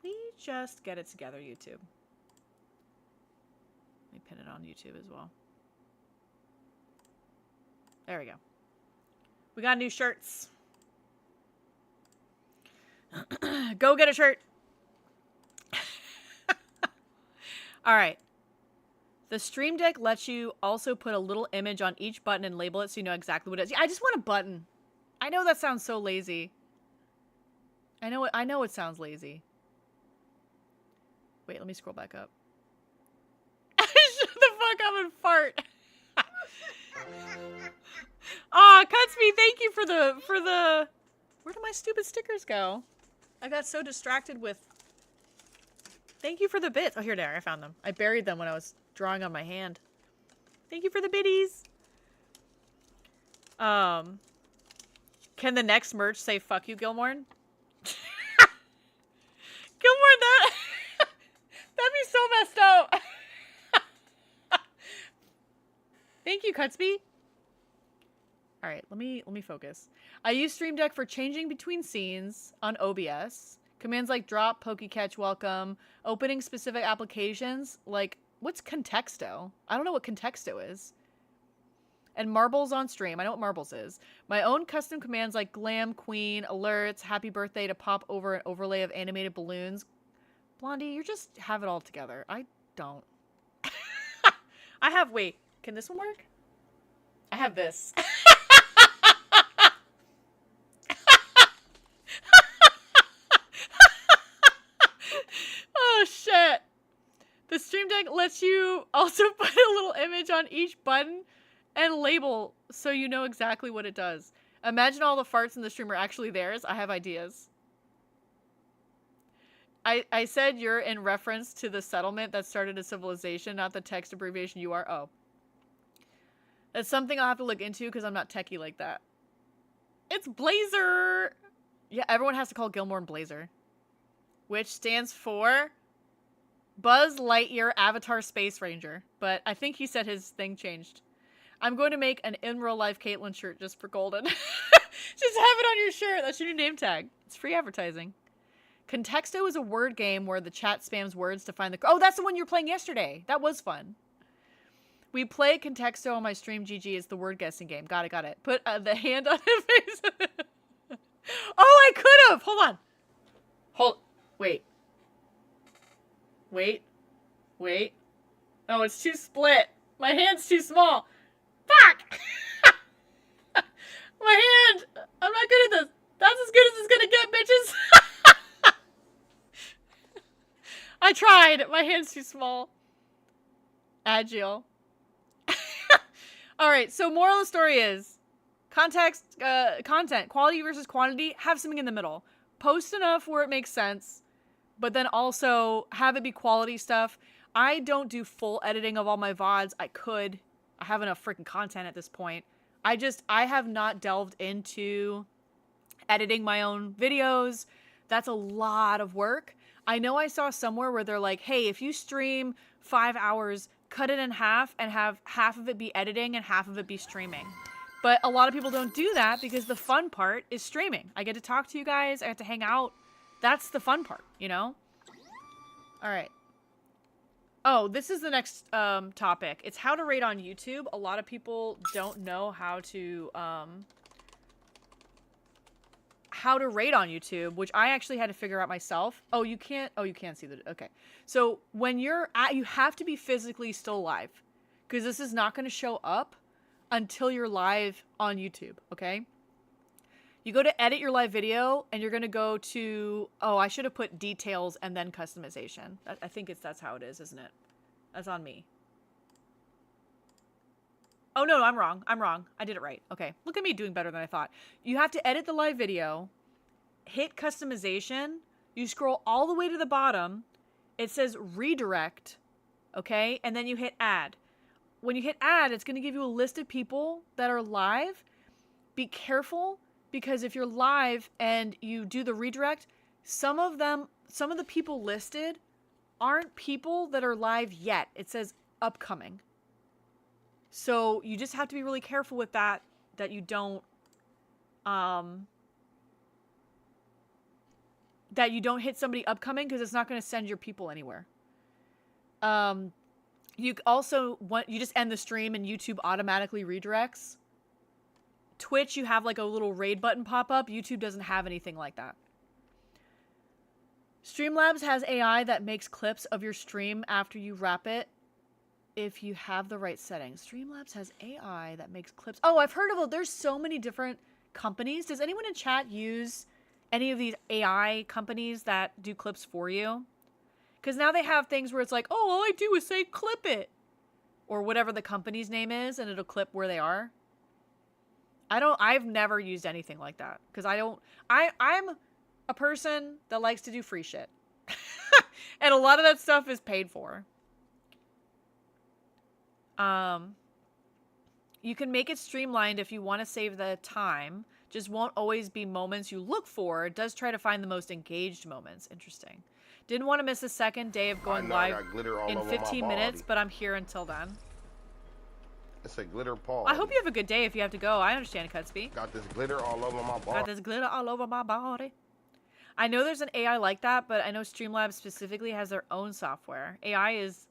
we just get it together, YouTube? Let me pin it on YouTube as well. There we go. We got new shirts. Go get a shirt. All right. The Stream Deck lets you also put a little image on each button and label it so you know exactly what it is. Yeah, I just want a button. I know that sounds so lazy. I know it sounds lazy. Wait, let me scroll back up. Shut the fuck up and fart. Aw, Cutsby, thank you for the where did my stupid stickers go? I got so distracted with thank you for the bits. Oh, here they are. I found them. I buried them when I was drawing on my hand. Thank you for the biddies. Can the next merch say fuck you, Gilmore? Gilmore, that'd be so messed up. Thank you, Cutsby. All right, let me focus. I use Stream Deck for changing between scenes on OBS. Commands like drop, pokecatch, welcome, opening specific applications like what's Contexto? I don't know what Contexto is. And marbles on stream. I know what marbles is. My own custom commands like glam, queen, alerts, happy birthday to pop over an overlay of animated balloons. Blondie, you just have it all together. I don't. I have, wait, can this one work? I have this. Oh, shit. The Stream Deck lets you also put a little image on each button and label so you know exactly what it does. Imagine all the farts in the stream are actually theirs. I have ideas. I said you're in reference to the settlement that started a civilization, not the text abbreviation you are. Oh. That's something I'll have to look into because I'm not techie like that. It's Blazer! Yeah, everyone has to call Gilmore Blazer. Which stands for Buzz Lightyear Avatar Space Ranger. But I think he said his thing changed. I'm going to make an in real life Caitlyn shirt just for Golden. Just have it on your shirt. That's your new name tag. It's free advertising. Contexto is a word game where the chat spams words to find the... Oh, that's the one you were playing yesterday. That was fun. We play Contexto on my stream. GG is the word guessing game. Got it. Put the hand on his face. Oh, I could have. Hold on. Wait. Oh, it's too split. My hand's too small. Fuck! My hand! I'm not good at this. That's as good as it's gonna get, bitches. I tried. My hand's too small. Agile. Alright, so moral of the story is content, quality versus quantity, have something in the middle. Post enough where it makes sense, but then also have it be quality stuff. I don't do full editing of all my VODs. I could. I have enough freaking content at this point. I have not delved into editing my own videos. That's a lot of work. I know I saw somewhere where they're like, hey, if you stream 5 hours, cut it in half and have half of it be editing and half of it be streaming. But a lot of people don't do that because the fun part is streaming. I get to talk to you guys. I get to hang out. That's the fun part, you know? All right. Oh, this is the next topic. It's how to rate on YouTube. A lot of people don't know how to rate on YouTube, which I actually had to figure out myself. Oh, you can't see the, okay. So when you have to be physically still live because this is not going to show up until you're live on YouTube, okay? You go to edit your live video, and you're going to go to, oh, I should have put details and then customization. I think that's how it is, isn't it? That's on me. Oh, no, I'm wrong. I did it right. Okay. Look at me doing better than I thought. You have to edit the live video, hit customization. You scroll all the way to the bottom. It says redirect. Okay. And then you hit add. When you hit add, it's going to give you a list of people that are live. Be careful, because if you're live and you do the redirect, some of the people listed aren't people that are live yet. It says upcoming. So you just have to be really careful with that you don't hit somebody upcoming, because it's not going to send your people anywhere. You also you just end the stream and YouTube automatically redirects. Twitch, you have like a little raid button pop up. YouTube doesn't have anything like that. Streamlabs has AI that makes clips of your stream after you wrap it, if you have the right settings. Streamlabs has AI that makes clips. Oh, I've heard of it. There's so many different companies. Does anyone in chat use any of these AI companies that do clips for you? Because now they have things where it's like, oh, all I do is say clip it, or whatever the company's name is, and it'll clip where they are. I've never used anything like that, because I'm a person that likes to do free shit. And a lot of that stuff is paid for. You can make it streamlined if you want to save the time. Just won't always be moments you look for. It does try to find the most engaged moments. Interesting. Didn't want to miss the second day of going live in 15 minutes, but I'm here until then. It's a glitter paw. I hope you have a good day if you have to go. I understand, Cutsby. Got this glitter all over my body. Got this glitter all over my body. I know there's an AI like that, but I know Streamlabs specifically has their own software. AI is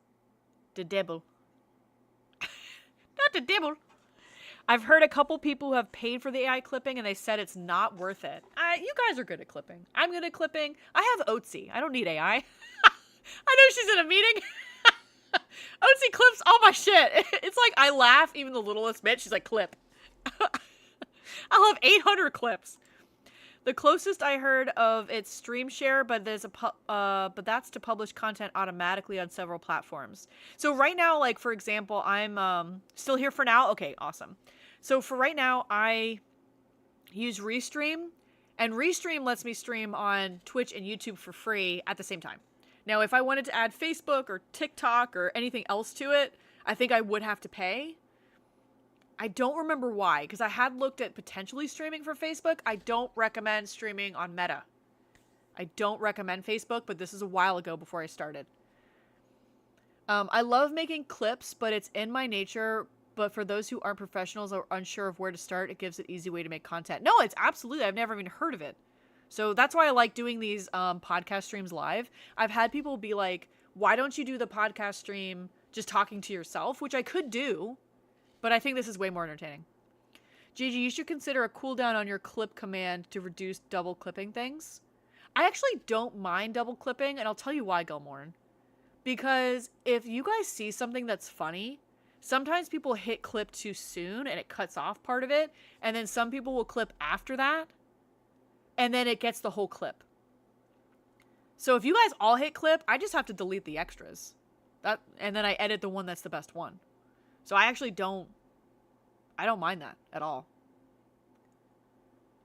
the devil. Not the devil. I've heard a couple people who have paid for the AI clipping, and they said it's not worth it. You guys are good at clipping. I'm good at clipping. I have Oatsy. I don't need AI. I know she's in a meeting. Oatsy clips all my shit. It's like I laugh even the littlest bit. She's like, clip. I'll have 800 clips. The closest I heard of it's Stream Share, but there's but that's to publish content automatically on several platforms. So right now, like for example, I'm still here for now. Okay, awesome. So for right now, I use Restream, and Restream lets me stream on Twitch and YouTube for free at the same time. Now, if I wanted to add Facebook or TikTok or anything else to it, I think I would have to pay. I don't remember why, because I had looked at potentially streaming for Facebook. I don't recommend streaming on Meta. I don't recommend Facebook, but this is a while ago before I started. I love making clips, but it's in my nature. But for those who aren't professionals or unsure of where to start, it gives an easy way to make content. No, it's absolutely. I've never even heard of it. So that's why I like doing these podcast streams live. I've had people be like, why don't you do the podcast stream just talking to yourself? Which I could do, but I think this is way more entertaining. Gigi, you should consider a cooldown on your clip command to reduce double clipping things. I actually don't mind double clipping, and I'll tell you why, Gilmorn. Because if you guys see something that's funny, sometimes people hit clip too soon and it cuts off part of it, and then some people will clip after that, and then it gets the whole clip. So if you guys all hit clip, I just have to delete the extras. And then I edit the one that's the best one. So I actually don't mind that at all.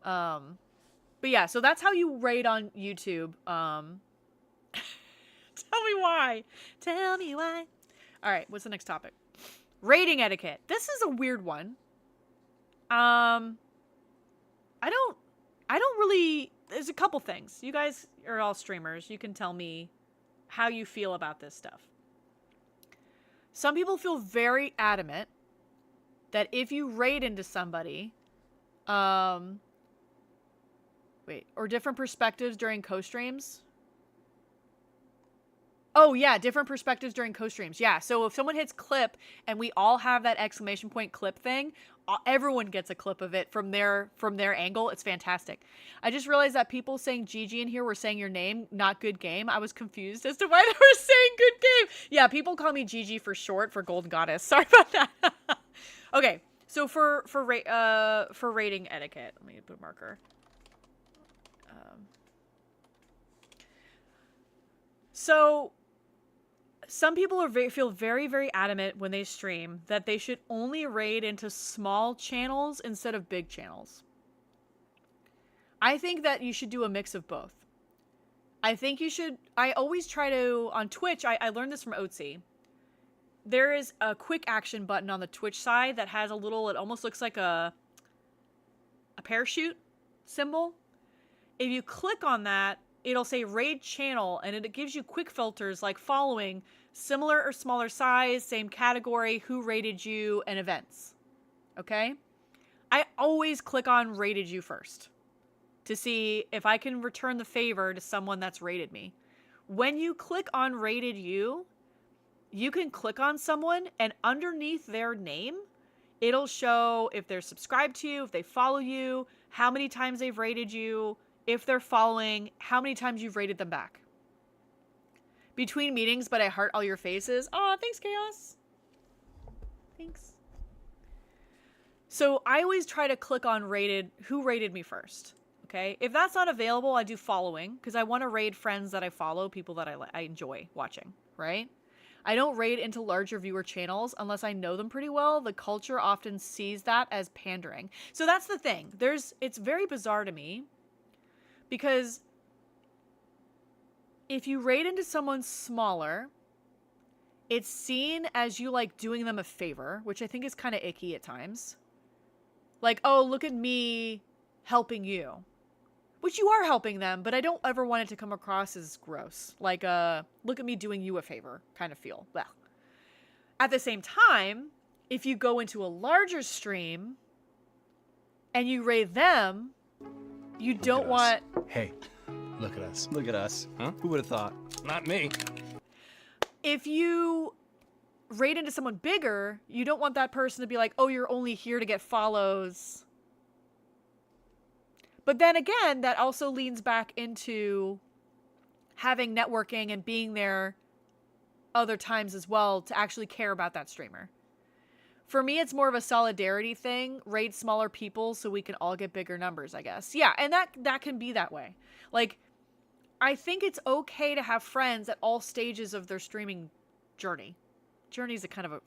But yeah, so that's how you rate on YouTube. Tell me why. Tell me why. All right, what's the next topic? Rating etiquette. This is a weird one. I don't really, there's a couple things. You guys are all streamers. You can tell me how you feel about this stuff. Some people feel very adamant that if you raid into somebody, or different perspectives during co-streams. Oh, yeah, different perspectives during co-streams. Yeah, so if someone hits clip and we all have that exclamation point clip thing, everyone gets a clip of it from their angle. It's fantastic. I just realized that people saying GG in here were saying your name, not good game. I was confused as to why they were saying good game. Yeah, people call me GG for short for Golden Goddess. Sorry about that. Okay, So for rating etiquette, let me put a marker. So some people feel very, very adamant when they stream that they should only raid into small channels instead of big channels. I think that you should do a mix of both. I think you should... I always try to... On Twitch, I learned this from Otzi. There is a quick action button on the Twitch side that has a little... It almost looks like a parachute symbol. If you click on that, it'll say raid channel, and it gives you quick filters like following, similar or smaller size, same category, who rated you, and events. Okay? I always click on rated you first to see if I can return the favor to someone that's rated me. When you click on rated you, you can click on someone, and underneath their name, it'll show if they're subscribed to you, if they follow you, how many times they've rated you, if they're following, how many times you've rated them back. Between meetings, but I heart all your faces. Oh, thanks, Chaos. Thanks. So I always try to click on rated, who rated me first. Okay? If that's not available, I do following, because I want to raid friends that I follow, people that I enjoy watching, right? I don't raid into larger viewer channels unless I know them pretty well. The culture often sees that as pandering. So that's the thing. It's very bizarre to me, because if you raid into someone smaller, it's seen as you like doing them a favor, which I think is kind of icky at times. Like, oh, look at me helping you. Which you are helping them, but I don't ever want it to come across as gross. Like, look at me doing you a favor kind of feel. Well, at the same time, if you go into a larger stream and you raid them, you don't want... Hey, look at us. Look at us. Huh? Who would have thought? Not me. If you raid into someone bigger, you don't want that person to be like, oh, you're only here to get follows. But then again, that also leans back into having networking and being there other times as well to actually care about that streamer. For me, it's more of a solidarity thing. Raid smaller people so we can all get bigger numbers, I guess. Yeah, and that can be that way. Like, I think it's okay to have friends at all stages of their streaming journey. Journey is a kind of a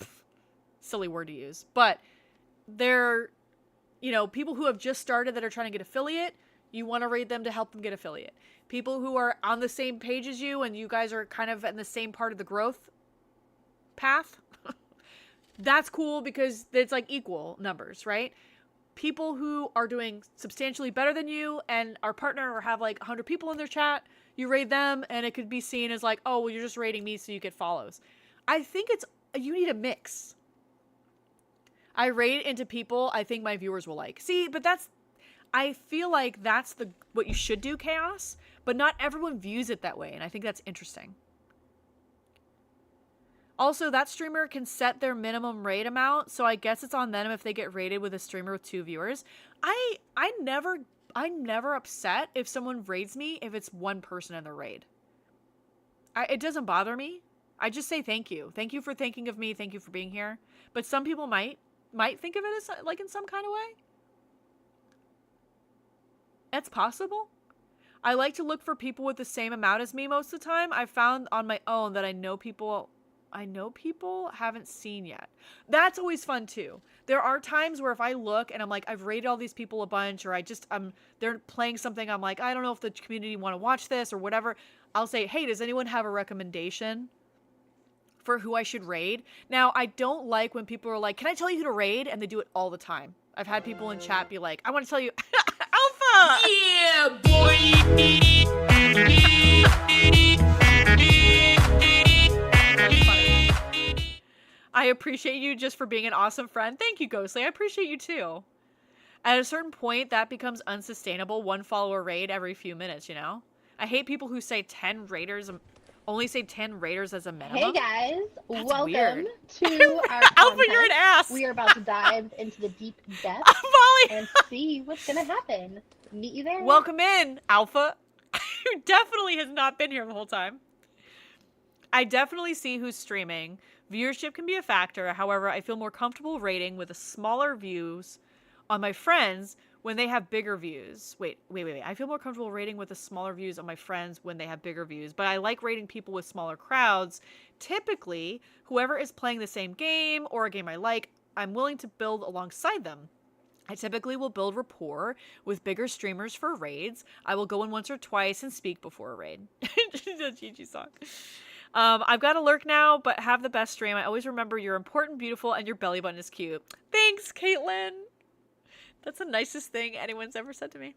silly word to use. But they're, people who have just started that are trying to get affiliate, you want to raid them to help them get affiliate. People who are on the same page as you and you guys are kind of in the same part of the growth path, that's cool because it's like equal numbers, right? People who are doing substantially better than you and are partner or have like 100 people in their chat, you raid them and it could be seen as like, oh, well, you're just raiding me so you get follows. I think you need a mix. I raid into people I think my viewers will like. See, but I feel like that's what you should do, Chaos, but not everyone views it that way, and I think that's interesting. Also, that streamer can set their minimum raid amount, so I guess it's on them if they get raided with a streamer with 2 viewers. I'm never upset if someone raids me if it's one person in the raid. It doesn't bother me. I just say thank you. Thank you for thinking of me. Thank you for being here. But some people might think of it as like in some kind of way. That's possible. I like to look for people with the same amount as me most of the time. I found on my own that I know people haven't seen yet. That's always fun too. There are times where if I look and I'm like, I've rated all these people a bunch, or they're playing something, I'm like, I don't know if the community want to watch this or whatever. I'll say, hey, does anyone have a recommendation for who I should raid? Now, I don't like when people are like, can I tell you who to raid? And they do it all the time. I've had people in chat be like, I want to tell you, Alpha! Yeah, boy! I appreciate you just for being an awesome friend. Thank you, Ghostly. I appreciate you too. At a certain point, that becomes unsustainable. 1 follower raid every few minutes, I hate people who say 10 raiders, only say 10 raiders as a minimum. Hey guys, That's welcome weird. to our Alpha, you're an ass. We are about to dive into the deep depths Molly. and see what's gonna happen. Meet you there. Welcome in, Alpha. Who definitely has not been here the whole time. I definitely see who's streaming. Viewership can be a factor. However, I feel more comfortable rating with a smaller views on my friends when they have bigger views. Wait. I feel more comfortable rating with the smaller views on my friends when they have bigger views, but I like rating people with smaller crowds. Typically, whoever is playing the same game or a game I like, I'm willing to build alongside them. I typically will build rapport with bigger streamers for raids. I will go in once or twice and speak before a raid. The Gigi song. I've got to lurk now, but have the best stream. I always remember you're important, beautiful, and your belly button is cute. Thanks, Caitlin. That's the nicest thing anyone's ever said to me.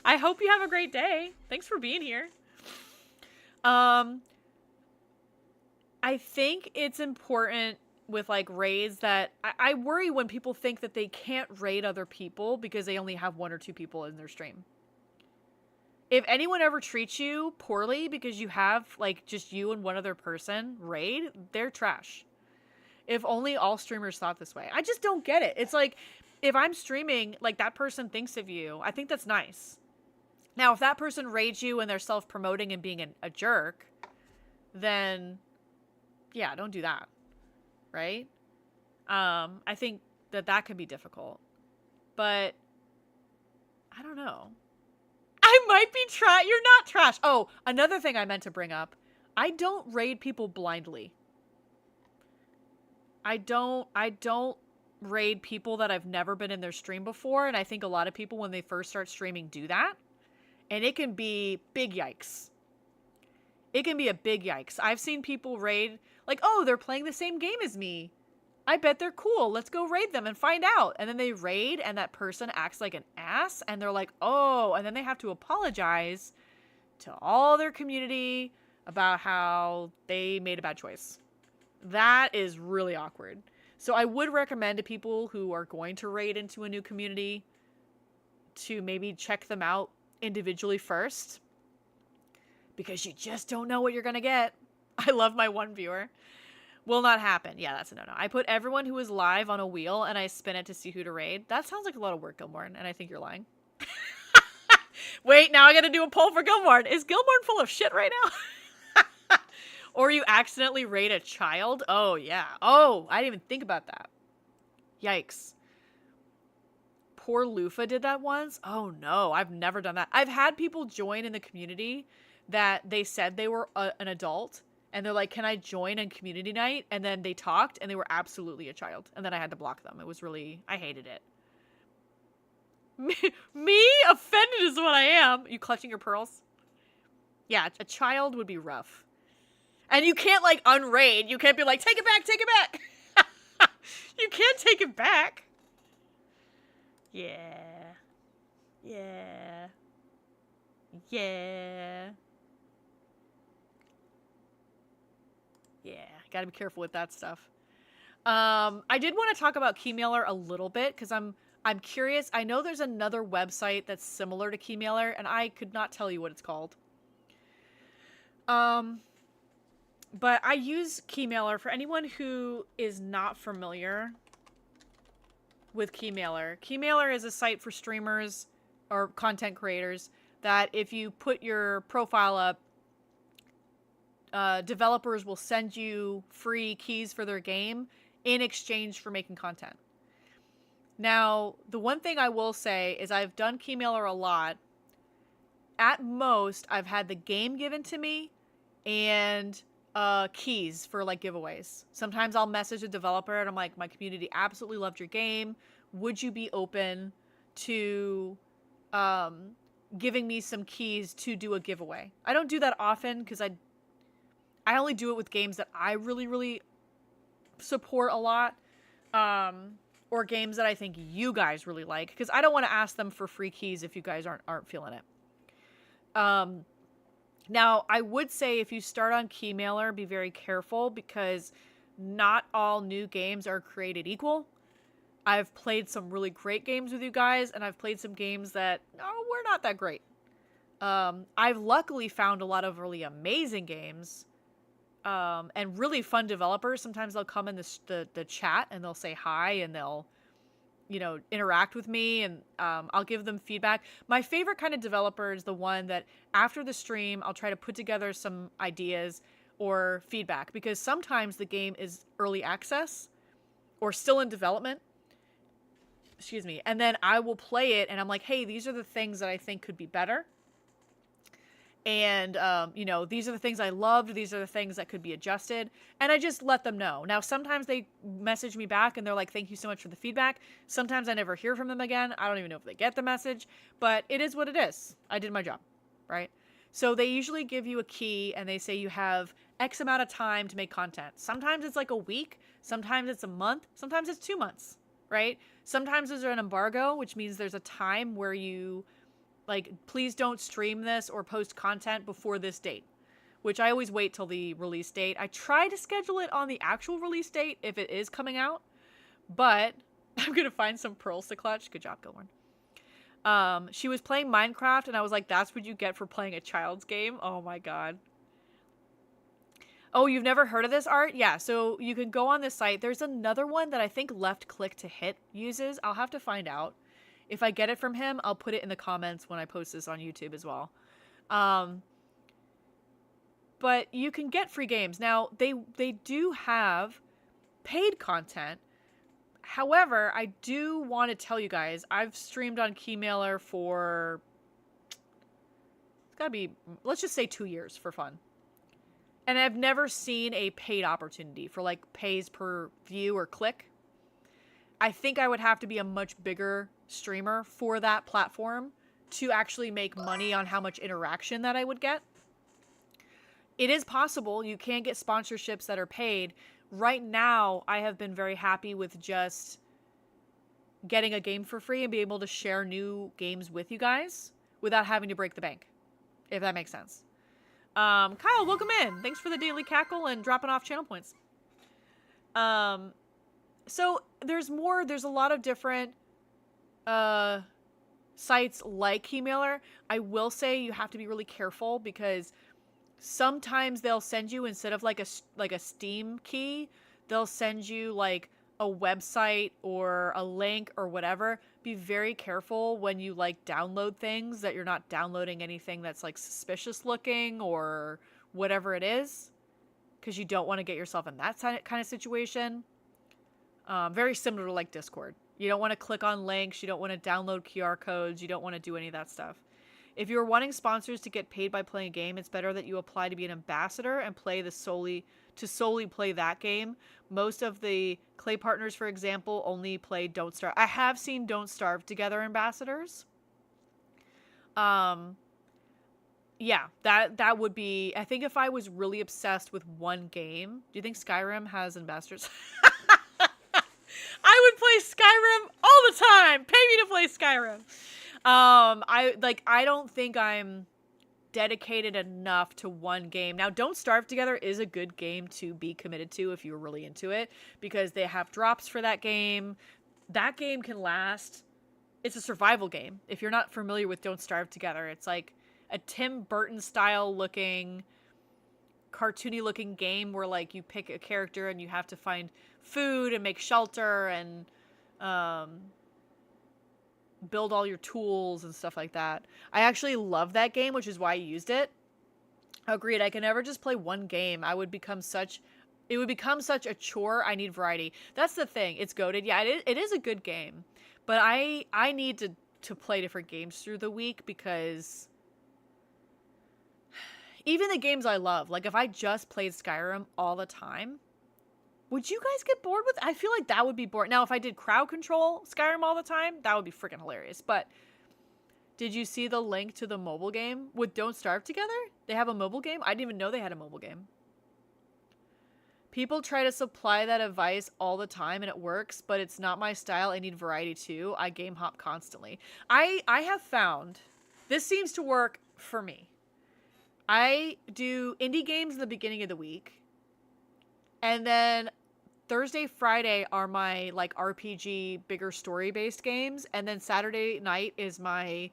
I hope you have a great day. Thanks for being here. I think it's important with like raids that I worry when people think that they can't raid other people because they only have 1 or 2 people in their stream. If anyone ever treats you poorly because you have like just you and one other person raid, they're trash. If only all streamers thought this way. I just don't get it. It's like, if I'm streaming, like that person thinks of you, I think that's nice. Now, if that person raids you and they're self-promoting and being a jerk, then yeah, don't do that. Right? I think that could be difficult. But I don't know. I might be you're not trash. Oh, another thing I meant to bring up. I don't raid people blindly. I don't raid people that I've never been in their stream before, and I think a lot of people when they first start streaming do that. And it can be big yikes. It can be a big yikes. I've seen people raid like, "Oh, they're playing the same game as me. I bet they're cool. Let's go raid them and find out." And then they raid and that person acts like an ass and they're like, "Oh," and then they have to apologize to all their community about how they made a bad choice. That is really awkward. So I would recommend to people who are going to raid into a new community to maybe check them out individually first, because you just don't know what you're going to get. I love my one viewer. Will not happen. Yeah, that's a no-no. I put everyone who is live on a wheel and I spin it to see who to raid. That sounds like a lot of work, Gilmorn, and I think you're lying. Wait, now I gotta do a poll for Gilmorn. Is Gilmorn full of shit right now? Or you accidentally raid a child? Oh, yeah. Oh, I didn't even think about that. Yikes. Poor Lufa did that once? Oh, no. I've never done that. I've had people join in the community that they said they were an adult. And they're like, "Can I join on community night?" And then they talked and they were absolutely a child. And then I had to block them. It was really, I hated it. Me? Offended is what I am. You clutching your pearls? Yeah, a child would be rough. And you can't like unraid. You can't be like, "Take it back, take it back." You can't take it back. Yeah. Yeah. Yeah. Yeah, gotta be careful with that stuff. I did want to talk about Keymailer a little bit because I'm curious. I know there's another website that's similar to Keymailer, and I could not tell you what it's called. But I use Keymailer. For anyone who is not familiar with Keymailer, Keymailer is a site for streamers or content creators that if you put your profile up, developers will send you free keys for their game in exchange for making content. Now, the one thing I will say is I've done Keymailer a lot. At most, I've had the game given to me and keys for like giveaways. Sometimes I'll message a developer and I'm like, "My community absolutely loved your game. Would you be open to giving me some keys to do a giveaway?" I don't do that often because I only do it with games that I really, really support a lot. Or games that I think you guys really like. Because I don't want to ask them for free keys if you guys aren't feeling it. Now, I would say if you start on Keymailer, be very careful because not all new games are created equal. I've played some really great games with you guys, and I've played some games that were not that great. I've luckily found a lot of really amazing games and really fun developers. Sometimes they'll come in the chat and they'll say hi and they'll, interact with me, and I'll give them feedback. My favorite kind of developer is the one that after the stream, I'll try to put together some ideas. or feedback, because sometimes the game is early access or still in development. Excuse me. And then I will play it and I'm like, hey, these are the things that I think could be better. And, you know, these are the things I loved. These are the things that could be adjusted. And I just let them know. Now, sometimes they message me back and they're like, thank you so much for the feedback. Sometimes I never hear from them again. I don't even know if they get the message, but it is what it is. I did my job, right? So they usually give you a key and they say you have X amount of time to make content. Sometimes it's like a week. Sometimes it's a month. Sometimes it's 2 months, right? Sometimes there's an embargo, which means there's a time where you, like, please don't stream this or post content before this date, which I always wait till the release date. I try to schedule it on the actual release date if it is coming out, but I'm going to find some pearls to clutch. Good job, Gilmore. She was playing Minecraft and I was like, that's what you get for playing a child's game. Oh my God. Oh, you've never heard of this, Art? Yeah, so you can go on this site. There's another one that I think Left Click to Hit uses. I'll have to find out. If I get it from him, I'll put it in the comments when I post this on YouTube as well. But you can get free games. Now, they do have paid content. However, I do want to tell you guys, I've streamed on Keymailer for, it's gotta be, let's just say 2 years for fun. And I've never seen a paid opportunity for like pays per view or click. I think I would have to be a much bigger streamer for that platform to actually make money on how much interaction that I would get. It is possible. You can get sponsorships that are paid. Right now, I have been very happy with just getting a game for free and be able to share new games with you guys without having to break the bank, if that makes sense. Kyle, welcome in. Thanks for the daily cackle and dropping off channel points. So there's a lot of different sites like Keymailer. I will say you have to be really careful because sometimes they'll send you, instead of like a Steam key, they'll send you like a website or a link or whatever. Be very careful when you like download things that you're not downloading anything that's like suspicious looking or whatever it is, because you don't want to get yourself in that kind of situation. Very similar to like Discord. You don't want to click on links. You don't want to download QR codes. You don't want to do any of that stuff. If you're wanting sponsors to get paid by playing a game, it's better that you apply to be an ambassador and play solely play that game. Most of the Clay partners, for example, only play Don't Starve. I have seen Don't Starve Together ambassadors. Yeah, that would be, I think if I was really obsessed with one game, do you think Skyrim has ambassadors? I would play Skyrim all the time. Pay me to play Skyrim. I don't think I'm dedicated enough to one game. Now, Don't Starve Together is a good game to be committed to if you're really into it, because they have drops for that game. That game can last. It's a survival game. If you're not familiar with Don't Starve Together, it's like a Tim Burton style looking, cartoony looking game where like you pick a character and you have to find food and make shelter and build all your tools and stuff like that. I actually love that game, which is why I used it. Agreed. I can never just play one game. It would become such a chore. I need variety. That's the thing. It's goated. Yeah, it is a good game, but I need to play different games through the week, because even the games I love, like if I just played Skyrim all the time, would you guys get bored with it? I feel like that would be boring. Now, if I did crowd control Skyrim all the time, that would be freaking hilarious. But did you see the link to the mobile game with Don't Starve Together? They have a mobile game? I didn't even know they had a mobile game. People try to supply that advice all the time and it works, but it's not my style. I need variety too. I game hop constantly. I have found this seems to work for me. I do indie games in the beginning of the week. And then Thursday, Friday are my like RPG, bigger story-based games. And then Saturday night is my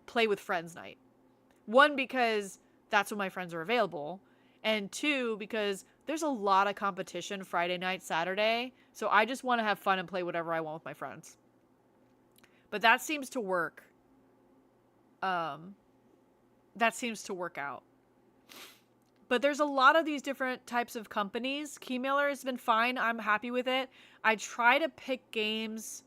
play with friends night. One, because that's when my friends are available. And two, because there's a lot of competition Friday night, Saturday. So I just want to have fun and play whatever I want with my friends. But that seems to work. That seems to work out. But there's a lot of these different types of companies. Keymailer has been fine. I'm happy with it. I try to pick games.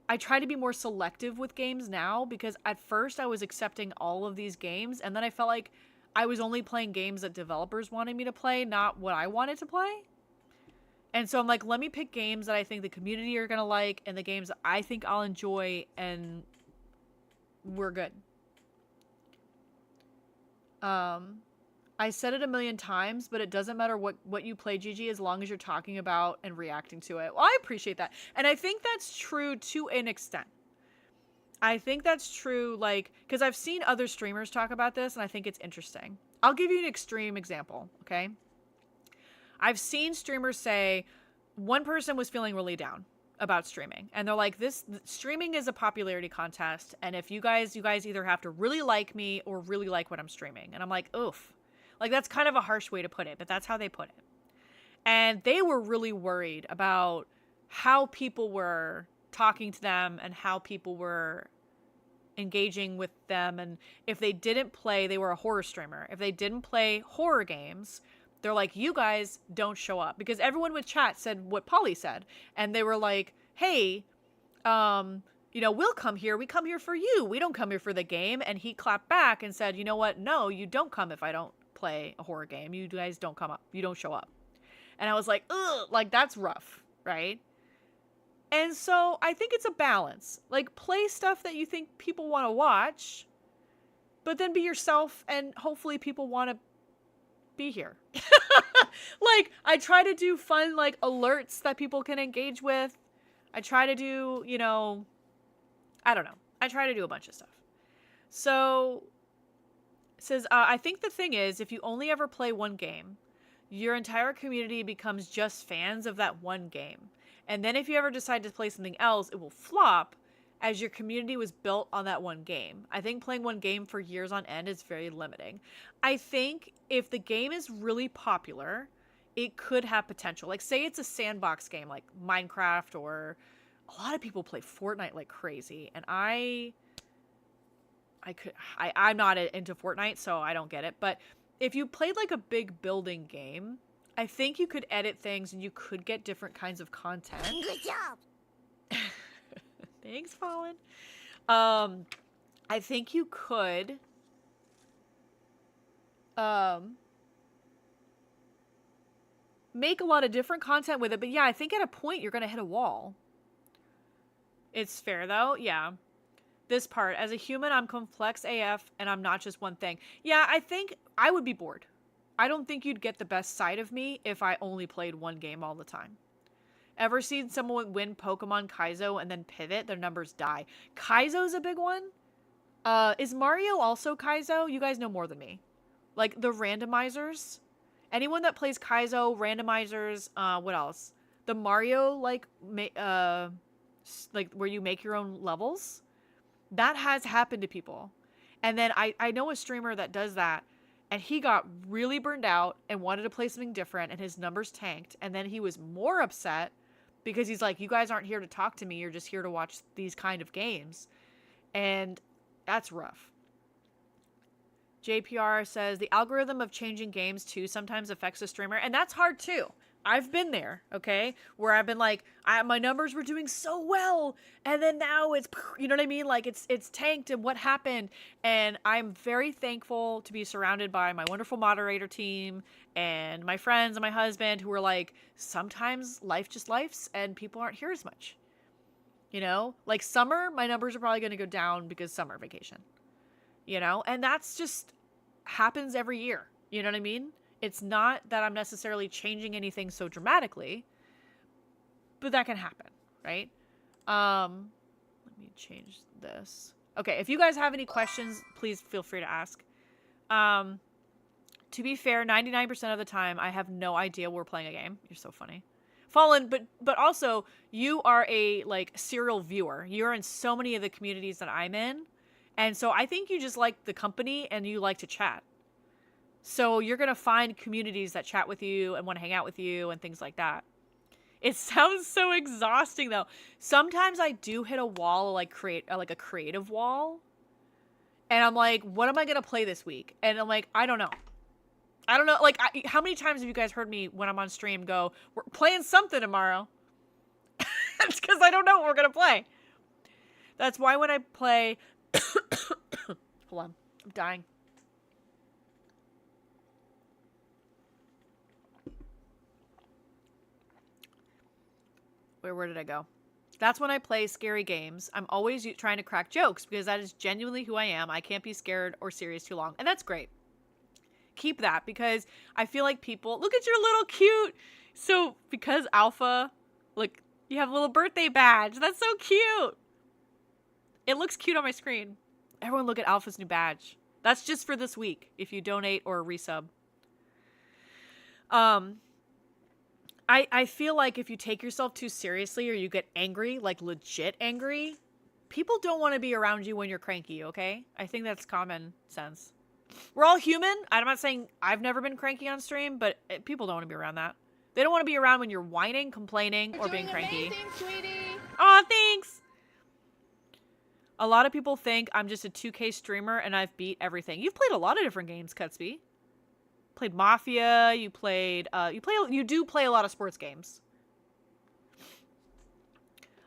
I try to be more selective with games now because at first I was accepting all of these games and then I felt like I was only playing games that developers wanted me to play, not what I wanted to play. And so I'm like, let me pick games that I think the community are going to like and the games that I think I'll enjoy, and we're good. I said it a million times, but it doesn't matter what you play, Gigi, as long as you're talking about and reacting to it. Well, I appreciate that. And I think that's true to an extent. I think that's true, like, because I've seen other streamers talk about this, and I think it's interesting. I'll give you an extreme example, okay? I've seen streamers say, one person was feeling really down about streaming, and they're like, streaming is a popularity contest, and if you guys either have to really like me or really like what I'm streaming. And I'm like, oof. Like, that's kind of a harsh way to put it, but that's how they put it. And they were really worried about how people were talking to them and how people were engaging with them. And if they didn't play, they were a horror streamer. If they didn't play horror games, they're like, you guys don't show up. Because everyone with chat said what Polly said. And they were like, hey, you know, we'll come here. We come here for you. We don't come here for the game. And he clapped back and said, you know what? No, you don't come if I don't play a horror game. You guys don't come up. You don't show up. And I was like, ugh, like, that's rough, right? And so I think it's a balance. Like, play stuff that you think people want to watch, but then be yourself, and hopefully people want to be here. Like, I try to do fun, like, alerts that people can engage with. I try to do, you know, I don't know. I try to do a bunch of stuff. So, it says, I think the thing is, if you only ever play one game, your entire community becomes just fans of that one game. And then if you ever decide to play something else, it will flop, as your community was built on that one game. I think playing one game for years on end is very limiting. I think if the game is really popular, it could have potential. Like, say it's a sandbox game like Minecraft, or a lot of people play Fortnite like crazy. And I'm not into Fortnite, so I don't get it. But if you played like a big building game, I think you could edit things and you could get different kinds of content. Good job. Thanks, Fallen. I think you could make a lot of different content with it. But yeah, I think at a point you're going to hit a wall. It's fair, though. Yeah. This part, as a human, I'm complex AF, and I'm not just one thing. Yeah, I think I would be bored. I don't think you'd get the best side of me if I only played one game all the time. Ever seen someone win Pokemon Kaizo and then pivot? Their numbers die. Kaizo's a big one. Is Mario also Kaizo? You guys know more than me. Like, the randomizers. Anyone that plays Kaizo, randomizers, what else? The Mario, like where you make your own levels. That has happened to people. And then I know a streamer that does that, and he got really burned out and wanted to play something different, and his numbers tanked. And then he was more upset because he's like, you guys aren't here to talk to me. You're just here to watch these kind of games. And that's rough. JPR says, the algorithm of changing games too sometimes affects a streamer. And that's hard too. I've been there, okay? Where I've been like, my numbers were doing so well, and then now it's, you know what I mean? Like, it's tanked, and what happened? And I'm very thankful to be surrounded by my wonderful moderator team and my friends and my husband, who are like, sometimes life just lifes, and people aren't here as much. You know? Like, summer, my numbers are probably going to go down because summer vacation. You know? And that's just happens every year. You know what I mean? It's not that I'm necessarily changing anything so dramatically, but that can happen, right? Let me change this. Okay, if you guys have any questions, please feel free to ask. To be fair, 99% of the time, I have no idea we're playing a game. You're so funny. Fallen, but also, you are a, like, serial viewer. You're in so many of the communities that I'm in, and so I think you just like the company and you like to chat. So you're going to find communities that chat with you and want to hang out with you and things like that. It sounds so exhausting, though. Sometimes I do hit a wall, like a creative wall. And I'm like, what am I going to play this week? And I'm like, I don't know. I don't know, like, how many times have you guys heard me when I'm on stream go, we're playing something tomorrow? It's because I don't know what we're going to play. That's why when I play... Hold on. I'm dying. Where did I go? That's when I play scary games. I'm always trying to crack jokes because that is genuinely who I am. I can't be scared or serious too long. And that's great. Keep that because I feel like people... Look at your little cute... So, because Alpha... Look, you have a little birthday badge. That's so cute. It looks cute on my screen. Everyone look at Alpha's new badge. That's just for this week if you donate or resub. I feel like if you take yourself too seriously or you get angry, like legit angry, people don't want to be around you when you're cranky, okay? I think that's common sense. We're all human. I'm not saying I've never been cranky on stream, but people don't want to be around that. They don't want to be around when you're whining, complaining, or being cranky. Amazing, sweetie. Aw, thanks! A lot of people think I'm just a 2K streamer and I've beat everything. You've played a lot of different games, Cutsby. Played Mafia, you do play a lot of sports games.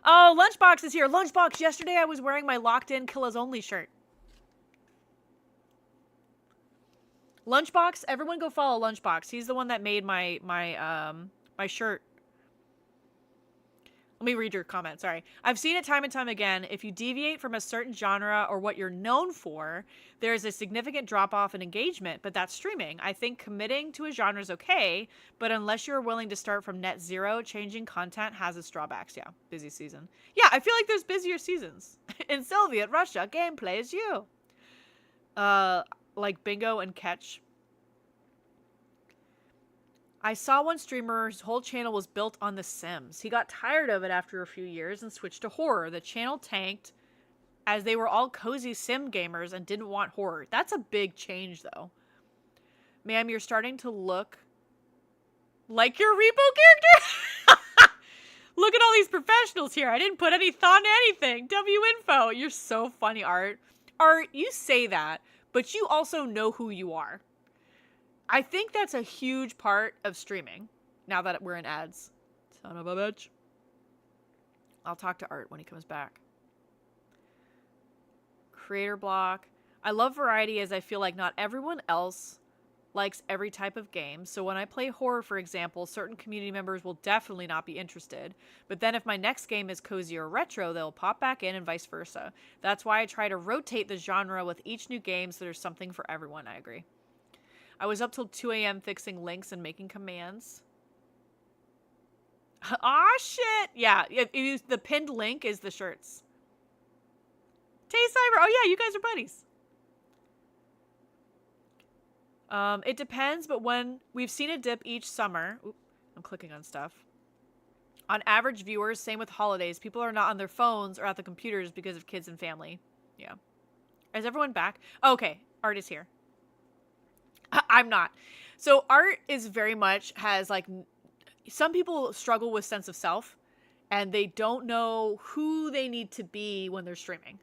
Oh, Lunchbox is here. Lunchbox, yesterday I was wearing my Locked In Killas Only shirt. Lunchbox, everyone go follow Lunchbox. He's the one that made my shirt. Let me read your comment, sorry. I've seen it time and time again. If you deviate from a certain genre or what you're known for, there's a significant drop-off in engagement, but that's streaming. I think committing to a genre is okay, but unless you're willing to start from net zero, changing content has its drawbacks. Yeah, busy season. Yeah, I feel like there's busier seasons. In Soviet Russia, gameplay is you. Like Bingo and Catch. I saw one streamer's whole channel was built on The Sims. He got tired of it after a few years and switched to horror. The channel tanked as they were all cozy sim gamers and didn't want horror. That's a big change, though. Ma'am, you're starting to look like your repo character. Look at all these professionals here. I didn't put any thought into anything. W-info. You're so funny, Art. Art, you say that, but you also know who you are. I think that's a huge part of streaming, now that we're in ads. Son of a bitch. I'll talk to Art when he comes back. Creator block. I love variety as I feel like not everyone else likes every type of game. So when I play horror, for example, certain community members will definitely not be interested. But then if my next game is cozy or retro, they'll pop back in and vice versa. That's why I try to rotate the genre with each new game so there's something for everyone. I agree. I was up till 2 a.m. fixing links and making commands. Aw, shit! Yeah, the pinned link is the shirts. Tay Cyber! Oh yeah, you guys are buddies. It depends, but when we've seen a dip each summer... Oop, I'm clicking on stuff. On average viewers, same with holidays. People are not on their phones or at the computers because of kids and family. Yeah. Is everyone back? Oh, okay, Art is here. I'm not. So Art is very much has like, some people struggle with sense of self and they don't know who they need to be when they're streaming.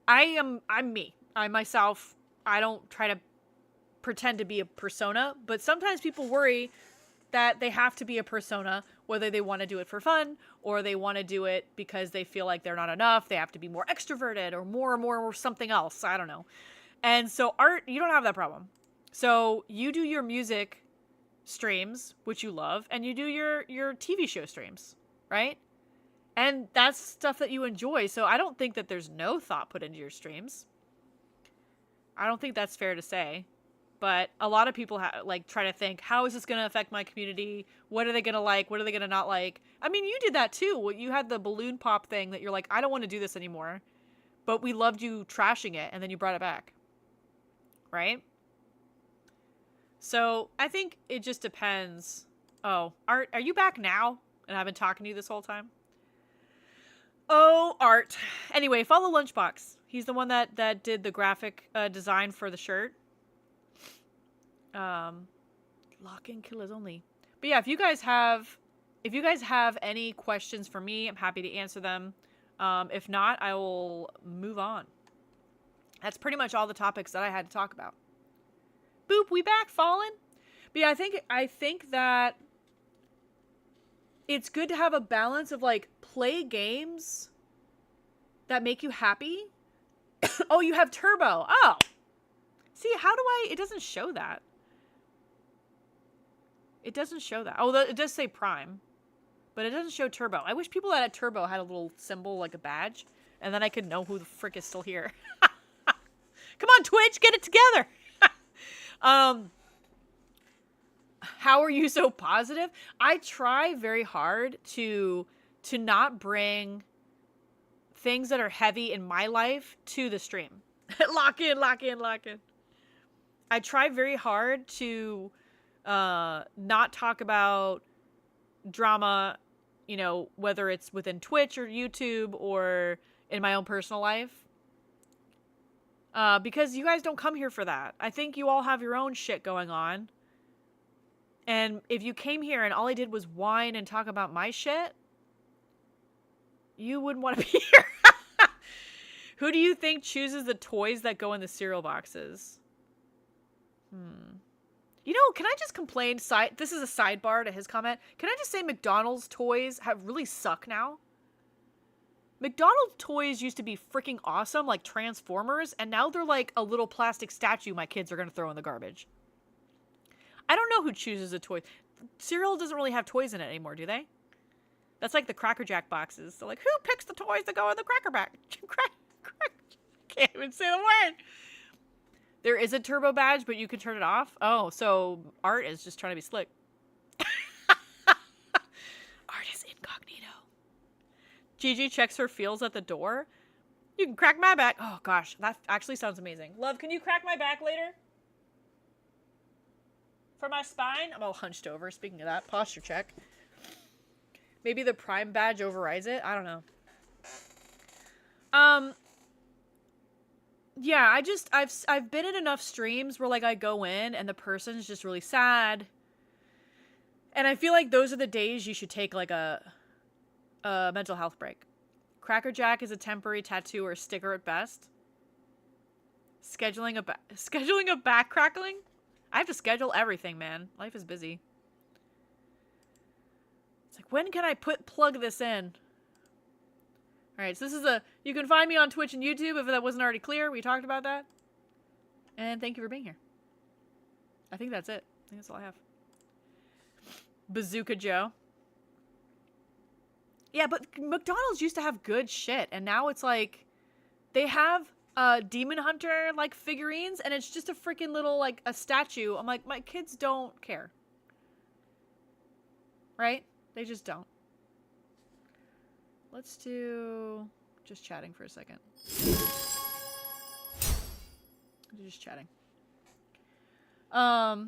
I'm me. I'm myself. I don't try to pretend to be a persona, but sometimes people worry that they have to be a persona, whether they want to do it for fun or they want to do it because they feel like they're not enough. They have to be more extroverted or more or something else. I don't know. And so Art, you don't have that problem. So you do your music streams, which you love, and you do your TV show streams, right? And that's stuff that you enjoy. So I don't think that there's no thought put into your streams. I don't think that's fair to say. But a lot of people try to think, how is this going to affect my community? What are they going to like? What are they going to not like? I mean, you did that too. You had the balloon pop thing that you're like, I don't want to do this anymore. But we loved you trashing it, and then you brought it back. Right? So I think it just depends. Oh, Art, are you back now? And I've been talking to you this whole time? Oh, Art. Anyway, follow Lunchbox. He's the one that did the graphic design for the shirt. Lock-in killers only. But yeah, if you guys have any questions for me, I'm happy to answer them. If not, I will move on. That's pretty much all the topics that I had to talk about. Boop, we back, Fallen. But yeah, I think that it's good to have a balance of like play games that make you happy. Oh, you have Turbo. Oh. See, how do it doesn't show that. It doesn't show that. Oh, it does say Prime. But it doesn't show Turbo. I wish people that had Turbo had a little symbol like a badge. And then I could know who the frick is still here. Come on, Twitch, get it together. How are you so positive? I try very hard to not bring things that are heavy in my life to the stream. Lock in. I try very hard to not talk about drama, you know, whether it's within Twitch or YouTube or in my own personal life. Because you guys don't come here for that. I think you all have your own shit going on. And if you came here and all I did was whine and talk about my shit, you wouldn't want to be here. Who do you think chooses the toys that go in the cereal boxes? You know, can I just complain? This is a sidebar to his comment. Can I just say McDonald's toys really suck now? McDonald's toys used to be freaking awesome, like Transformers, and now they're like a little plastic statue my kids are going to throw in the garbage. I don't know who chooses a toy. Cereal doesn't really have toys in it anymore, do they? That's like the Cracker Jack boxes. So like, who picks the toys that go in the Cracker Jack? Can't even say the word. There is a turbo badge, but you can turn it off. Oh, so Art is just trying to be slick. Art is incognito. Gigi checks her feels at the door. You can crack my back. Oh gosh, that actually sounds amazing. Love, can you crack my back later? For my spine? I'm all hunched over. Speaking of that, posture check. Maybe the Prime badge overrides it. I don't know. Yeah, I've been in enough streams where like I go in and the person's just really sad. And I feel like those are the days you should take like a mental health break. Cracker Jack is a temporary tattoo or sticker at best. Scheduling a back crackling? I have to schedule everything, man. Life is busy. It's like, when can I plug this in? Alright, so this is you can find me on Twitch and YouTube if that wasn't already clear. We talked about that. And thank you for being here. I think that's it. I think that's all I have. Bazooka Joe. Yeah, but McDonald's used to have good shit, and now it's like they have Demon Hunter like figurines, and it's just a freaking little like a statue. I'm like, my kids don't care. Right? They just don't. Let's do just chatting for a second. Just chatting. I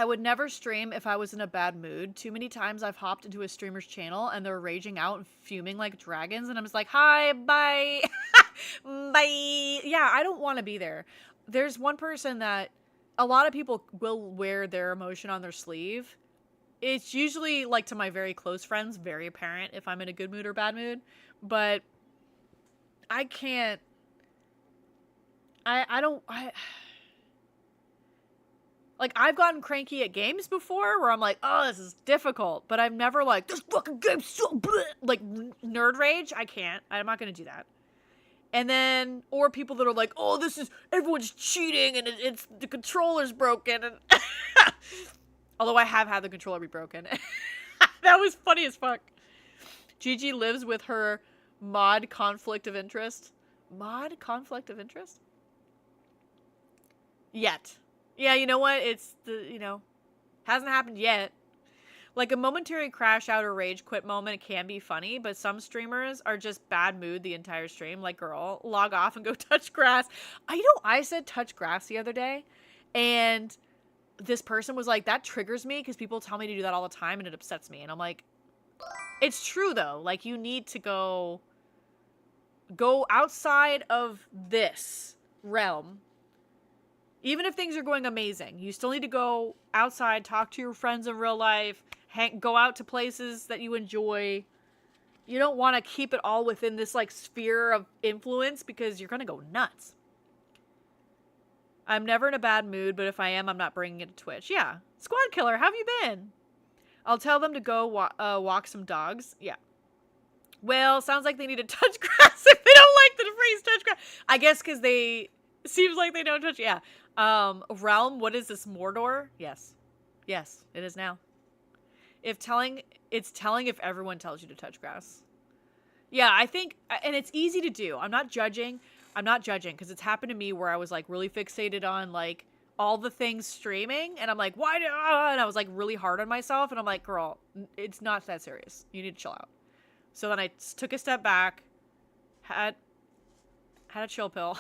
would never stream if I was in a bad mood. Too many times I've hopped into a streamer's channel and they're raging out and fuming like dragons, and I'm just like, hi, bye. Bye. Yeah, I don't want to be there. There's one person that a lot of people will wear their emotion on their sleeve. It's usually, like, to my very close friends, very apparent if I'm in a good mood or bad mood. But I can't... Like, I've gotten cranky at games before where I'm like, oh, this is difficult. But I've never, like, this fucking game's so bleh, like, nerd rage. I can't. I'm not going to do that. And then, or people that are like, oh, everyone's cheating and it's the controller's broken. And although I have had the controller be broken. That was funny as fuck. Gigi lives with her mod conflict of interest. Mod conflict of interest? Yet. Yeah, you know what? It's hasn't happened yet. Like, a momentary crash out or rage quit moment can be funny, but some streamers are just bad mood the entire stream. Like, girl, log off and go touch grass. I said touch grass the other day, and this person was like, that triggers me because people tell me to do that all the time and it upsets me. And I'm like, it's true though. Like, you need to go outside of this realm. Even if things are going amazing, you still need to go outside, talk to your friends in real life, go out to places that you enjoy. You don't want to keep it all within this like sphere of influence because you're going to go nuts. I'm never in a bad mood, but if I am, I'm not bringing it to Twitch. Yeah. Squad Killer, how have you been? I'll tell them to go walk some dogs. Yeah. Well, sounds like they need to touch grass if they don't like the phrase touch grass. I guess because seems like they don't touch. Yeah. Realm, what is this, Mordor? Yes. Yes, it is now. It's telling if everyone tells you to touch grass. Yeah, I think, and it's easy to do. I'm not judging because it's happened to me where I was like really fixated on like all the things streaming, and I'm like, why do, and I was like really hard on myself, and I'm like, girl, it's not that serious. You need to chill out. So then I took a step back, had a chill pill,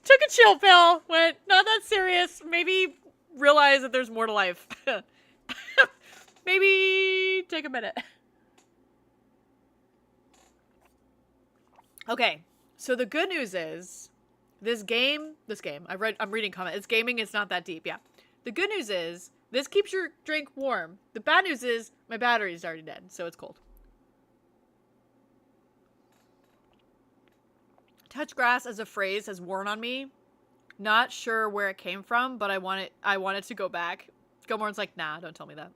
took a chill pill, went, not that serious, maybe realize that there's more to life. Maybe take a minute. Okay, so the good news is, this game, I'm reading comment. It's gaming, it's not that deep, yeah. The good news is, this keeps your drink warm. The bad news is, my battery is already dead, so it's cold. Touch grass as a phrase has worn on me. Not sure where it came from, but I want it to go back. Gilmore's like, nah, don't tell me that.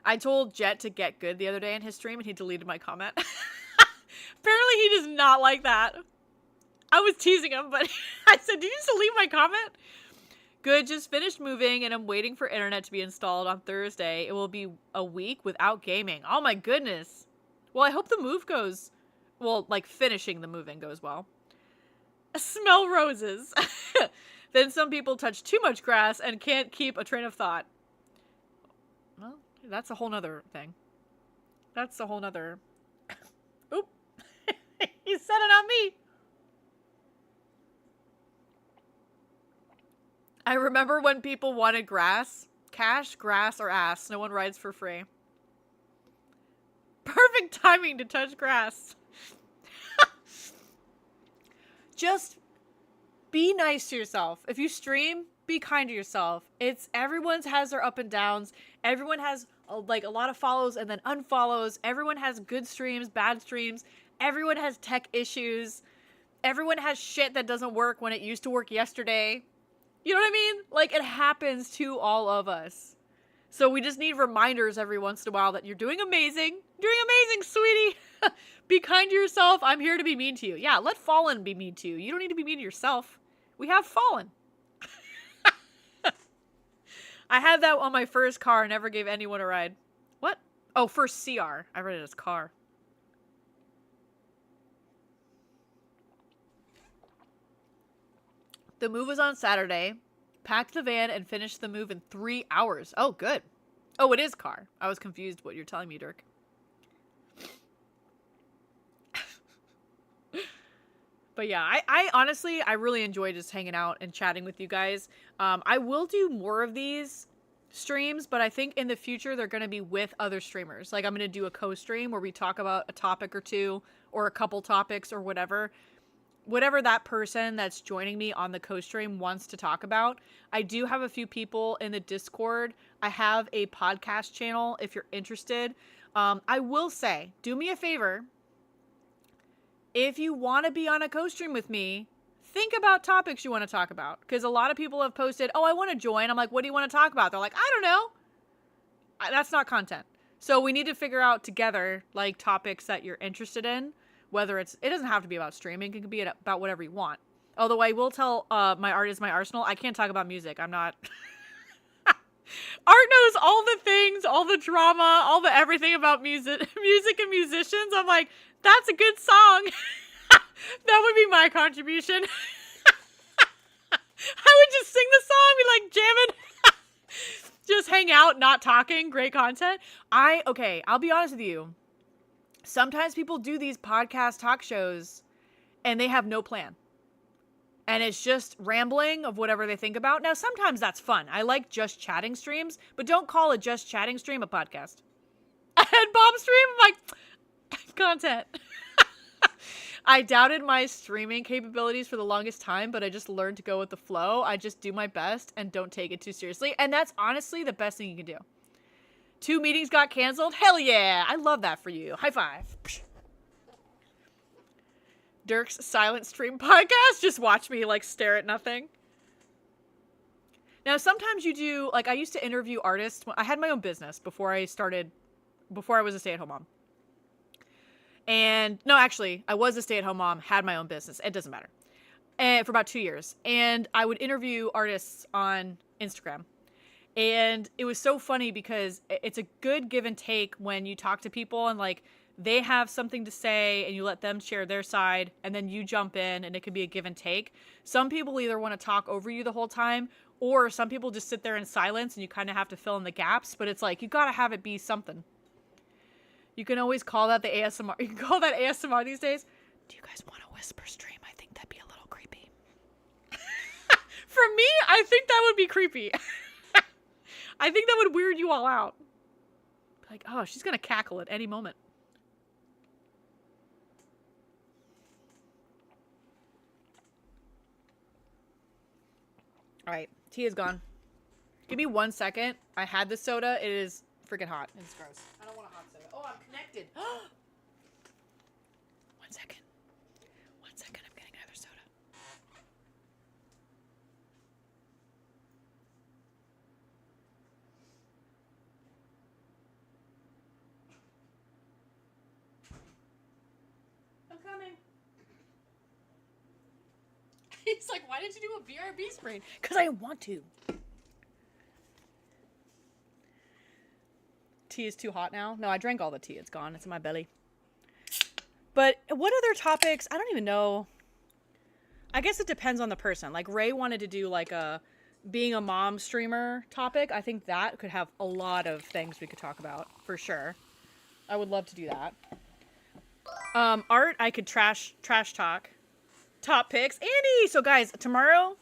I told Jet to get good the other day in his stream, and he deleted my comment. Apparently he does not like that. I was teasing him, but I said, did you just delete my comment? Good, just finished moving, and I'm waiting for internet to be installed on Thursday. It will be a week without gaming. Oh my goodness. Well, I hope the move goes, well, like finishing the moving goes well. Smell roses. Then some people touch too much grass and can't keep a train of thought. Well, that's a whole nother thing. That's a whole nother... Oop. He said it on me. I remember when people wanted grass. Cash, grass, or ass. No one rides for free. Perfect timing to touch grass. Just be nice to yourself. If you stream, be kind to yourself. Everyone's has their up and downs. Everyone has like a lot of follows and then unfollows. Everyone has good streams, bad streams. Everyone has tech issues. Everyone has shit that doesn't work when it used to work yesterday. You know what I mean? Like, it happens to all of us. So we just need reminders every once in a while that you're doing amazing. Doing amazing, sweetie. Be kind to yourself. I'm here to be mean to you. Yeah, let Fallen be mean to you. You don't need to be mean to yourself. We have Fallen. I had that on my first car. Never gave anyone a ride. What? Oh, first CR. I read it as car. The move was on Saturday. Packed the van and finished the move in 3 hours. Oh, good. Oh, it is car. I was confused what you're telling me, Dirk. But yeah, I honestly, I really enjoy just hanging out and chatting with you guys. I will do more of these streams, but I think in the future they're going to be with other streamers. Like, I'm going to do a co-stream where we talk about a topic or two, or a couple topics or whatever. Whatever that person that's joining me on the co-stream wants to talk about. I do have a few people in the Discord. I have a podcast channel if you're interested. I will say, do me a favor. If you want to be on a co-stream with me, think about topics you want to talk about. Because a lot of people have posted, oh, I want to join. I'm like, what do you want to talk about? They're like, I don't know. That's not content. So we need to figure out together, like, topics that you're interested in. Whether it doesn't have to be about streaming. It can be about whatever you want. Although I will tell my art is my arsenal. I can't talk about music. I'm not... Art knows all the things, all the drama, all the everything about music and musicians. I'm like, that's a good song. That would be my contribution. I would just sing the song, be like jamming. Just hang out, not talking. Great content. Okay, I'll be honest with you. Sometimes people do these podcast talk shows and they have no plan. And it's just rambling of whatever they think about. Now, sometimes that's fun. I like just chatting streams, but don't call a just chatting stream a podcast. I had Bob stream, I'm like, content. I doubted my streaming capabilities for the longest time, but I just learned to go with the flow. I just do my best and don't take it too seriously. And that's honestly the best thing you can do. 2 meetings got canceled? Hell yeah! I love that for you. High five. Dirk's silent stream podcast. Just watch me like stare at nothing. Now, sometimes you do, like, I used to interview artists. I had my own business before I was a stay-at-home mom. And, no, actually, I was a stay-at-home mom, had my own business. It doesn't matter. And for about 2 years. And I would interview artists on Instagram. And it was so funny because it's a good give and take when you talk to people and, like, they have something to say and you let them share their side and then you jump in and it could be a give and take. Some people either want to talk over you the whole time or some people just sit there in silence and you kind of have to fill in the gaps, but it's like you got to have it be something. You can always call that the ASMR. You can call that ASMR these days. Do you guys want a whisper stream? I think that'd be a little creepy. For me, I think that would be creepy. I think that would weird you all out. Like, oh, she's going to cackle at any moment. All right, tea is gone. Give me 1 second. I had the soda. It is freaking hot. It's gross. I don't want a hot soda. Oh, I'm connected. 1 second. 1 second. I'm getting another soda. I'm coming. He's like, why did you do a BRB sprain? Because I want to. Tea is too hot now. No, I drank all the tea. It's gone. It's in my belly. But what other topics? I don't even know. I guess it depends on the person. Like Ray wanted to do like a being a mom streamer topic. I think that could have a lot of things we could talk about for sure. I would love to do that. Art, I could trash talk. Top picks. Andy! So guys, tomorrow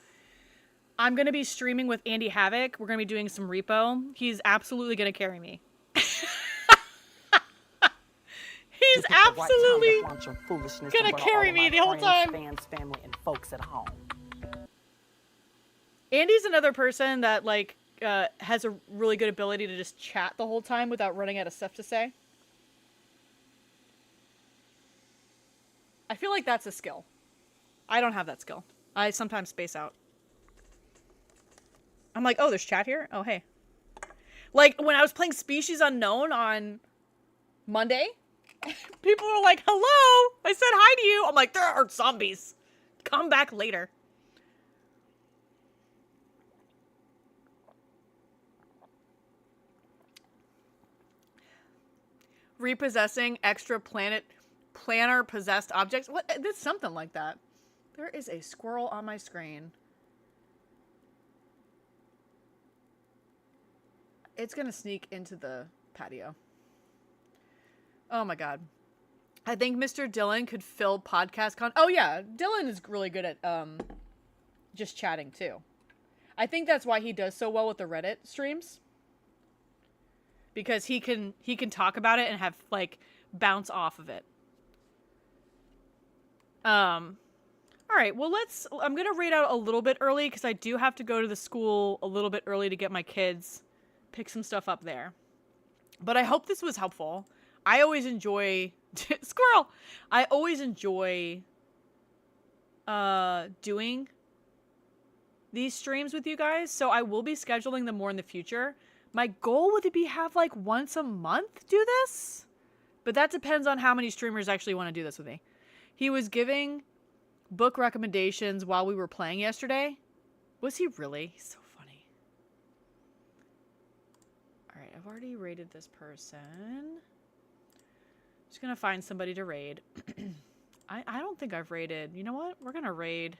I'm going to be streaming with Andy Havoc. We're going to be doing some repo. He's absolutely going to carry me. He's absolutely going to carry me the whole time. Fans, family, and folks at home. Andy's another person that like has a really good ability to just chat the whole time without running out of stuff to say. I feel like that's a skill. I don't have that skill. I sometimes space out. I'm like, oh, there's chat here? Oh, hey. Like, when I was playing Species Unknown on Monday, people were like, hello! I said hi to you! I'm like, there are zombies. Come back later. Repossessing extra planner possessed objects? What? It's something like that. There is a squirrel on my screen. It's gonna sneak into the patio. Oh my god. I think Mr. Dylan could fill podcast Oh yeah, Dylan is really good at just chatting too. I think that's why he does so well with the Reddit streams. Because he can talk about it and have like bounce off of it. All right, well, I'm going to read out a little bit early because I do have to go to the school a little bit early to get my kids, pick some stuff up there. But I hope this was helpful. I always enjoy, squirrel! I always enjoy doing these streams with you guys, so I will be scheduling them more in the future. My goal would be have like once a month do this, but that depends on how many streamers actually want to do this with me. He was giving book recommendations while we were playing yesterday. Was he really? He's so funny. All right, I've already raided this person. Just gonna find somebody to raid. I don't think I've raided. You know what? We're gonna raid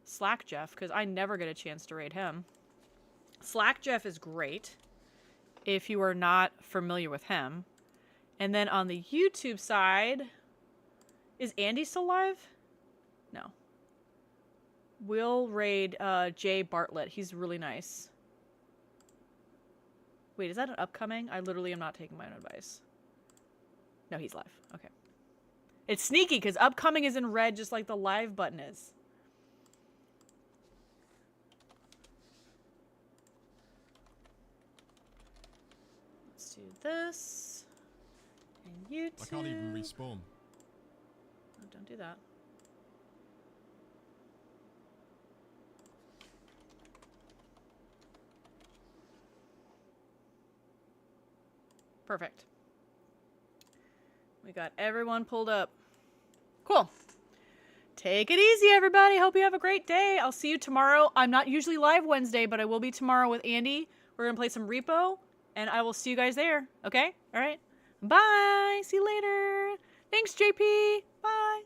Slack Jeff because I never get a chance to raid him. Slack Jeff is great if you are not familiar with him. And then on the YouTube side, is Andy still live? No. We'll raid Jay Bartlett. He's really nice. Wait, is that an upcoming? I literally am not taking my own advice. No, he's live. Okay. It's sneaky because upcoming is in red just like the live button is. Let's do this. And YouTube. I can't even respawn. don't do that. Perfect. We got everyone pulled up. Cool. Take it easy, everybody. Hope you have a great day. I'll see you tomorrow. I'm not usually live Wednesday, but I will be tomorrow with Andy. We're going to play some Repo, and I will see you guys there. Okay? All right? Bye. See you later. Thanks, JP. Bye.